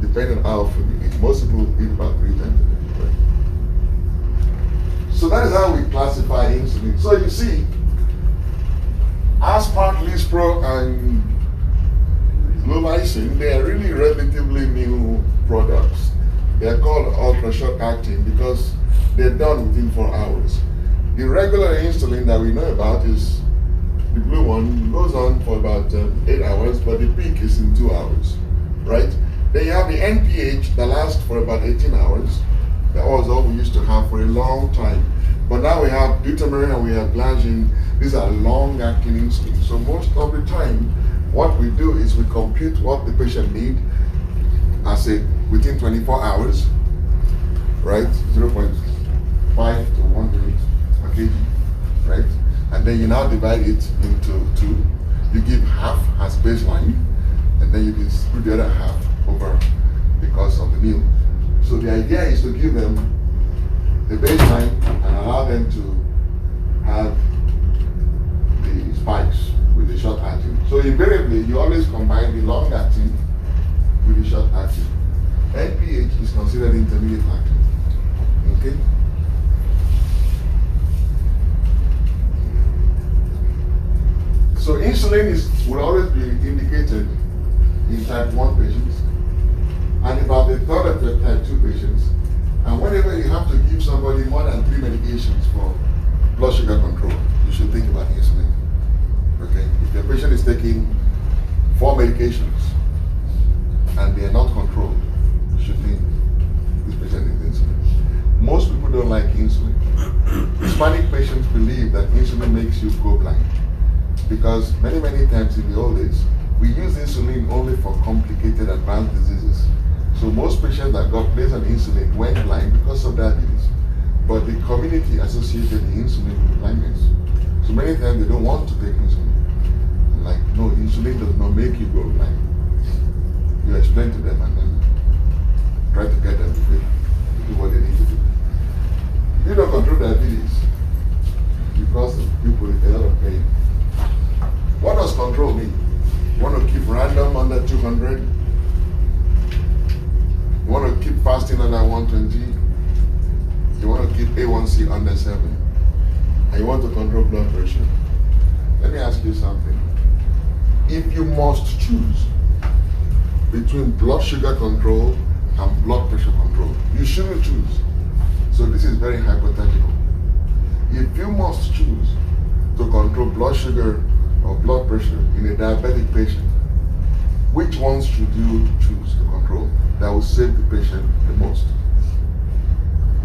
depending on how often you eat. Most people eat about 3 times a day. Right? So that is how we classify insulin. So you see, Aspart, Lispro, and Lovicin, they are really relatively new products. They are called ultra short acting because they're done within 4 hours. The regular insulin that we know about is the blue one, goes on for about 8 hours, but the peak is in 2 hours, right? Then you have the NPH that lasts for about 18 hours. That was all we used to have for a long time. But now we have Butamarin and we have Glargine. These are long-acting insulin. So most of the time, what we do is we compute what the patient needs as a within 24 hours, right? 0.5 to 1 unit per kg, right? And then you now divide it into 2. You give half as baseline, and then you distribute the other half over the course of the meal. So the idea is to give them the baseline and allow them to have the spikes with the the short acting. So invariably, you always combine the long acting with the short acting. NPH is considered intermediate acting. Okay? So insulin will always be indicated in type 1 patients and about a third of your type 2 patients. And whenever you have to give somebody more than 3 medications for blood sugar control, you should think about insulin. Okay? If your patient is taking 4 medications and they are not controlled, you should think this patient needs insulin. Most people don't like insulin. Hispanic patients believe that insulin makes you go blind because many times in the old days, we use insulin only for complicated advanced diseases. So most patients that got placed on insulin went blind because of diabetes. But the community associated the insulin with blindness. So many times they don't want to take insulin. Like, no, insulin does not make you go blind. You explain to them and then try to get them to do what they need to do. You don't control diabetes because people with a lot of pain. What does control mean? You want to keep random under 200? You want to keep fasting under 120? You want to keep A1C under 7? And you want to control blood pressure? Let me ask you something. If you must choose between blood sugar control and blood pressure control, you shouldn't choose. So this is very hypothetical. If you must choose to control blood sugar or blood pressure in a diabetic patient, which ones should you choose to control that will save the patient the most?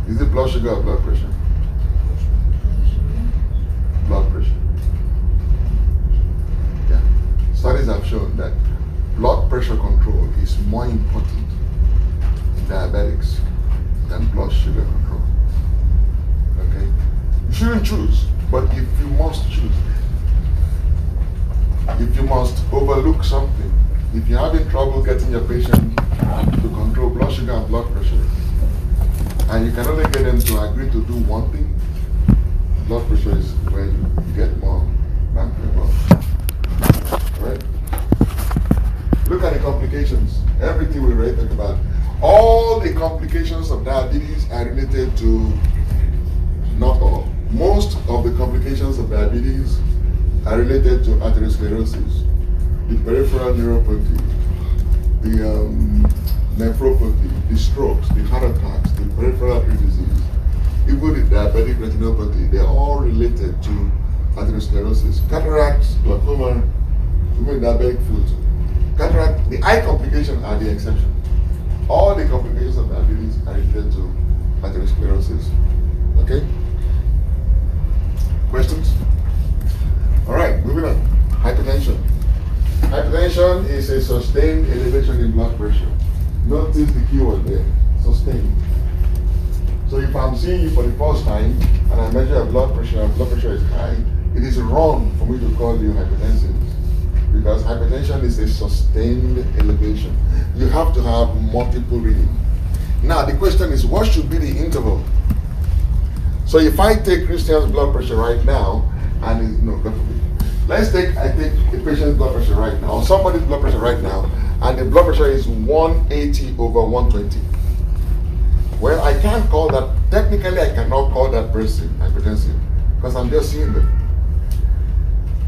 Is it blood sugar or blood pressure? Blood pressure. Yeah. Studies have shown that blood pressure control is more important in diabetics than blood sugar control. Okay? You shouldn't choose, but if you must choose, if you must overlook something, if you're having trouble getting your patient to control blood sugar and blood pressure, and you can only get them to agree to do one thing, blood pressure is where you get more bang for your buck. Right? Look at the complications. Everything we already talked about. All the complications of diabetes are related to, not all, most of the complications of diabetes are related to atherosclerosis, the peripheral neuropathy, the nephropathy, the strokes, the heart attacks, the peripheral artery disease, even the diabetic retinopathy. They're all related to atherosclerosis. Cataracts, glaucoma, even diabetic foot. Cataract, the eye complications are the exception. All the complications of diabetes are related to atherosclerosis. Okay? Questions? All right, moving on. Hypertension. Hypertension is a sustained elevation in blood pressure. Notice the keyword there, sustained. So if I'm seeing you for the first time and I measure your blood pressure and blood pressure is high, it is wrong for me to call you hypertensive because hypertension is a sustained elevation. You have to have multiple readings. Now the question is, what should be the interval? So if I take Christian's blood pressure right now, and no, God forbid. I take a patient's blood pressure right now, or somebody's blood pressure right now, and the blood pressure is 180 over 120. Well, I can't call that, technically I cannot call that person hypertensive, because I'm just seeing them.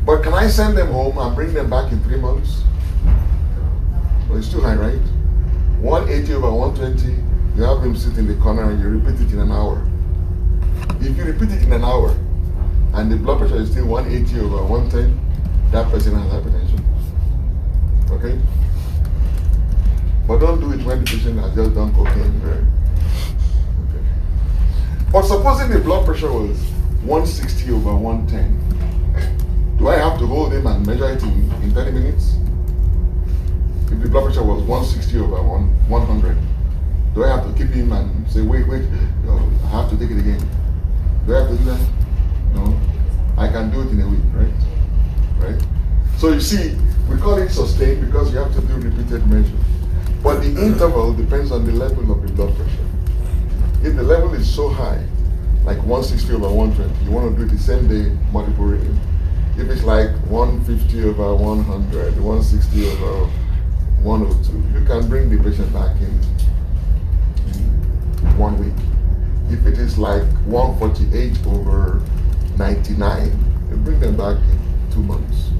But can I send them home and bring them back in 3 months? Well, it's too high, right? 180 over 120, you have him sit in the corner and you repeat it in an hour. If you repeat it in an hour, and the blood pressure is still 180 over 110, that person has hypertension. Okay? But don't do it when the patient has just done cocaine, right? Okay. But supposing the blood pressure was 160 over 110, do I have to hold him and measure it in 30 minutes? If the blood pressure was 160 over 100, do I have to keep him and say, wait, I have to take it again? Do I have to do that? No, I can do it in a week, right? So you see, we call it sustained because you have to do repeated measures. But the interval depends on the level of the blood pressure. If the level is so high, like 160 over 120, you want to do it the same day, multiple readings. If it's like 150 over 100, 160 over 102, you can bring the patient back in 1 week. If it is like 148 over 99, you bring them back in 2 months.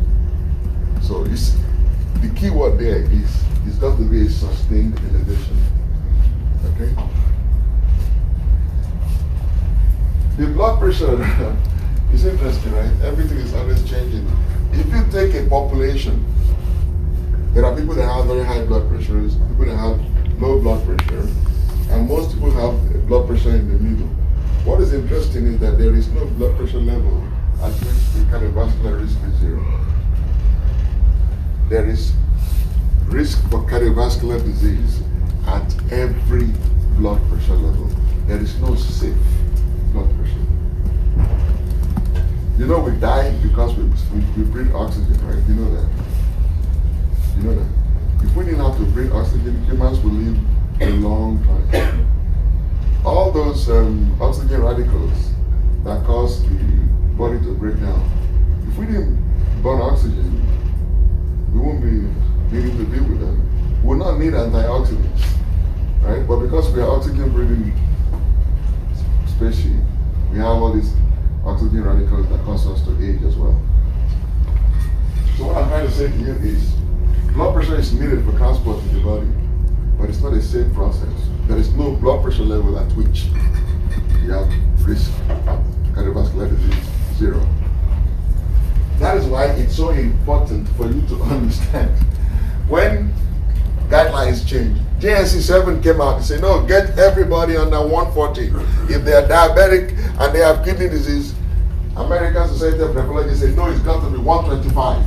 So the key word there is it's got to be a sustained elevation. Okay? The blood pressure is interesting, right? Everything is always changing. If you take a population, there are people that have very high blood pressures, people that have low blood pressure, and most people have blood pressure in the middle. What is interesting is that there is no blood pressure level at which the cardiovascular risk is 0. There is risk for cardiovascular disease at every blood pressure level. There is no safe blood pressure. You know, we die because we breathe oxygen, right? You know that. You know that. If we didn't have to breathe oxygen, humans would live a long time. All those oxygen radicals that cause the body to break down, if we didn't burn oxygen, we won't be needing to deal with them. We will not need antioxidants, right? But because we are oxygen breathing species, we have all these oxygen radicals that cause us to age as well. So what I'm trying to say to you is, blood pressure is needed for transport in the body, but it's not a safe process. There is no blood pressure level at which you have risk of cardiovascular disease 0. That is why it's so important for you to understand. When guidelines change, JNC 7 came out and said, no, get everybody under 140. If they are diabetic and they have kidney disease, American Society of Nephrology said, no, it's got to be 125.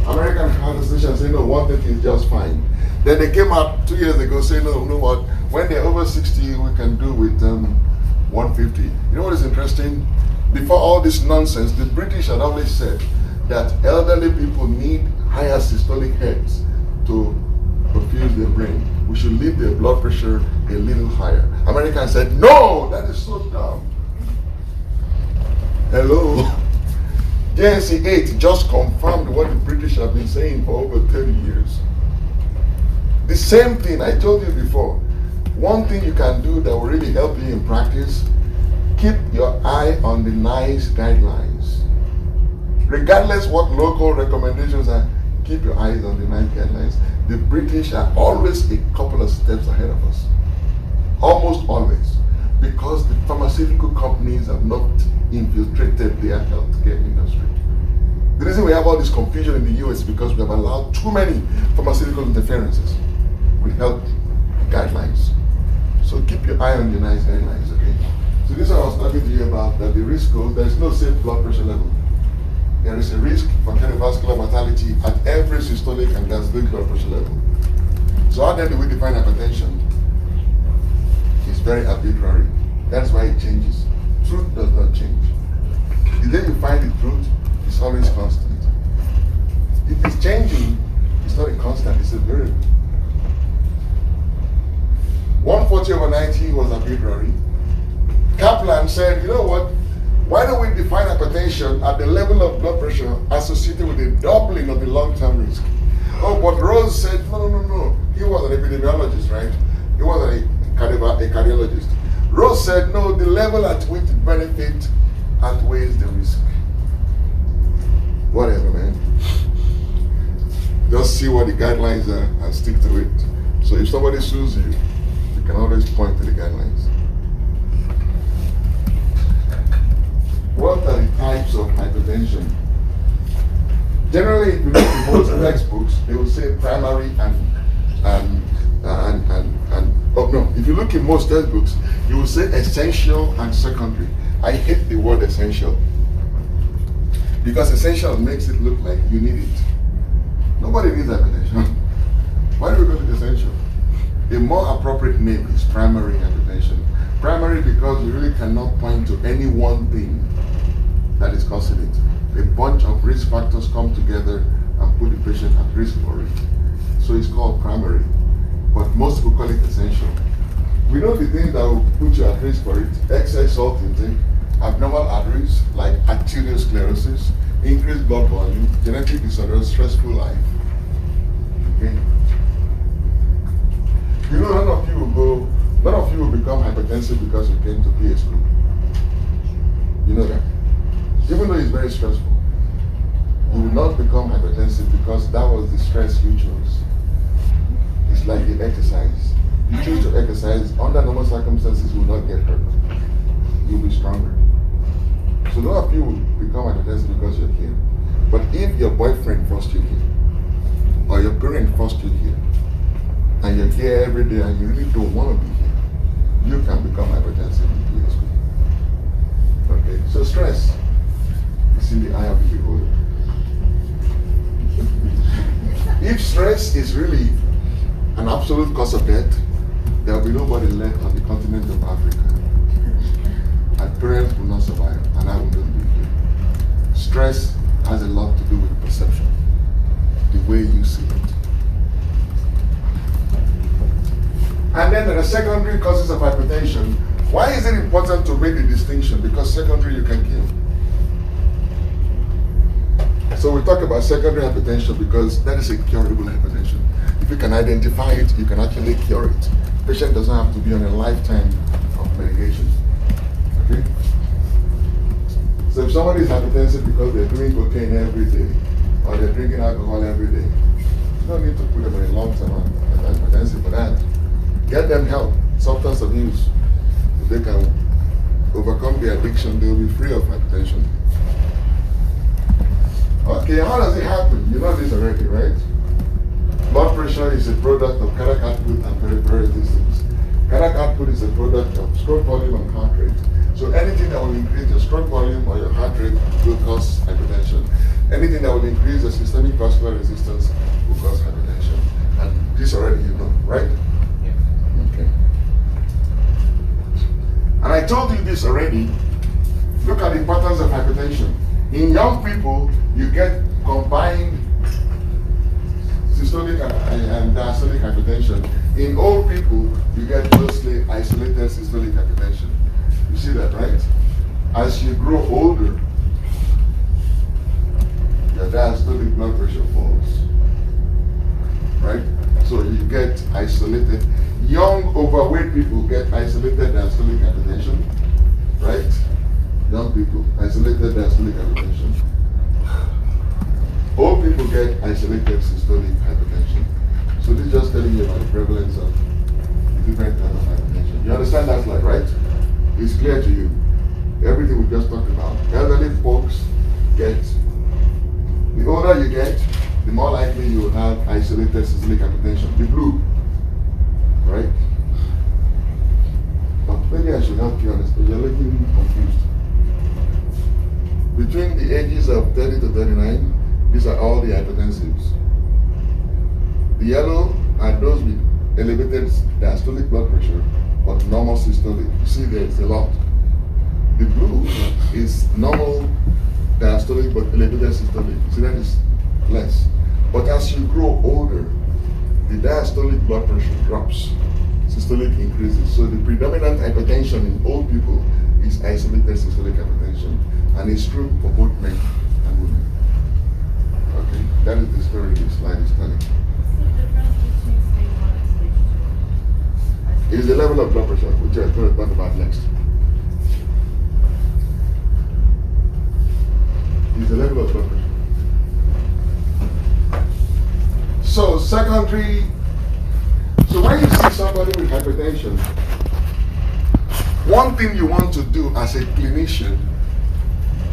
American Heart Association said, no, 130 is just fine. Then they came out 2 years ago saying, no, you know what, when they're over 60, we can do with 150. You know what is interesting? Before all this nonsense, the British had always said that elderly people need higher systolic heads to perfuse their brain. We should leave their blood pressure a little higher. Americans said, no, that is so dumb. Hello? JNC 8 just confirmed what the British have been saying for over 30 years. The same thing I told you before. One thing you can do that will really help you in practice, keep your eye on the NICE guidelines. Regardless what local recommendations are, keep your eyes on the NICE guidelines. The British are always a couple of steps ahead of us. Almost always. Because the pharmaceutical companies have not infiltrated their healthcare industry. The reason we have all this confusion in the US is because we have allowed too many pharmaceutical interferences with health guidelines. So keep your eye on the NICE guidelines, okay? So this is what I was talking to you about, that the risk goes, there is no safe blood pressure level. There is a risk for cardiovascular mortality at every systolic and diastolic blood pressure level. So how then do we define hypertension? It's very arbitrary. That's why it changes. Truth does not change. The day you find the truth, it's always constant. If it's changing, it's not a constant, it's a variable. 140 over 90 was arbitrary. Kaplan said, you know what? Why don't we define hypertension at the level of blood pressure associated with a doubling of the long-term risk? Oh, but Rose said, no. He was an epidemiologist, right? He wasn't a cardiologist. Rose said, no, the level at which the benefit outweighs the risk. Whatever, man. Just see what the guidelines are and stick to it. So if somebody sues you, you can always point to the guidelines. What are the types of hypertension? Generally, if you look at most textbooks, they will say primary if you look in most textbooks, you will say essential and secondary. I hate the word essential because essential makes it look like you need it. Nobody needs hypertension. Why do we go to essential? A more appropriate name is primary hypertension. Primary because you really cannot point to any one thing that is causing it. A bunch of risk factors come together and put the patient at risk for it. So it's called primary, but most people call it essential. We know the things that will put you at risk for it: excess salt intake, abnormal arteries like atherosclerosis, increased blood volume, genetic disorder, stressful life. Okay? You know, none of you will become hypertensive because you came to PA school. You know that? Even though it's very stressful, you will not become hypertensive because that was the stress you chose. It's like the exercise. You choose to exercise, under normal circumstances, you will not get hurt. You'll be stronger. So none of you will become hypertensive because you're here. But if your boyfriend forced you here, or your parent forced you here, and you're here every day and you really don't want to be here, you can become hypertensive in PA school. Okay, so stress is in the eye of the beholder. If stress is really an absolute cause of death, there will be nobody left on the continent of Africa. And parents will not survive, and I will not be here. Stress has a lot to do with perception, the way you see it. And then there are secondary causes of hypertension. Why is it important to make the distinction? Because secondary you can kill. So we talk about secondary hypertension because that is a curable hypertension. If you can identify it, you can actually cure it. The patient doesn't have to be on a lifetime of medication. Okay? So if somebody is hypertensive because they're doing cocaine every day, or they're drinking alcohol every day, you don't need to put them in a long-term hypertensive for that. Get them help, substance abuse. If they can overcome the addiction, they'll be free of hypertension. Okay, how does it happen? You know this already, right? Blood pressure is a product of cardiac output and peripheral resistance. Cardiac output is a product of stroke volume and heart rate. So anything that will increase your stroke volume or your heart rate will cause hypertension. Anything that will increase the systemic vascular resistance will cause hypertension. And this already you know, right? Yeah. Okay. And I told you this already. Look at the patterns of hypertension. In young people, you get combined systolic and diastolic hypertension. In old people, you get mostly isolated systolic hypertension. You see that, right? As you grow older, your diastolic blood pressure falls. Right? So you get isolated. Young, overweight people get isolated diastolic hypertension. Right? Young people, isolated diastolic hypertension. Old people get isolated systolic hypertension. So this is just telling you about the prevalence of different kinds of hypertension. You understand that slide, right? It's clear to you. Everything we just talked about. Elderly folks get, the older you get, the more likely you will have isolated systolic hypertension. The blue, right? But maybe I should help you understand. You're looking confused. Between the ages of 30 to 39, these are all the hypertensives. The yellow are those with elevated diastolic blood pressure, but normal systolic. You see there's a lot. The blue is normal diastolic, but elevated systolic. You see that is less. But as you grow older, the diastolic blood pressure drops, systolic increases. So the predominant hypertension in old people is isolated systolic hypertension. And it's true for both men and women. Okay, that is the story this slide is telling. What's the difference between stage 1 and stage 2? Is the level of blood pressure, which I'm going to talk about next. Is the level of blood pressure. So secondary, so when you see somebody with hypertension, one thing you want to do as a clinician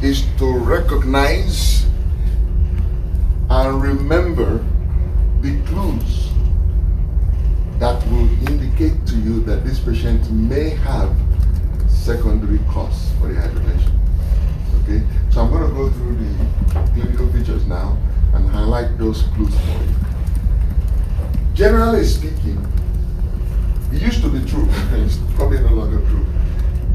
is to recognize and remember the clues that will indicate to you that this patient may have secondary cause for the hypertension. Okay, so I'm going to go through the clinical features now and highlight those clues for you. Generally speaking, it used to be true, it's probably no longer true.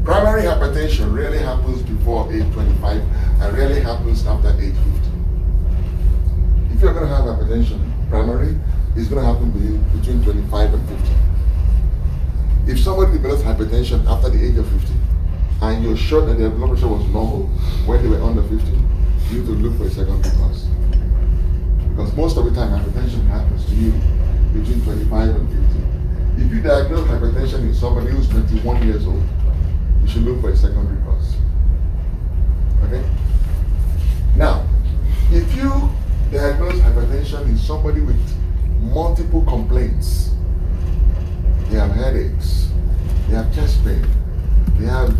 Primary hypertension rarely happens before age 25 and rarely happens after age 50. If you're going to have hypertension primary, it's going to happen between 25 and 50. If somebody develops hypertension after the age of 50 and you're sure that their blood pressure was normal when they were under 50, you need to look for a secondary cause. Because most of the time, hypertension happens to you between 25 and 50. If you diagnose hypertension in somebody who's 21 years old, you should look for a secondary cause. Okay? Now, if you diagnose hypertension in somebody with multiple complaints, they have headaches, they have chest pain, they have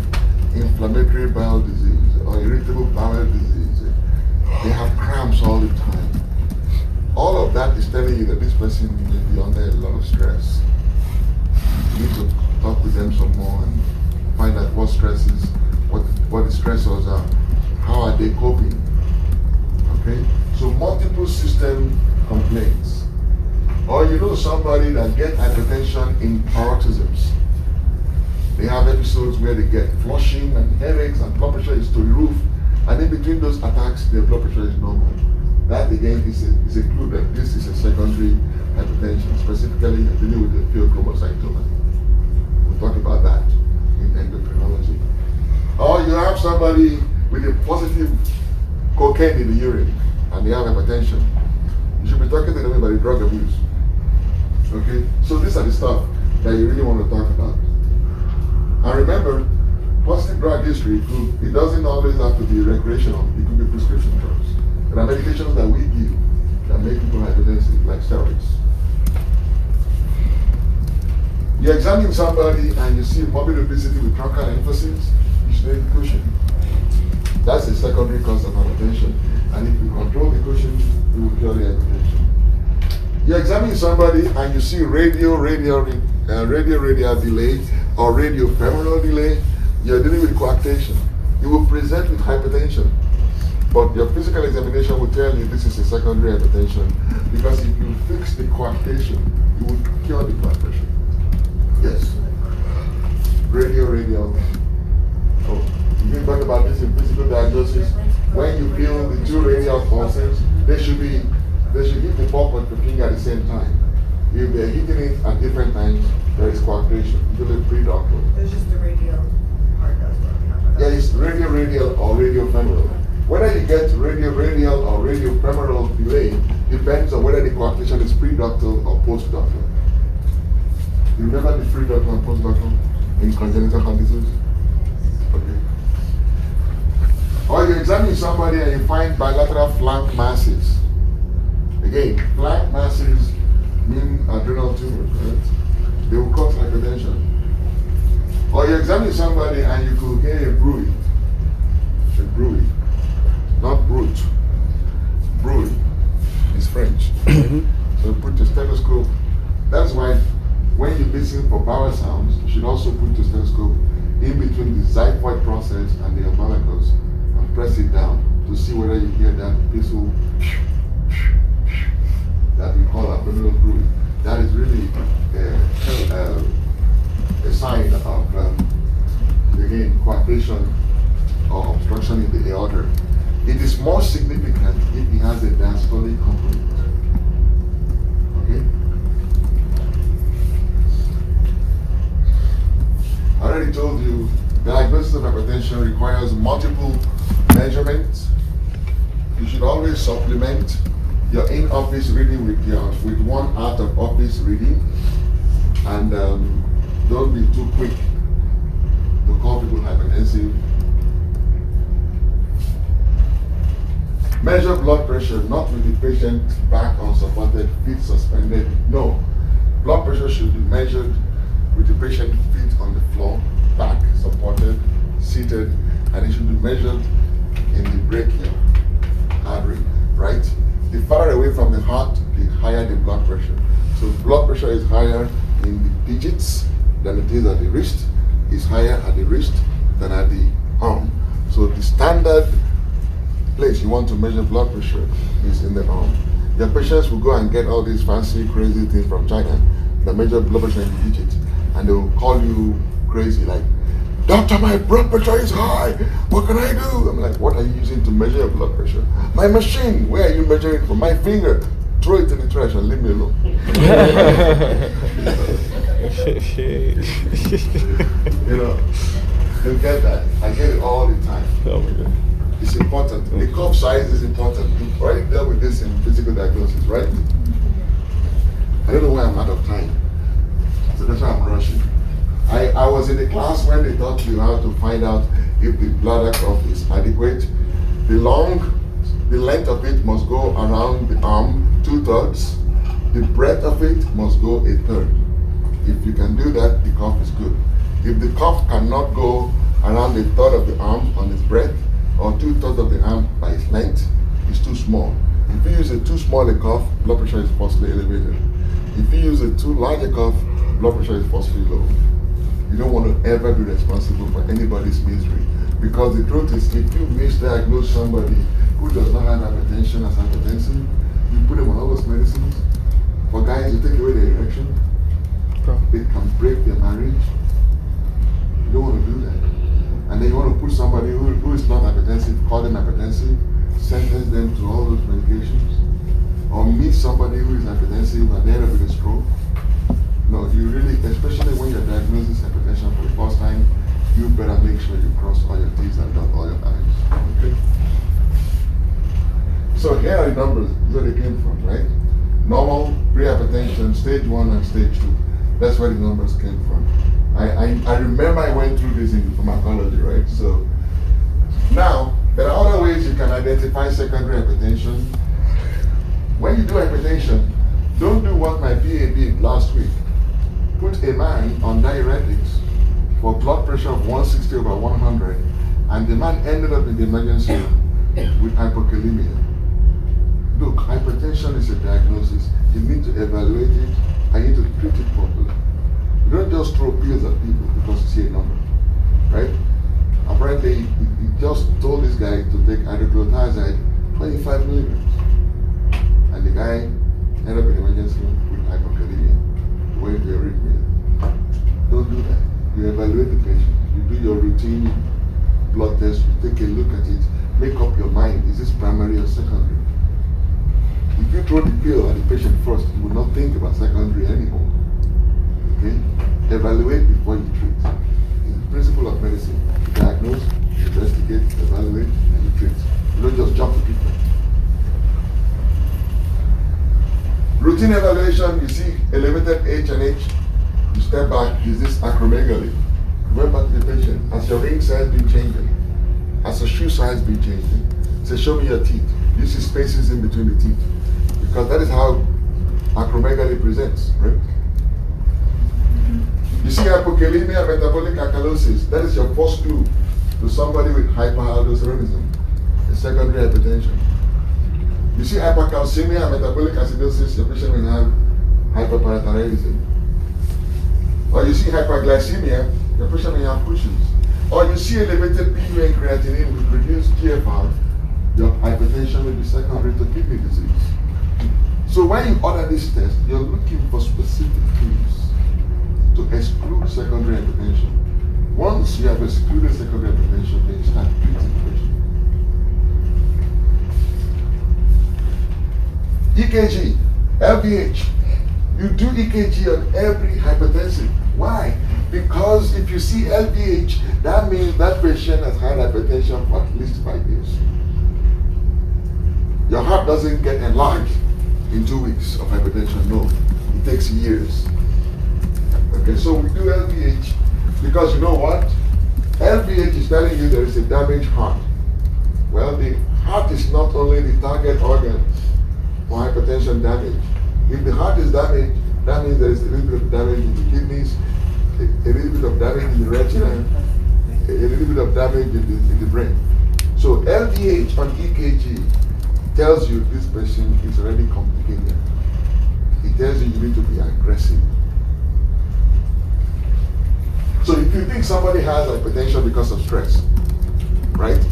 inflammatory bowel disease or irritable bowel disease, they have cramps all the time. All of that is telling you that this person may be under a lot of stress. You need to talk with them some more and find out what stresses, what the stressors are, how are they coping. Okay? So multiple system complaints. Or you know somebody that gets hypertension in paroxysms. They have episodes where they get flushing and headaches and blood pressure is to the roof. And in between those attacks, their blood pressure is normal. That again is a clue that this is a secondary hypertension, specifically dealing with the pheochromocytoma. We'll talk about that in endocrinology. Or you have somebody with a positive cocaine in the urine and they have hypertension. You should be talking to them about the drug abuse. Okay? So these are the stuff that you really want to talk about. And remember, positive drug history, it doesn't always have to be recreational. It could be prescription drugs. There are medications that we give that make people hypertensive, like steroids. You examine somebody and you see morbid obesity with truncal emphasis, you should take the cushion. That's a secondary cause of hypertension. And if you control the cushion, you will cure the hypertension. You examine somebody and you see radial delay or radiofemoral delay, you're dealing with coarctation. You will present with hypertension. But your physical examination will tell you this is a secondary hypertension because if you fix the coarctation, you will cure the blood pressure. Yes. Radial. Oh, you can talk about this in physical diagnosis. When you feel the two radial pulses, they should hit the ballpoint per finger at the same time. If they're hitting it at different times, there is coarctation. Usually pre-doctoral. It's just the radial part that's working. Yeah, it's radial or radiofemoral. Whether you get radial or radiofemoral delay depends on whether the coarctation is pre-ductal or post-ductal. You remember the pre-ductal and post-ductal in congenital heart disease? Okay. Or you examine somebody and you find bilateral flank masses. Again, flank masses mean adrenal tumors, right? They will cause hypertension. Or you examine somebody and you could get a bruit. Not brute. Bruit is French. So put your stethoscope. That's why when you listen for bowel sounds, you should also put your stethoscope in between the xiphoid process and the umbilicus and press it down to see whether you hear that peaceful that we call abdominal bruit. That is really a sign of, again, coarctation or obstruction in the aorta. It is more significant if it has a diastolic component. Okay? I already told you, diagnosis of hypertension requires multiple measurements. You should always supplement your in-office reading with one out-of-office reading. And don't be too quick to call people hypertensive. Measure blood pressure, not with the patient back unsupported, feet suspended. No. Blood pressure should be measured with the patient feet on the floor, back supported, seated, and it should be measured in the brachial artery, right? The farther away from the heart, the higher the blood pressure. So blood pressure is higher in the digits than it is at the wrist. It's higher at the wrist than at the arm. So the standard place you want to measure blood pressure is in the arm. Your patients will go and get all these fancy, crazy things from China that measure blood pressure in the digits, and they will call you crazy, like, "Doctor, my blood pressure is high. What can I do?" I'm like, "What are you using to measure your blood pressure?" "My machine." "Where are you measuring from?" "My finger." "Throw it in the trash and leave me alone." You know, you get that. I get it all the time. Oh my God. is important. The cuff size is important. We've already dealt with this in physical diagnosis, right? I don't know why I'm out of time. So that's why I'm rushing. I was in the class when they taught you how to find out if the bladder cuff is adequate. The length of it must go around the arm 2/3. The breadth of it must go 1/3. If you can do that, the cuff is good. If the cuff cannot go around 1/3 of the arm on its breadth or 2/3 of the arm by its length, it's too small. If you use a too small a cuff, blood pressure is forcefully elevated. If you use a too large a cuff, blood pressure is forcefully low. You don't want to ever be responsible for anybody's misery. Because the truth is, if you misdiagnose somebody who does not have hypertension as hypertensive, you put them on all those medicines. For guys, you take away their erection, it can break their marriage. You don't want to do that. And then you want to put somebody who is not hypertensive, call them hypertensive, sentence them to all those medications, or meet somebody who is hypertensive and they end up with a stroke. No, you really, especially when you're diagnosing hypertension for the first time, you better make sure you cross all your T's and dot all your I's. Okay? So here are the numbers where they came from, right? Normal, pre-hypertension, stage 1 and stage 2. That's where the numbers came from. I remember I went through this in pharmacology, right? So now, there are other ways you can identify secondary hypertension. When you do hypertension, don't do what my PA did last week. Put a man on diuretics for blood pressure of 160/100, and the man ended up in the emergency room with hypokalemia. Look, hypertension is a diagnosis. You need to evaluate it and you need to treat it properly. You don't just throw pills at people because you see a number, right? Apparently, he just told this guy to take hydrochlorothiazide 25 milligrams, and the guy ended up in the emergency room with hypokalemia, going to arrhythmia. Don't do that. You evaluate the patient. You do your routine blood test. You take a look at it. Make up your mind. Is this primary or secondary? If you throw the pill at the patient first, you will not think about secondary anymore. Okay? Evaluate before you treat. It's the principle of medicine. You diagnose, you investigate, evaluate, and you treat. You don't just jump to treatment. Routine evaluation, you see elevated H and H, you step back, is this acromegaly? Went back to the patient. Has your ring size been changing? Has your shoe size been changing? Say, show me your teeth. You see spaces in between the teeth. Because that is how acromegaly presents, right? You see hypokalemia, metabolic alkalosis. That is your first clue to somebody with hyperaldosteronism, a secondary hypertension. You see hypercalcemia, metabolic acidosis, your patient may have hyperparathyroidism. Or you see hyperglycemia, your patient may have Cushing's. Or you see elevated PU and creatinine with reduced GFR, your hypertension may be secondary to kidney disease. So when you order this test, you're looking for specific clues to exclude secondary hypertension. Once you have excluded secondary hypertension, then you start treating the patient. EKG, LVH. You do EKG on every hypertensive. Why? Because if you see LVH, that means that patient has had hypertension for at least 5 years. Your heart doesn't get enlarged in 2 weeks of hypertension. No, it takes years. Okay, so we do LVH because you know what? LVH is telling you there is a damaged heart. Well, the heart is not only the target organ for hypertension damage. If the heart is damaged, that means there is a little bit of damage in the kidneys, a little bit of damage in the retina, a little bit of damage in the brain. So LVH on EKG tells you this person is already complicated. It tells you you need to be aggressive. So if you think somebody has hypertension because of stress, right?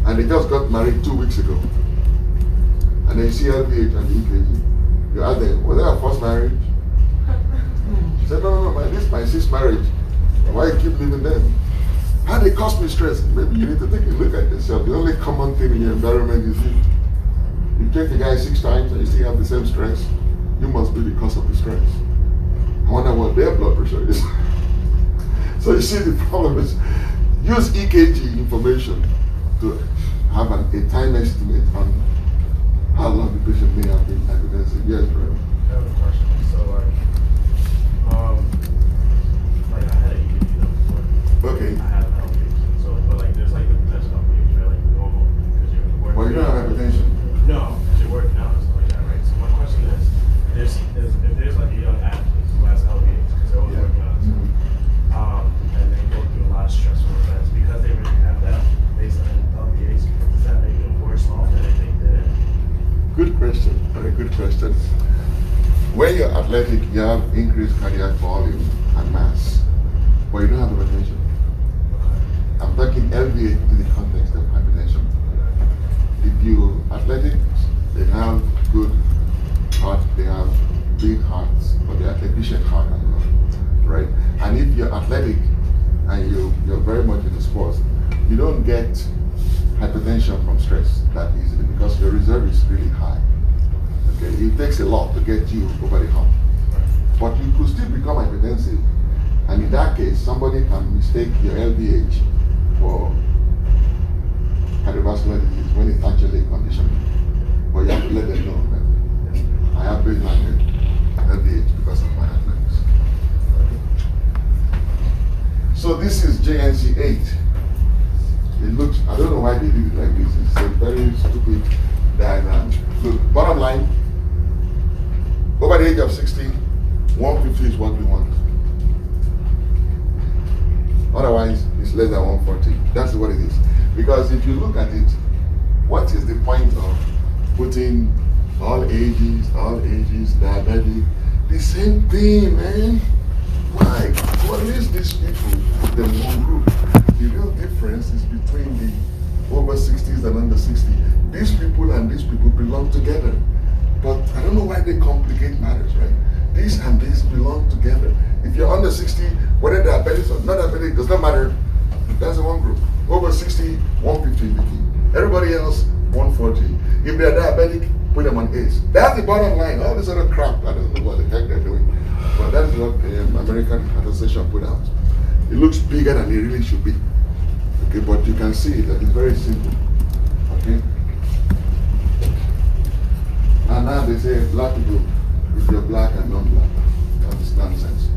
And they just got married 2 weeks ago, and then you see LVH and EKG, you ask them, was that a first marriage? She said, no, this is my 6th marriage. Why you keep leaving them? How they cause me stress? Maybe you need to take a look at yourself. The only common thing in your environment is heat. You check the guy 6 times and you still have the same stress, you must be the cause of the stress. I wonder what their blood pressure is. So you see, the problem is use EKG information to have a time estimate on how long the patient may have been hypertensive? Yes, bro. I have a question. So, like I had an EKG done before. Okay. I have an LPH. So, but like, there's like the potential LPH, right? Like normal, because you're working. Well, you don't have hypertension. No, because you're working out and stuff like that, right? So my question is, if there's like a young athlete who has LPH, because they're always Yeah. working out, and stuff, and they go through a lot of stressful events because they really have that based on LPH, does that make it worse off than they think that? Good question. Very good question. When you're athletic, you have increased cardiac volume and mass, but you don't have hypertension. I'm talking LVH in the context of hypertension. If you athletic, they have good heart, they have big hearts, but they are efficient heart and lung, right? And if you're athletic and you're very much into sports, you don't get hypertension from stress that easily because your reserve is really high. Okay, it takes a lot to get you over the hump, but you could still become hypertensive, and in that case, somebody can mistake your LVH for cardiovascular disease when it's actually a condition. But you have to let them know that I have baseline LVH because of my athletics. So this is JNC8. It looks, I don't know why they did it like this. It's a very stupid diagram. Look, bottom line, over the age of 60, 150 is what we want. Otherwise, it's less than 140. That's what it is. Because if you look at it, what is the point of putting all ages, diabetic? The same thing, man. Why? What is these people, the one group? The real difference is between the over 60s and under 60. These people and these people belong together. But I don't know why they complicate matters, right? These and these belong together. If you're under 60, whether diabetic or not diabetic, does not matter. That's the one group. Over 60, 150 is the key. Everybody else, 140. If they're diabetic, put them on ACE. That's the bottom line. All this other crap, I don't know what the heck they're doing. But that's what the American Association put out. It looks bigger than it really should be. Okay, but you can see that it's very simple. Okay? And now they say black people, if you're black and non-black. That's nonsense.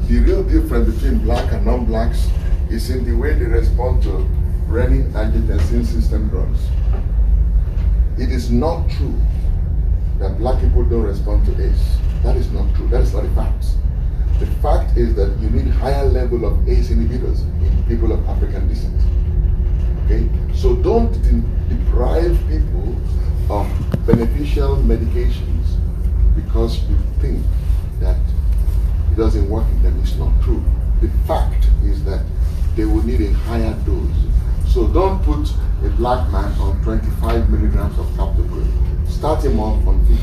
The real difference between black and non-blacks is in the way they respond to renin-angiotensin system drugs. It is not true that black people don't respond to ACE. That is not true. That is not the facts. The fact is that you need higher level of ACE inhibitors in people of African descent. Okay? So don't deprive people of beneficial medications because you think that it doesn't work in them. It's not true. The fact is that they will need a higher dose. So don't put a black man on 25 milligrams of captopril. Start him off on 50.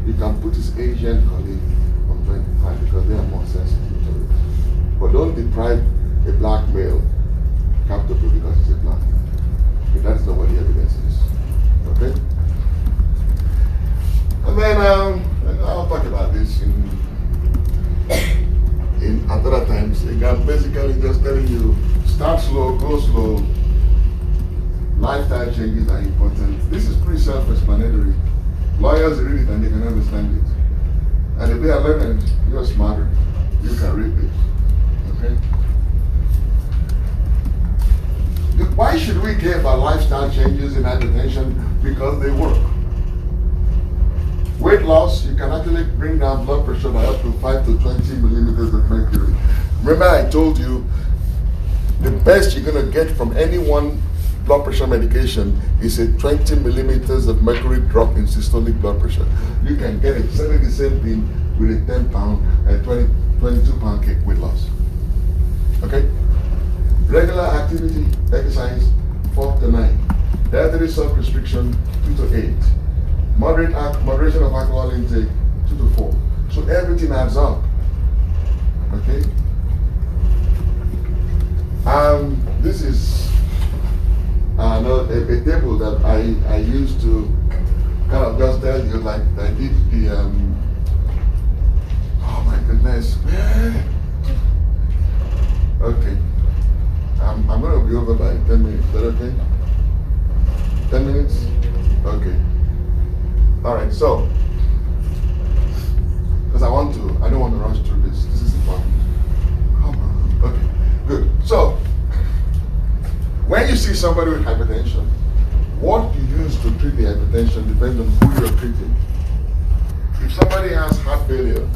You can put his Asian colleague on 25 because they are more sensitive to it. But don't deprive a black male captopril because he's a black man. Okay, that's not what the evidence is. Okay? And then I'll talk about this in other times. I'm basically just telling you, start slow, go slow. Lifestyle changes are important. This is pretty self-explanatory. Lawyers read it and they can understand it. And if they are learned, you're smarter. You can read it. Okay? Why should we care about lifestyle changes in hypertension? Because they work. Weight loss, you can actually bring down blood pressure by up to 5 to 20 millimeters of mercury. Remember I told you, the best you're going to get from any one blood pressure medication is a 20 millimeters of mercury drop in systolic blood pressure. You can get exactly the same thing with a 10 pound, 22 pound cake weight loss. Okay? Regular activity, exercise, 4 to 9. Dietary self-restriction, 2 to 8. Moderation of alcohol intake, 2 to 4. So everything adds up. Okay? This is a table that I used to kind of just tell you, like I did the, oh my goodness. Okay. I'm going to be over by 10 minutes. All right, so, because I don't want to rush through this. This is important. Come on. Okay, good. So, when you see somebody with hypertension, what you use to treat the hypertension depends on who you're treating. If somebody has heart failure,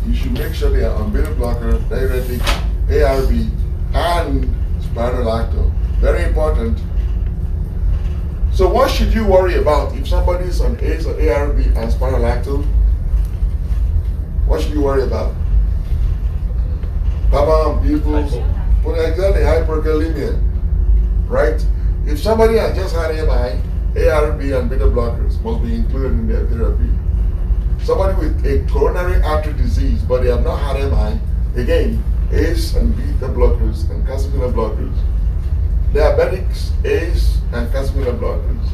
you should make sure they are on beta blocker, diuretic, ARB, and spironolactone. Very important. So what should you worry about if somebody is on ACE or ARB and spironolactone? What should you worry about? Come on, people. Well, exactly, hyperkalemia, right? If somebody has just had MI, ARB and beta blockers must be included in their therapy. Somebody with a coronary artery disease, but they have not had MI, again, ACE and beta blockers and calcium blockers. Diabetics, ACE and calcium blockers.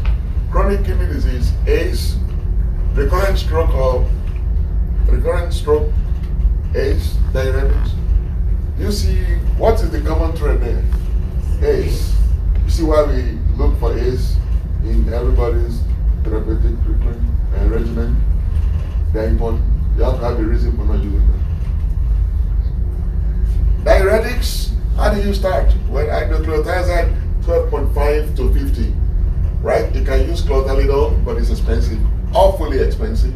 Chronic kidney disease, ACE. Recurrent stroke, ACE, diuretics. You see, what is the common thread there? ACE. You see why we look for ACE in everybody's therapeutic treatment and regimen? They're important. You have to have a reason for not using them. Diuretics, how do you start? When hydrochlorothiazide 12.5 to 50, right? You can use clothalidone, but it's expensive, awfully expensive.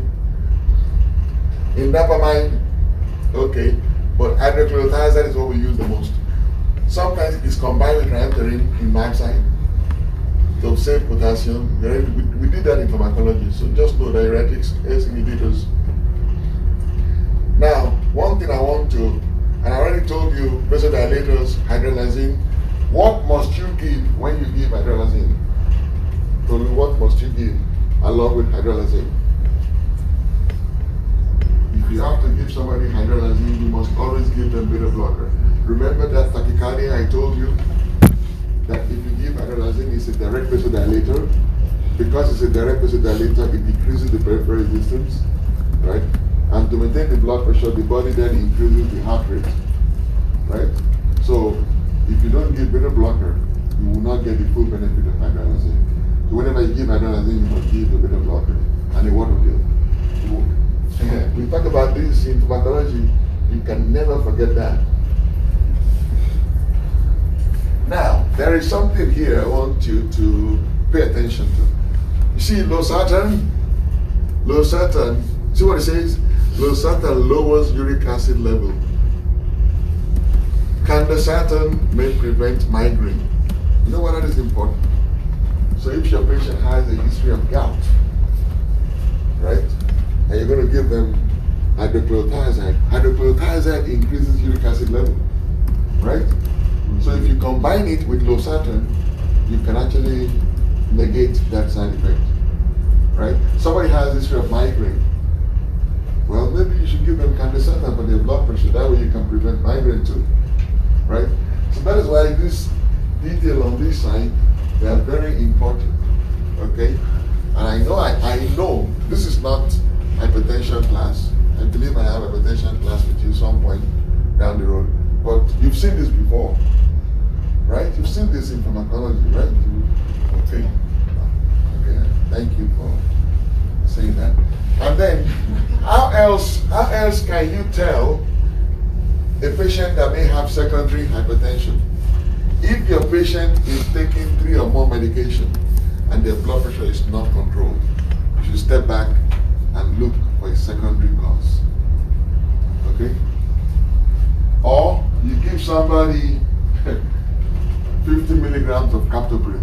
Indapamide, okay, but hydrochlorothiazide is what we use the most. Sometimes it's combined with triamterene in MAGSide to save potassium. We did that in pharmacology, so just know diuretics, ACE inhibitors. Now, one thing I want to, and I already told you, vasodilators, hydrolazine. What must you give when you give hydrolazine? Tell me, what must you give along with hydrolazine? If you have to give somebody hydrolazine, you must always give them beta blocker. Remember that tachycardia I told you? That if you give hydrolazine, it's a direct vasodilator. Because it's a direct vasodilator, it decreases the peripheral resistance, right? And to maintain the blood pressure, the body then increases the heart rate, right? So if you don't give beta blocker, you will not get the full benefit of hydrolazine. So whenever you give hydrolazine, you must give the beta blocker and a water pill. Yeah, we talk about this in pharmacology. You can never forget that. Now, there is something here I want you to pay attention to. You see, losartan, see what it says? Losartan lowers uric acid level. Candesartan may prevent migraine. You know why that is important? So if your patient has a history of gout, right, and you're going to give them hydrochlorothiazide increases uric acid level, right? So if you combine it with losartan, you can actually negate that side effect, right? Somebody has a history of migraine. Well, maybe you should give them candesartan for their blood pressure. That way you can prevent migraine too, right? So that is why this detail on this side, they are very important, okay? And I know this is not hypertension class. I believe I have a hypertension class with you some point down the road. But you've seen this before, right? You've seen this in pharmacology, right? Okay. Okay. Thank you for saying that. And then, how else can you tell a patient that may have secondary hypertension? If your patient is taking 3 or more medication and their blood pressure is not controlled, you should step back and look for a secondary cause. Okay? Or you give somebody 50 milligrams of captopril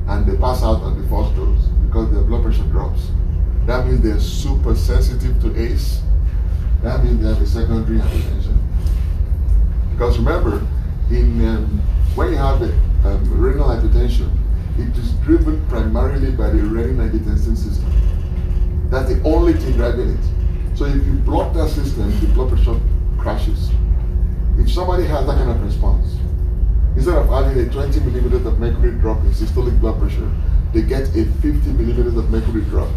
and they pass out on the first dose because their blood pressure drops. That means they're super sensitive to ACE. That means they have a secondary hypertension. Because remember, when you have renal hypertension, it is driven primarily by the renin-angiotensin system. That's the only thing driving it. So if you block that system, the blood pressure crashes. If somebody has that kind of response, instead of having a 20 millimeters of mercury drop in systolic blood pressure, they get a 50 millimeters of mercury drop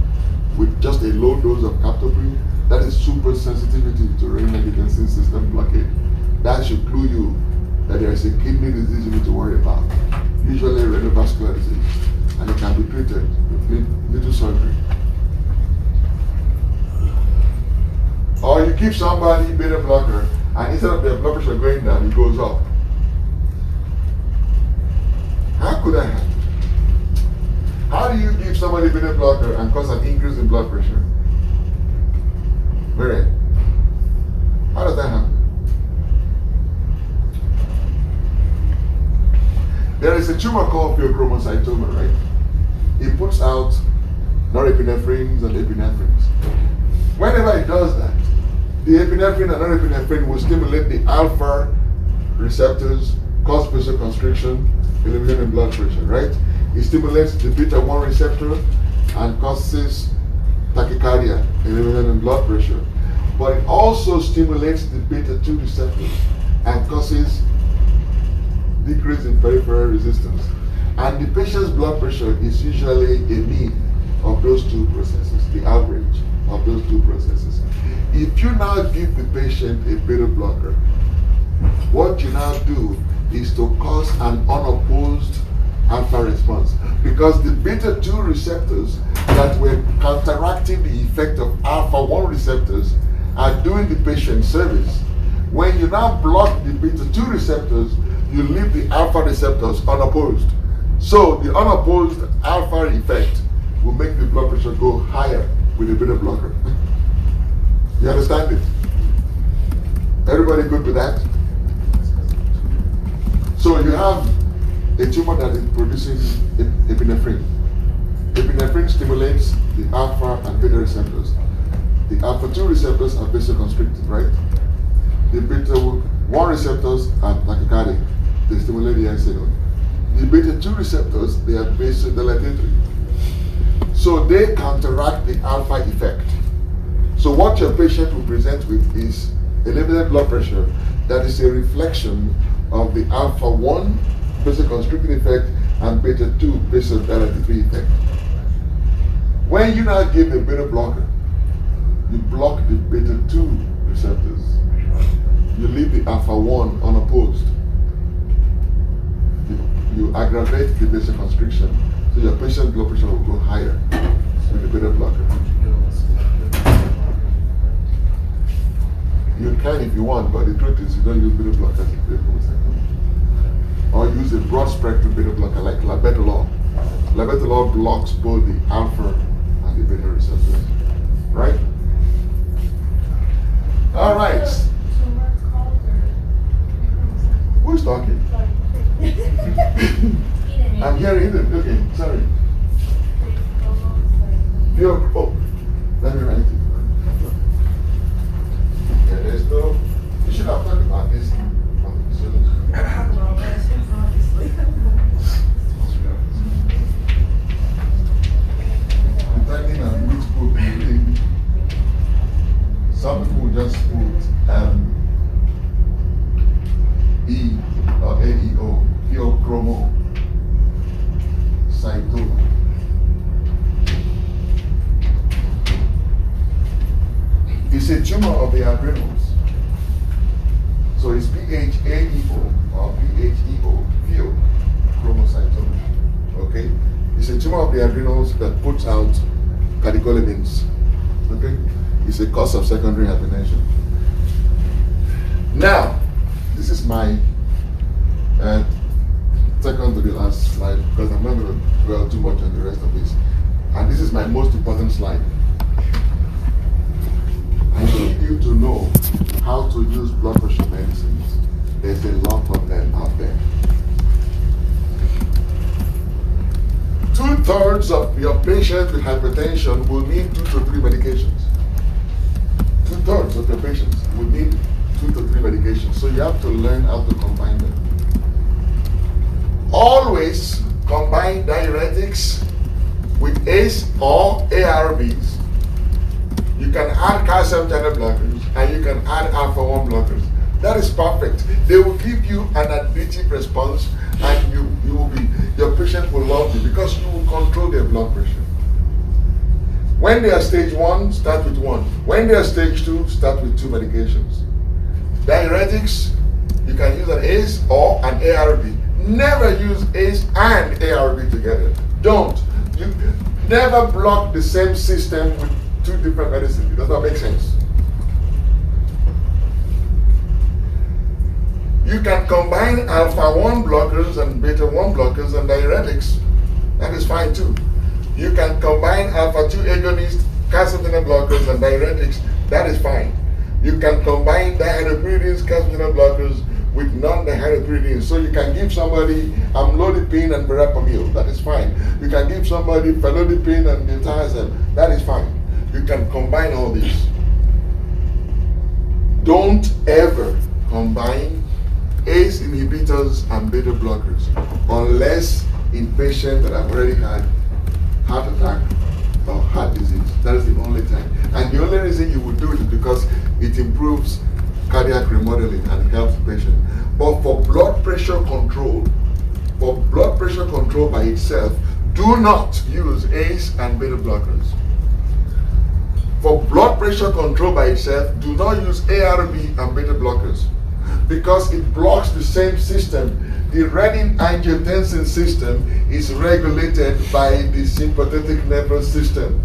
with just a low dose of captopril. That is super sensitivity to renin-angiotensin system blockade. That should clue you that there is a kidney disease you need to worry about, usually renovascular disease. and it can be treated with little surgery. Or you give somebody beta blocker, and instead of their blood pressure going down, it goes up. How could that happen? How do you give somebody beta blocker and cause an increase in blood pressure? Very. How does that happen? There is a tumor called pheochromocytoma, right? It puts out norepinephrines and epinephrines. Whenever it does that, the epinephrine and norepinephrine will stimulate the alpha receptors, cause vasoconstriction, eliminating blood pressure, right? It stimulates the beta 1 receptor and causes tachycardia, eliminating blood pressure. But it also stimulates the beta 2 receptors and causes decrease in peripheral resistance. And the patient's blood pressure is usually a mean of those two processes, the average of those two processes. If you now give the patient a beta blocker, what you now do is to cause an unopposed alpha response, because the beta 2 receptors that were counteracting the effect of alpha 1 receptors are doing the patient service. When you now block the beta 2 receptors, you leave the alpha receptors unopposed. So the unopposed alpha effect will make the blood pressure go higher with a beta blocker. You understand it? Everybody good with that? So you have a tumor that is producing epinephrine. Epinephrine stimulates the alpha and beta receptors. The alpha 2 receptors are vasoconstricted, right? The beta 1 receptors are tachycardic. They stimulate the signal. The beta 2 receptors, they are vasodilatory. So they counteract the alpha effect. So what your patient will present with is elevated blood pressure that is a reflection of the alpha 1 vasoconstricting effect and beta 2 vasodilatory effect. When you now give a beta blocker, you block the beta 2 receptors. You leave the alpha 1 unopposed. You aggravate the vasoconstriction, so your patient's blood pressure will go higher with the beta blocker. You can if you want, but the truth is you don't use beta blockers if you or use a broad spectrum beta blocker like labetalol. Labetalol blocks both the alpha and the beta receptors. Right? All right. Who's talking? I'm hearing it. Okay, sorry. Oh, let me write it. Yeah, there's no. You should have talked about this. Depending on which book you read, some people just put E or AEO, pheochromocytoma. It's a tumor of the adrenals. So it's PHAEO or PHEO, pheochromocytoma. Okay? It's a tumor of the adrenals that puts out catecholamines. Okay? It's a cause of secondary hypertension. Now, this is my second to the last slide, because I'm not going to dwell too much on the rest of this. And this is my most important slide. I need you to know how to use blood pressure medicines. There's a lot of them out there. 2/3 of your patients with hypertension will need 2 to 3 medications. 2/3 of your patients will need 2 to 3 medications. So you have to learn how to combine them. Always combine diuretics with ACE or ARBs. You can add calcium channel blockers and you can add alpha 1 blockers. That is perfect. They will give you an additive response, and your patient will love you because you will control their blood pressure. When they are stage 1, start with 1. When they are stage 2, start with 2 medications. Diuretics, you can use an ACE or an ARB. Never use ACE and ARB together. Don't. You never block the same system with two different medicines. It does not make sense. You can combine alpha 1 blockers and beta 1 blockers and diuretics. That is fine too. You can combine alpha 2 agonists, calcitonin blockers, and diuretics. That is fine. You can combine dihydropyridines, calcitonin blockers with non-dihydropyridines. So you can give somebody amlodipine and verapamil. That is fine. You can give somebody felodipine and diltiazem. That is fine. You can combine all these. Don't ever combine ACE inhibitors and beta blockers unless in patients that have already had heart attack or heart disease. That is the only time. And the only reason you would do it is because it improves cardiac remodeling and helps the patient. But for blood pressure control by itself, do not use ACE and beta blockers. For blood pressure control by itself, do not use ARB and beta blockers because it blocks the same system. The renin-angiotensin system is regulated by the sympathetic nervous system.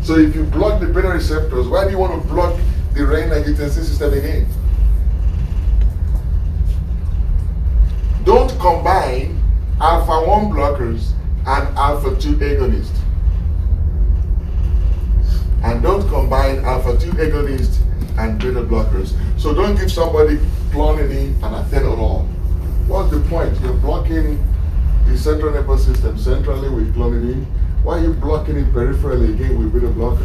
So if you block the beta receptors, why do you want to block the renin-angiotensin system again? Don't combine alpha 1 blockers and alpha 2 agonists. And don't combine alpha 2 agonists and beta blockers. So don't give somebody clonidine and atenolol. What's the point? You're blocking the central nervous system centrally with clonidine. Why are you blocking it peripherally again with beta blocker?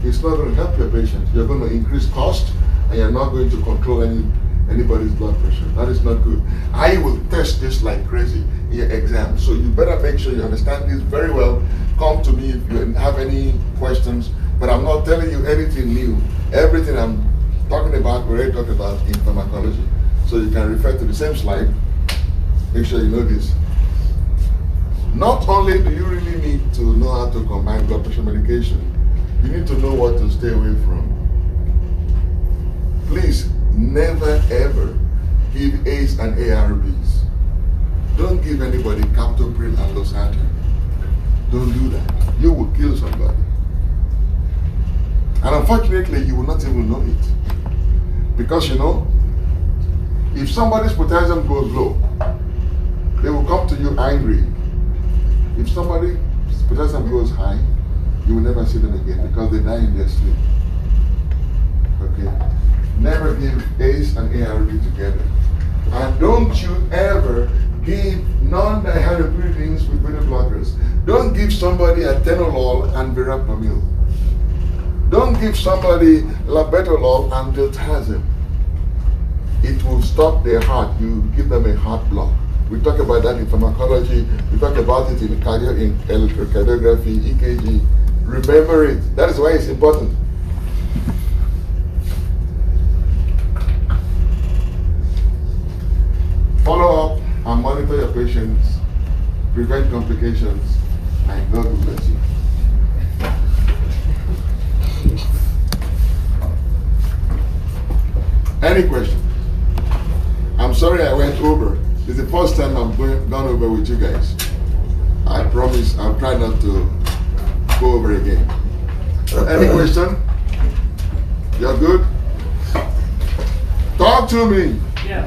It's not going to help your patient. You're going to increase cost and you're not going to control anybody's blood pressure. That is not good. I will test this like crazy in your exam. So you better make sure you understand this very well. Come to me if you have any questions. But I'm not telling you anything new. Everything I'm talking about, we already talked about in pharmacology. So you can refer to the same slide. Make sure you know this. Not only do you really need to know how to combine blood pressure medication, you need to know what to stay away from. Please never ever give ACE and ARBs. Don't give anybody captopril and losartan. Don't do that. You will kill somebody. And unfortunately, you will not even know it. Because if somebody's potassium goes low, they will come to you angry. If somebody's potassium goes high, you will never see them again because they die in their sleep. Okay? Never give ACE and ARB together. And don't you ever give non-dihydropyridines with beta blockers. Don't give somebody atenolol and verapamil. Don't give somebody labetalol and diltiazem. It will stop their heart. You give them a heart block. We talk about that in pharmacology. We talk about it in electrocardiography, EKG. Remember it. That is why it's important. Follow up and monitor your patients, prevent complications, and God will bless you. Any question? I'm sorry I went over. It's the first time I'm gone over with you guys. I promise I'll try not to go over again. Any question? You're good? Talk to me. Yeah.